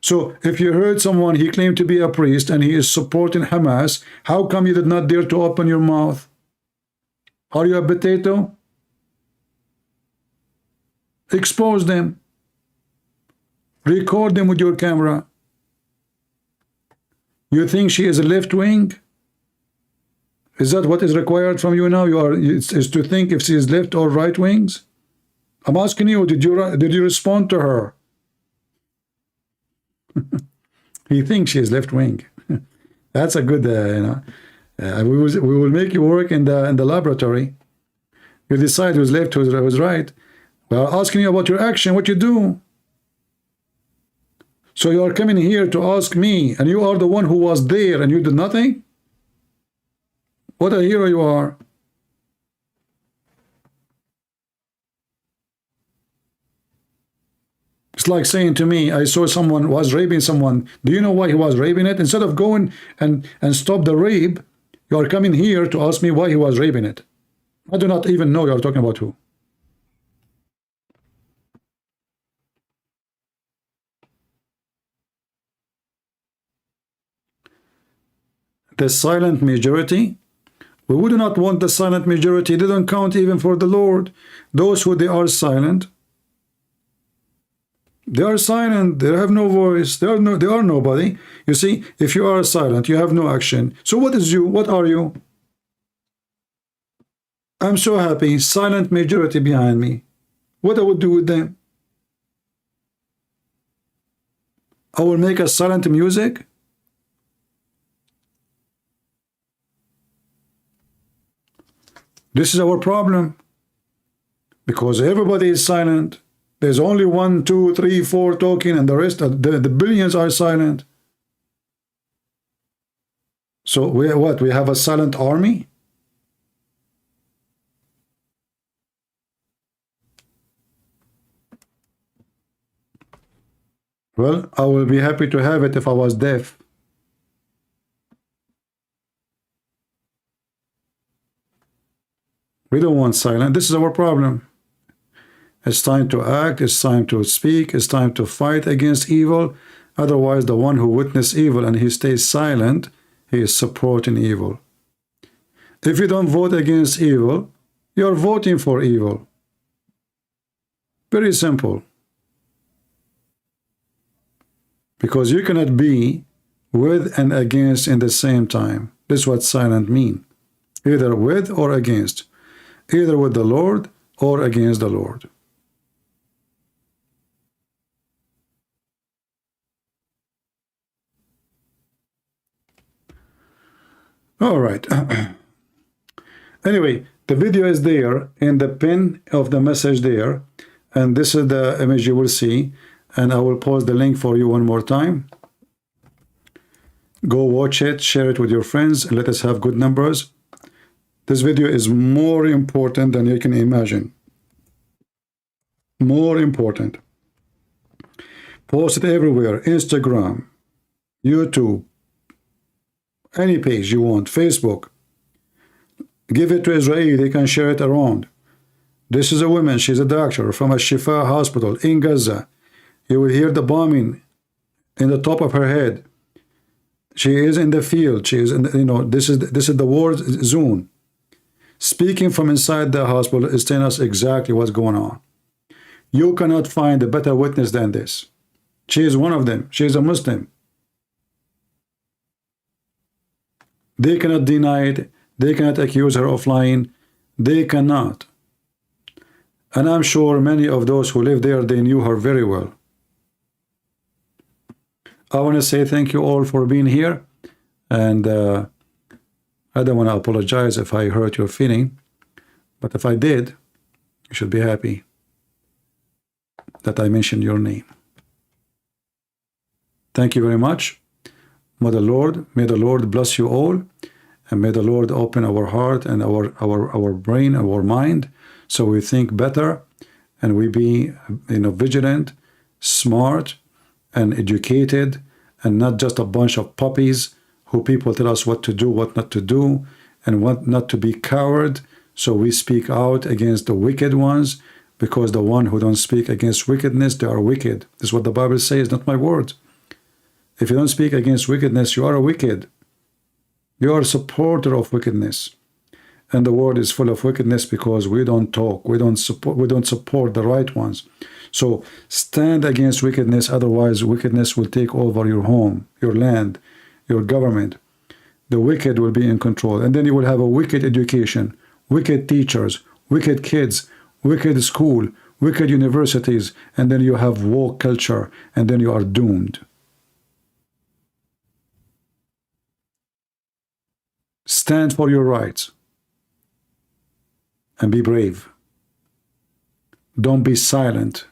So if you heard someone, he claimed to be a priest and he is supporting Hamas, how come you did not dare to open your mouth? Are you a potato? Expose them. Record them with your camera. You think she is a left wing? Is that what is required from you now? Is to think if she is left or right wings? I'm asking you, did you respond to her? He thinks she is left wing. That's a good, we will make you work in the laboratory. You decide who's left, who's right. We are asking you about your action, what you do. So you are coming here to ask me, and you are the one who was there and you did nothing? What a hero you are. It's like saying to me, I saw someone was raping someone. Do you know why he was raping it? Instead of going and stop the rape, you are coming here to ask me why he was raping it. I do not even know you are talking about who. The silent majority, we would not want the silent majority. They don't count even for the Lord. Those who they are silent, they are silent. They have no voice. They are nobody. You see, if you are silent, you have no action. So what is you? What are you? I'm so happy. Silent majority behind me. What I would do with them? I will make a silent music. This is our problem, because everybody is silent. There's only 1, 2, 3, 4 talking, and the rest, the billions are silent. So we have a silent army? Well, I will be happy to have it if I was deaf. We don't want silence. This is our problem. It's time to act. It's time to speak. It's time to fight against evil. Otherwise, the one who witnessed evil and he stays silent, he is supporting evil. If you don't vote against evil, you're voting for evil. Very simple. Because you cannot be with and against in the same time. This is what silent means. Either with or against. Either with the Lord or against the Lord. All right. Anyway, the video is there in the pin of the message there, and this is the image you will see, and I will post the link for you one more time. Go watch it, share it with your friends, and let us have good numbers. This video is more important than you can imagine. More important. Post it everywhere. Instagram, YouTube, any page you want, Facebook. Give it to Israel. They can share it around. This is a woman. She's a doctor from a Shifa hospital in Gaza. You will hear the bombing in the top of her head. She is in the field. She is in the, this is the war zone. Speaking from inside the hospital is telling us exactly what's going on. You cannot find a better witness than this. She is one of them. She is a Muslim. They cannot deny it. They cannot accuse her of lying. They cannot. And I'm sure many of those who live there, they knew her very well. I want to say thank you all for being here. And I don't want to apologize if I hurt your feeling, but if I did, you should be happy that I mentioned your name. Thank you very much. May the Lord bless you all, and may the Lord open our heart and our brain, our mind, so we think better and we be vigilant, smart, and educated, and not just a bunch of puppies who people tell us what to do, what not to do, and what not to be coward. So we speak out against the wicked ones, because the one who don't speak against wickedness, they are wicked. This is what the Bible says, not my words. If you don't speak against wickedness, you are wicked. You are a supporter of wickedness. And the world is full of wickedness because we don't talk, we don't support the right ones. So stand against wickedness, otherwise wickedness will take over your home, your land, your government. The wicked will be in control. And then you will have a wicked education, wicked teachers, wicked kids, wicked school, wicked universities, and then you have woke culture, and then you are doomed. Stand for your rights and be brave. Don't be silent.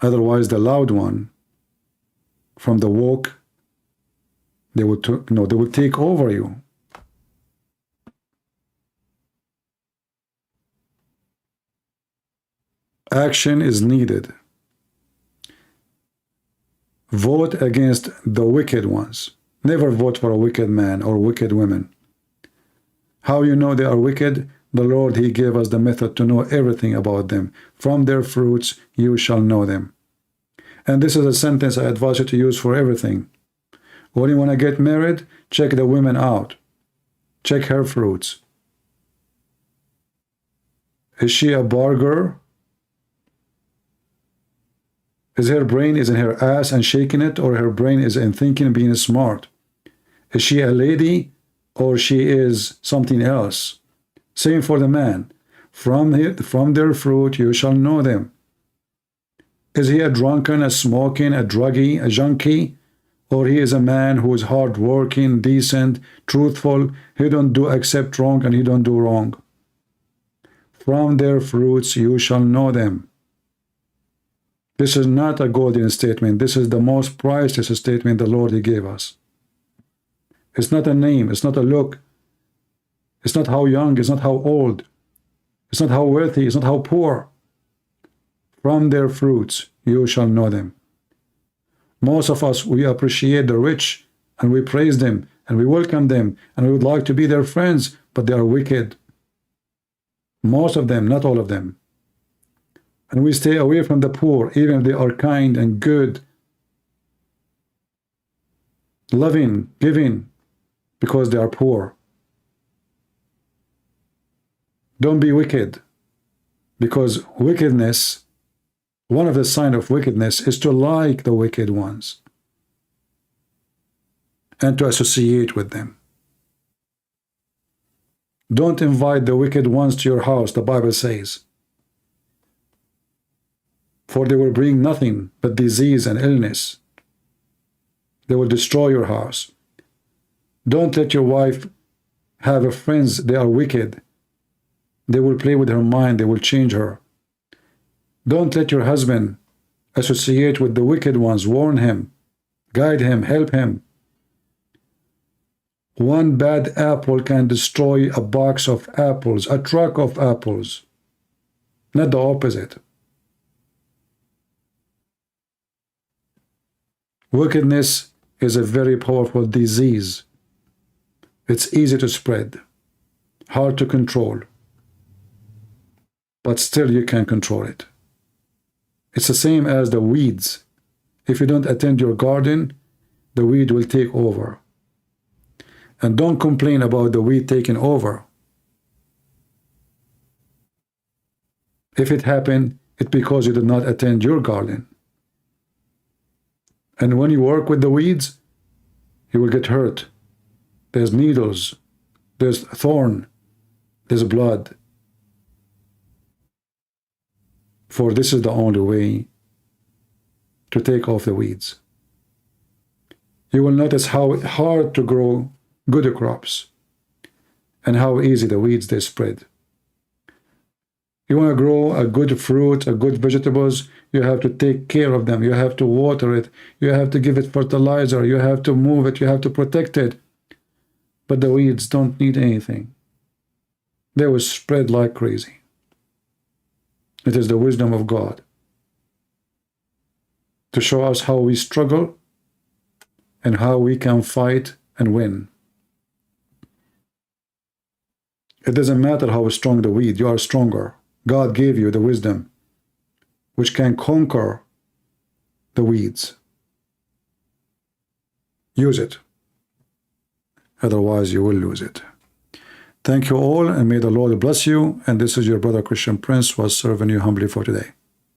Otherwise, the loud one from the woke, they will take over you. Action is needed. Vote against the wicked ones. Never vote for a wicked man or wicked women. How you know they are wicked? The Lord, He gave us the method to know everything about them. From their fruits you shall know them. And this is a sentence I advise you to use for everything. When you want to get married, check the women out. Check her fruits. Is she a burger? Is her brain is in her ass and shaking it, or her brain is in thinking and being smart? Is she a lady, or she is something else? Same for the man. From their fruit you shall know them. Is he a drunken, a smoking, a druggie, a junkie? Or he is a man who is hard-working, decent, truthful, he don't do accept wrong and he don't do wrong. From their fruits you shall know them. This is not a golden statement. This is the most priceless statement the Lord He gave us. It's not a name. It's not a look. It's not how young. It's not how old. It's not how wealthy. It's not how poor. From their fruits you shall know them. Most of us, we appreciate the rich and we praise them and we welcome them and we would like to be their friends, but they are wicked. Most of them, not all of them. And we stay away from the poor, even if they are kind and good, loving, giving, because they are poor. Don't be wicked, because wickedness, one of the signs of wickedness is to like the wicked ones and to associate with them. Don't invite the wicked ones to your house, the Bible says. For they will bring nothing but disease and illness. They will destroy your house. Don't let your wife have friends, they are wicked. They will play with her mind, they will change her. Don't let your husband associate with the wicked ones. Warn him, guide him, help him. One bad apple can destroy a box of apples, a truck of apples, not the opposite. Wickedness is a very powerful disease. It's easy to spread, hard to control, but still you can control it. It's the same as the weeds. If you don't attend your garden, the weed will take over. And don't complain about the weed taking over. If it happened, it's because you did not attend your garden. And when you work with the weeds, you will get hurt. There's needles, there's thorn, there's blood. For this is the only way to take off the weeds. You will notice how hard to grow good crops and how easy the weeds they spread. You want to grow a good fruit, a good vegetables, you have to take care of them. You have to water it. You have to give it fertilizer. You have to move it. You have to protect it. But the weeds don't need anything. They will spread like crazy. It is the wisdom of God to show us how we struggle and how we can fight and win. It doesn't matter how strong the weed, you are stronger. God gave you the wisdom which can conquer the weeds. use it. Otherwise, you will lose it. Thank you all, and may the Lord bless you. And this is your brother Christian Prince, was serving you humbly for today.